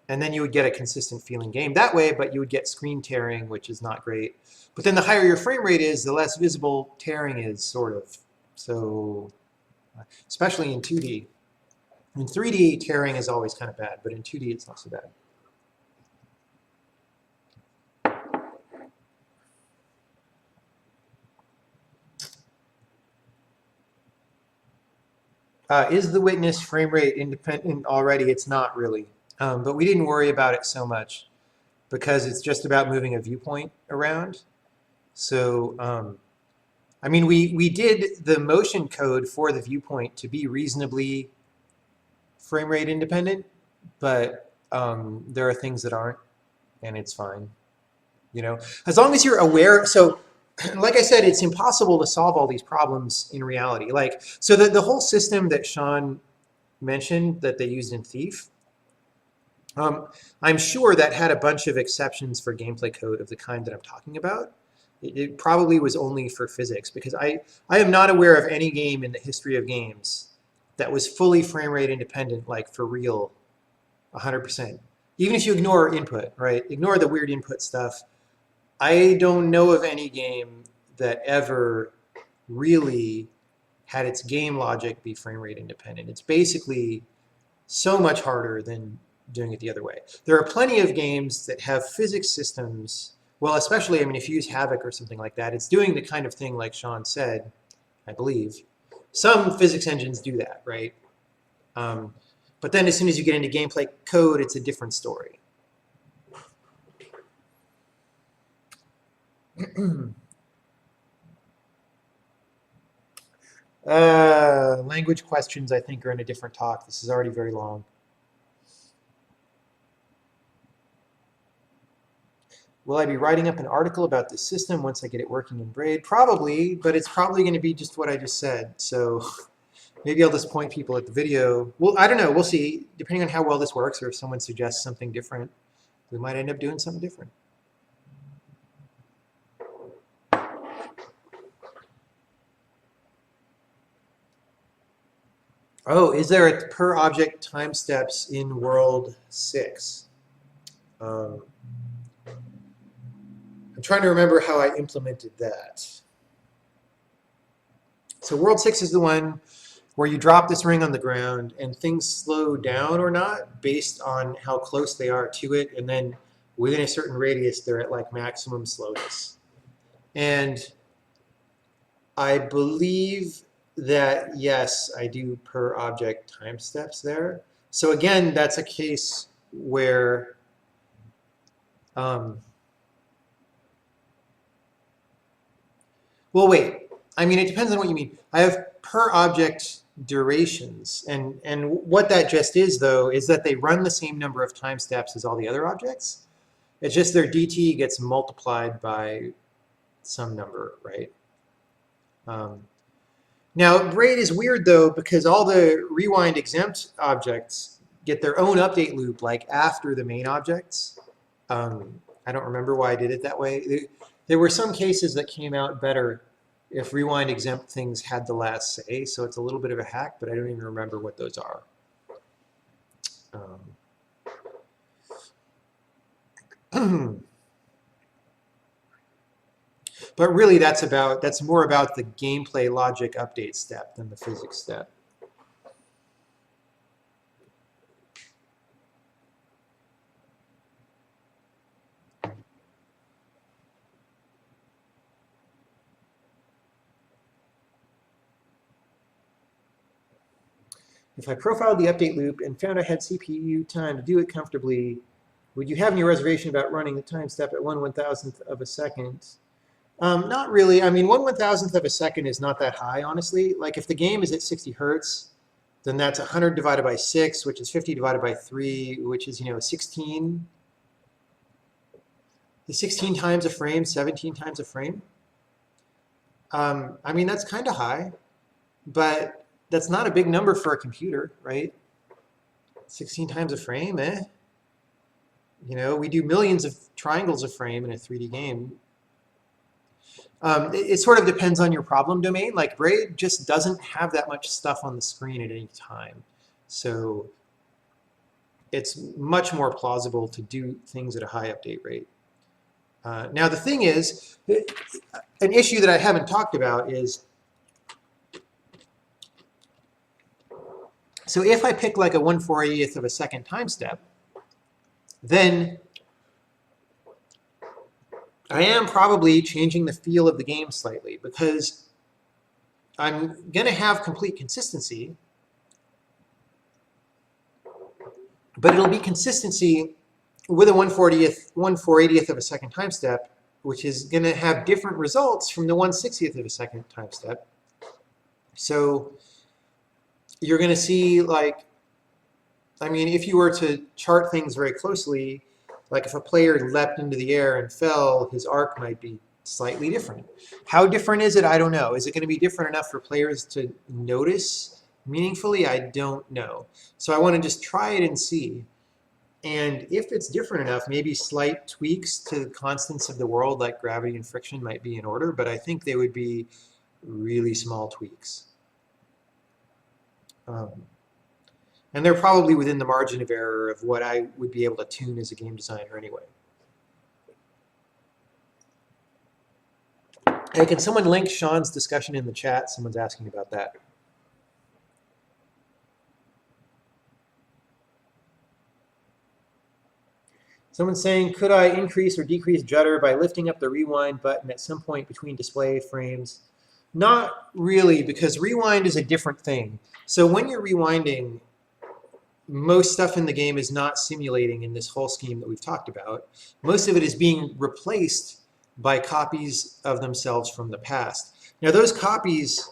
And then you would get a consistent feeling game that way, but you would get screen tearing, which is not great. But then the higher your frame rate is, the less visible tearing is, sort of. So, especially in 2D. In 3D, tearing is always kind of bad, but in 2D, it's not so bad. Is the witness frame rate independent already? It's not really. But we didn't worry about it so much because it's just about moving a viewpoint around. So, I mean, we did the motion code for the viewpoint to be reasonably frame rate independent, but there are things that aren't, and it's fine. You know, as long as you're aware. So, like I said, it's impossible to solve all these problems in reality. Like, so the whole system that Sean mentioned that they used in Thief, I'm sure that had a bunch of exceptions for gameplay code of the kind that I'm talking about. It probably was only for physics, because I am not aware of any game in the history of games that was fully frame rate independent, like for real, 100%. Even if you ignore input, right? Ignore the weird input stuff. I don't know of any game that ever really had its game logic be frame rate independent. It's basically so much harder than doing it the other way. There are plenty of games that have physics systems. Well, especially, I mean, if you use Havoc or something like that, it's doing the kind of thing like Sean said, I believe. Some physics engines do that, right? But then as soon as you get into gameplay code, it's a different story. Language questions, I think, are in a different talk. This is already very long. Will I be writing up an article about this system once I get it working in Braid? Probably, but it's probably going to be just what I just said. So maybe I'll just point people at the video. Well, I don't know. We'll see. Depending on how well this works, or if someone suggests something different, we might end up doing something different. Oh, is there a per object time steps in World 6? I'm trying to remember how I implemented that. So World 6 is the one where you drop this ring on the ground and things slow down or not based on how close they are to it, and then within a certain radius they're at like maximum slowness. And I believe that, yes, I do per object time steps there. So again, that's a case where well, wait. I mean, it depends on what you mean. I have per object durations, and what that just is, though, is that they run the same number of time steps as all the other objects. It's just their dt gets multiplied by some number, right? Now, braid is weird though, because all the rewind exempt objects get their own update loop like after the main objects. I don't remember why I did it that way. There were some cases that came out better if rewind exempt things had the last say, so it's a little bit of a hack, but I don't even remember what those are. But really that's more about the gameplay logic update step than the physics step. If I profiled the update loop and found I had CPU time to do it comfortably, would you have any reservation about running the time step at 1/1000th of a second? Not really. I mean, 1/1000th of a second is not that high, honestly. Like if the game is at 60 hertz, then that's 100 divided by 6, which is 50 divided by 3, which is, 16. 16 times a frame, 17 times a frame. I mean, that's kind of high, but that's not a big number for a computer, right? 16 times a frame, eh? We do millions of triangles a frame in a 3D game. It sort of depends on your problem domain. Like braid just doesn't have that much stuff on the screen at any time. So it's much more plausible to do things at a high update rate. Now the thing is, an issue that I haven't talked about is, so if I pick like a 1/480th of a second time step, then I am probably changing the feel of the game slightly because I'm going to have complete consistency, but it'll be consistency with a 1/480th of a second time step, which is going to have different results from the 1/60th of a second time step. So you're going to see, like, I mean, if you were to chart things very closely, like if a player leapt into the air and fell, his arc might be slightly different. How different is it? I don't know. Is it going to be different enough for players to notice meaningfully? I don't know. So I want to just try it and see. And if it's different enough, maybe slight tweaks to the constants of the world, like gravity and friction, might be in order, but I think they would be really small tweaks. And they're probably within the margin of error of what I would be able to tune as a game designer anyway. Hey, can someone link Sean's discussion in the chat? Someone's asking about that. Someone's saying, could I increase or decrease judder by lifting up the rewind button at some point between display frames? Not really, because rewind is a different thing. So when you're rewinding, most stuff in the game is not simulating in this whole scheme that we've talked about. Most of it is being replaced by copies of themselves from the past. Now those copies,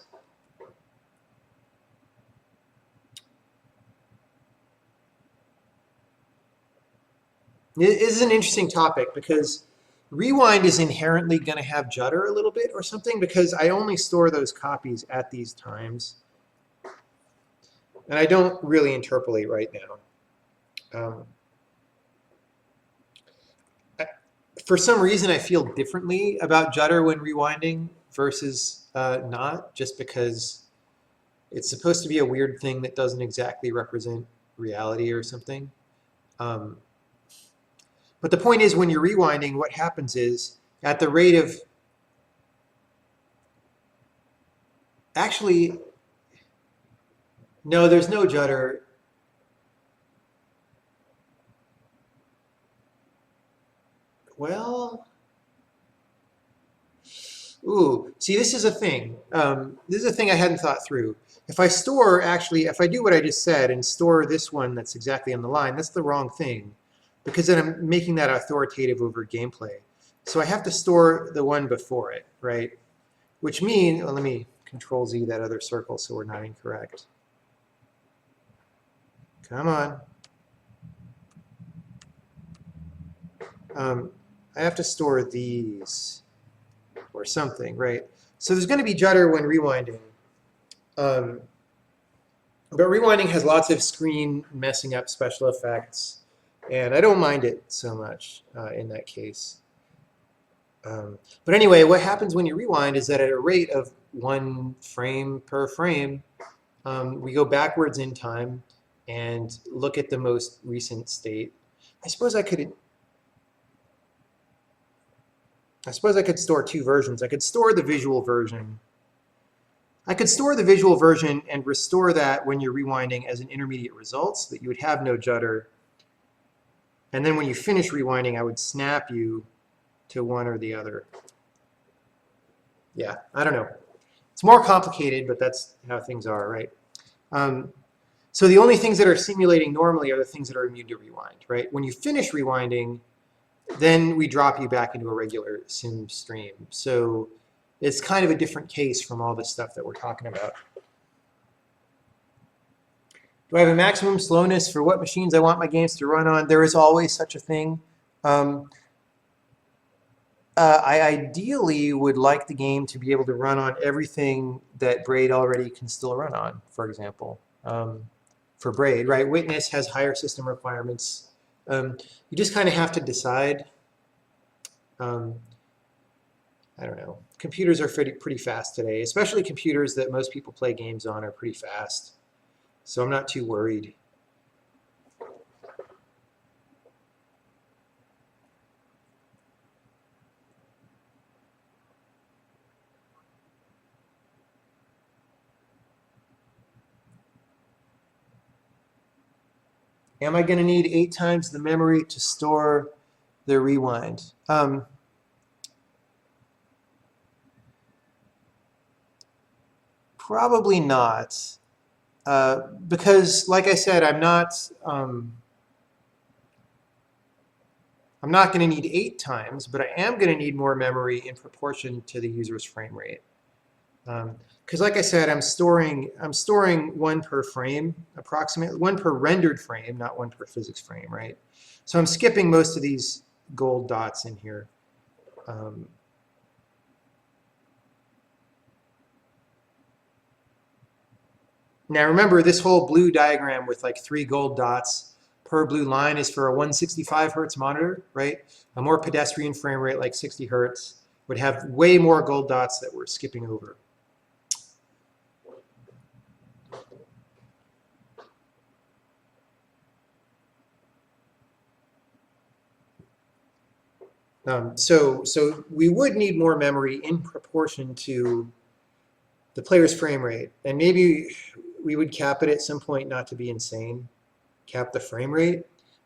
it is an interesting topic because rewind is inherently going to have judder a little bit or something because I only store those copies at these times. And I don't really interpolate right now. For some reason, I feel differently about judder when rewinding versus not, just because it's supposed to be a weird thing that doesn't exactly represent reality or something. But the point is, when you're rewinding, what happens is, at the rate of, actually, no, there's no judder. Well, ooh, see, this is a thing. This is a thing I hadn't thought through. If I store, actually, if I do what I just said and store this one that's exactly on the line, that's the wrong thing, because then I'm making that authoritative over gameplay. So I have to store the one before it, right? Which means, well, let me Control Z that other circle so we're not incorrect. Come on. I have to store these. or something, right? So there's going to be judder when rewinding. But rewinding has lots of screen messing up special effects, and I don't mind it so much in that case. But anyway, what happens when you rewind is that at a rate of 1 frame per frame, we go backwards in time and look at the most recent state. I suppose I could store 2 versions. I could store the visual version. I could store the visual version and restore that when you're rewinding as an intermediate result so that you would have no judder. And then when you finish rewinding, I would snap you to one or the other. Yeah, I don't know. It's more complicated, but that's how things are, right? So the only things that are simulating normally are the things that are immune to rewind, right? When you finish rewinding, then we drop you back into a regular sim stream. So it's kind of a different case from all this stuff that we're talking about. Do I have a maximum slowness for what machines I want my games to run on? There is always such a thing. I ideally would like the game to be able to run on everything that Braid already can still run on, for example. For Braid, right? Witness has higher system requirements. You just kind of have to decide. I don't know. Computers are pretty fast today, especially computers that most people play games on are pretty fast. So I'm not too worried. Am I going to need 8 times the memory to store the rewind? Probably not, because, like I said, I'm not going to need 8 times, but I am going to need more memory in proportion to the user's frame rate. Because, like I said, I'm storing 1 per frame, approximately 1 per rendered frame, not 1 per physics frame, right? So I'm skipping most of these gold dots in here. Now remember, this whole blue diagram with like 3 gold dots per blue line is for a 165 hertz monitor, right? A more pedestrian frame rate like 60 hertz would have way more gold dots that we're skipping over. So we would need more memory in proportion to the player's frame rate. And maybe we would cap it at some point, not to be insane, cap the frame rate.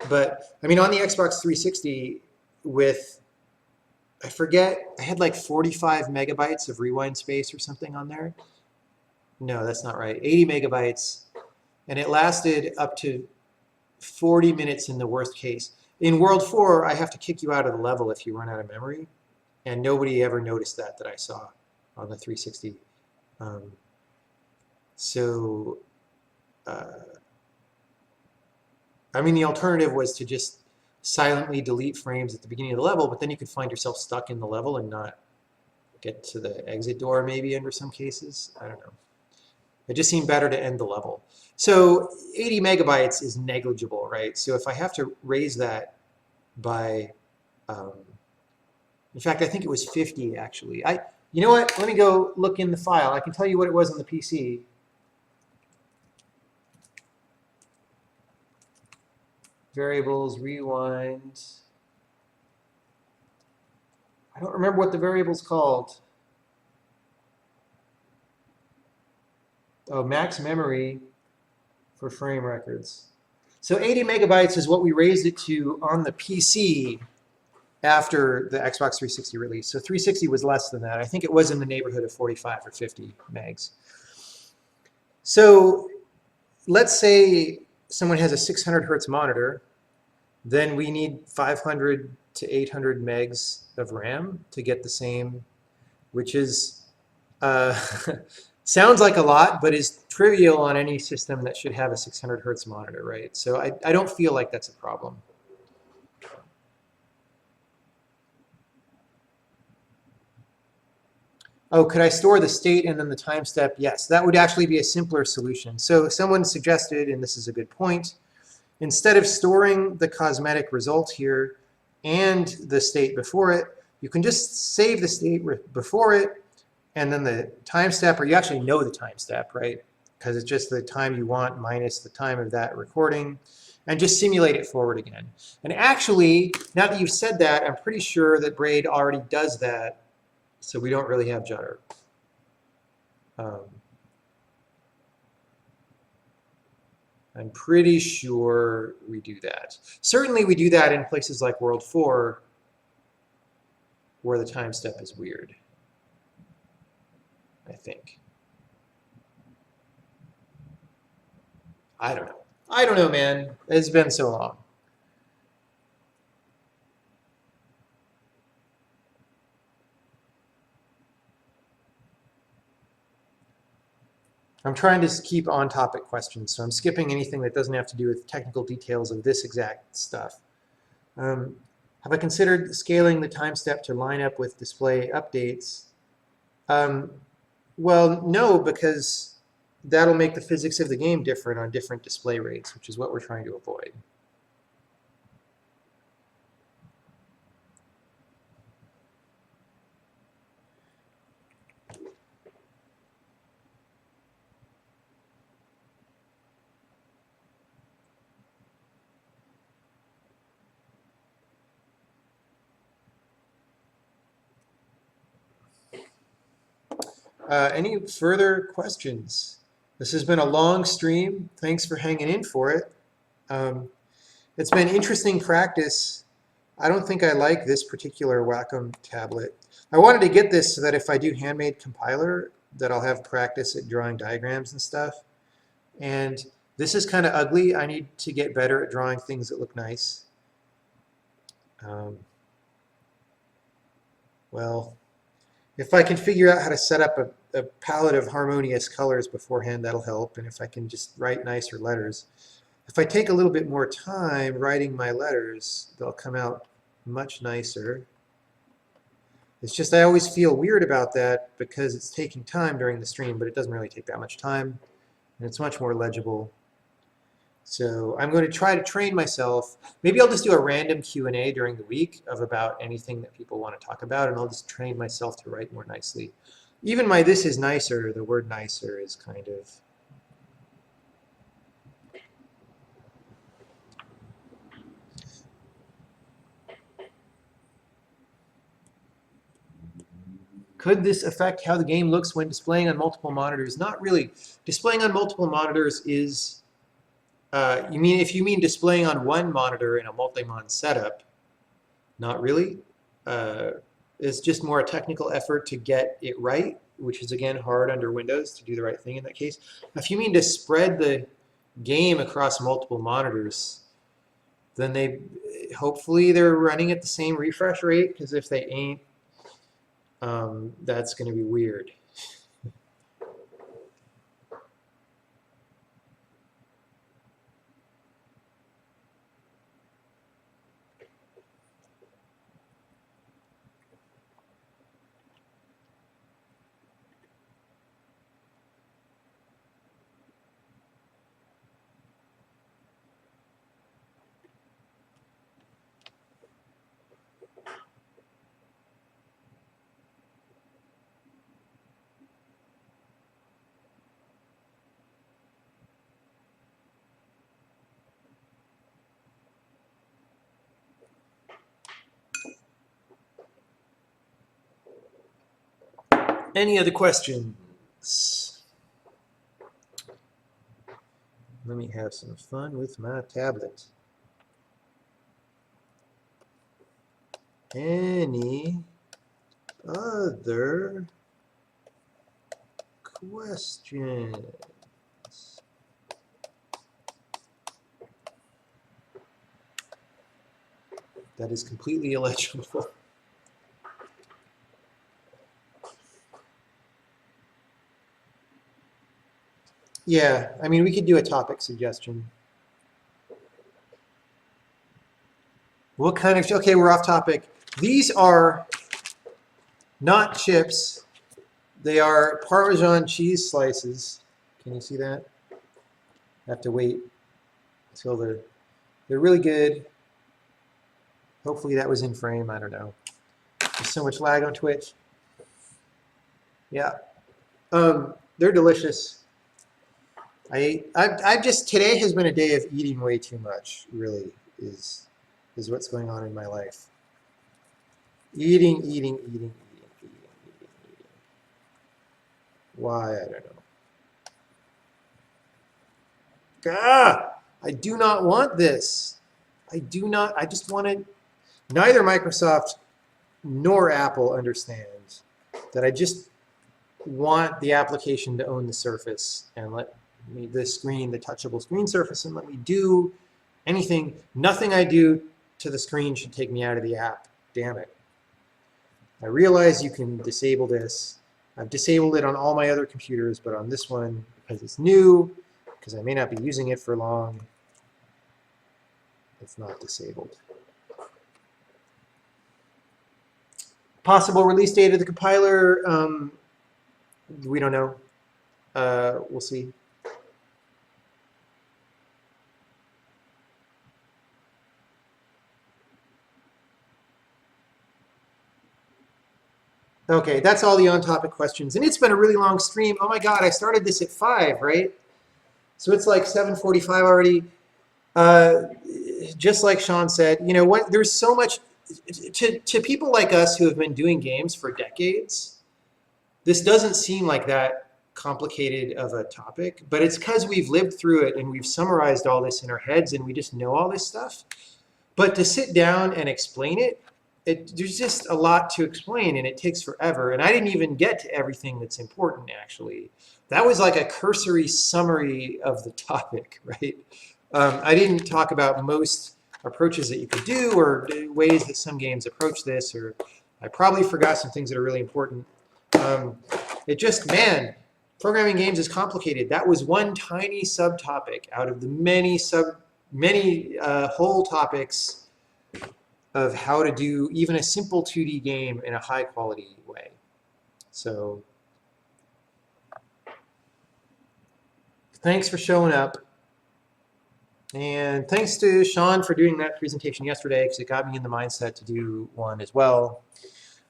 But I mean, on the Xbox 360 with, I forget, I had like 45 megabytes of rewind space or something on there. No, that's not right. 80 megabytes. And it lasted up to 40 minutes in the worst case. In World 4, I have to kick you out of the level if you run out of memory. And nobody ever noticed that I saw on the 360. I mean, the alternative was to just silently delete frames at the beginning of the level, but then you could find yourself stuck in the level and not get to the exit door maybe under some cases. I don't know. It just seemed better to end the level. So 80 megabytes is negligible, right? So if I have to raise that by, in fact, I think it was 50 actually. You know what? Let me go look in the file. I can tell you what it was on the PC. Variables, rewind. I don't remember what the variable's called. Oh, max memory for frame records. So 80 megabytes is what we raised it to on the PC after the Xbox 360 release. So 360 was less than that. I think it was in the neighborhood of 45 or 50 megs. So let's say someone has a 600 hertz monitor, then we need 500 to 800 megs of RAM to get the same, which is, sounds like a lot, but is trivial on any system that should have a 600 hertz monitor, right? So I don't feel like that's a problem. Oh, could I store the state and then the time step? Yes, that would actually be a simpler solution. So someone suggested, and this is a good point, instead of storing the cosmetic result here and the state before it, you can just save the state before it and then the time step, or you actually know the time step, right? Because it's just the time you want minus the time of that recording, and just simulate it forward again. And actually, now that you've said that, I'm pretty sure that Braid already does that, so we don't really have judder. I'm pretty sure we do that. Certainly we do that in places like World 4 where the time step is weird, I think. I don't know. I don't know, man. It's been so long. I'm trying to keep on-topic questions, so I'm skipping anything that doesn't have to do with technical details of this exact stuff. Have I considered scaling the time step to line up with display updates? Well, no, because that'll make the physics of the game different on different display rates, which is what we're trying to avoid. Any further questions? This has been a long stream. Thanks for hanging in for it. It's been interesting practice. I don't think I like this particular Wacom tablet. I wanted to get this so that if I do handmade compiler, that I'll have practice at drawing diagrams and stuff. And this is kind of ugly. I need to get better at drawing things that look nice. Well, if I can figure out how to set up a palette of harmonious colors beforehand, that'll help. And if I can just write nicer letters. If I take a little bit more time writing my letters, they'll come out much nicer. It's just I always feel weird about that because it's taking time during the stream, but it doesn't really take that much time. And it's much more legible. So I'm going to try to train myself. Maybe I'll just do a random Q&A during the week of about anything that people want to talk about, and I'll just train myself to write more nicely. Even my "this is nicer," the word "nicer" is kind of... Could this affect how the game looks when displaying on multiple monitors? Not really. Displaying on multiple monitors is... if you mean displaying on one monitor in a multi-mon setup, not really. It's just more a technical effort to get it right, which is again hard under Windows to do the right thing in that case. If you mean to spread the game across multiple monitors, then hopefully they're running at the same refresh rate, because if they ain't, that's going to be weird. Any other questions? Let me have some fun with my tablet. Any other questions? That is completely illegible. Yeah, I mean, we could do a topic suggestion. What kind of... Okay, we're off topic. These are not chips. They are Parmesan cheese slices. Can you see that? I have to wait until they're really good. Hopefully that was in frame. I don't know. There's so much lag on Twitch. Yeah. They're delicious. I've just, today has been a day of eating way too much, really, is what's going on in my life. Eating. Why? I don't know. Ah! I do not want this. I just want to, neither Microsoft nor Apple understands that I just want the application to own the surface and let me, the screen, the touchable screen surface, and let me do anything. Nothing I do to the screen should take me out of the app. Damn it. I realize you can disable this. I've disabled it on all my other computers, but on this one, because it's new, because I may not be using it for long, it's not disabled. Possible release date of the compiler, we don't know. We'll see. Okay, that's all the on-topic questions. And it's been a really long stream. Oh my God, I started this at 5, right? So it's like 7:45 already. Just like Sean said, you know what? There's so much, to people like us who have been doing games for decades, this doesn't seem like that complicated of a topic, but it's because we've lived through it and we've summarized all this in our heads and we just know all this stuff. But to sit down and explain it, there's just a lot to explain and it takes forever. And I didn't even get to everything that's important, actually. That was like a cursory summary of the topic, right? I didn't talk about most approaches that you could do or ways that some games approach this, or I probably forgot some things that are really important. It just, man, programming games is complicated. That was one tiny subtopic out of the many whole topics of how to do even a simple 2D game in a high quality way. So thanks for showing up. And thanks to Sean for doing that presentation yesterday, because it got me in the mindset to do one as well.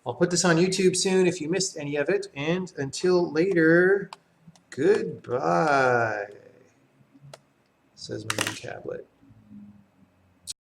I'll put this on YouTube soon if you missed any of it. And until later, goodbye, says my new tablet.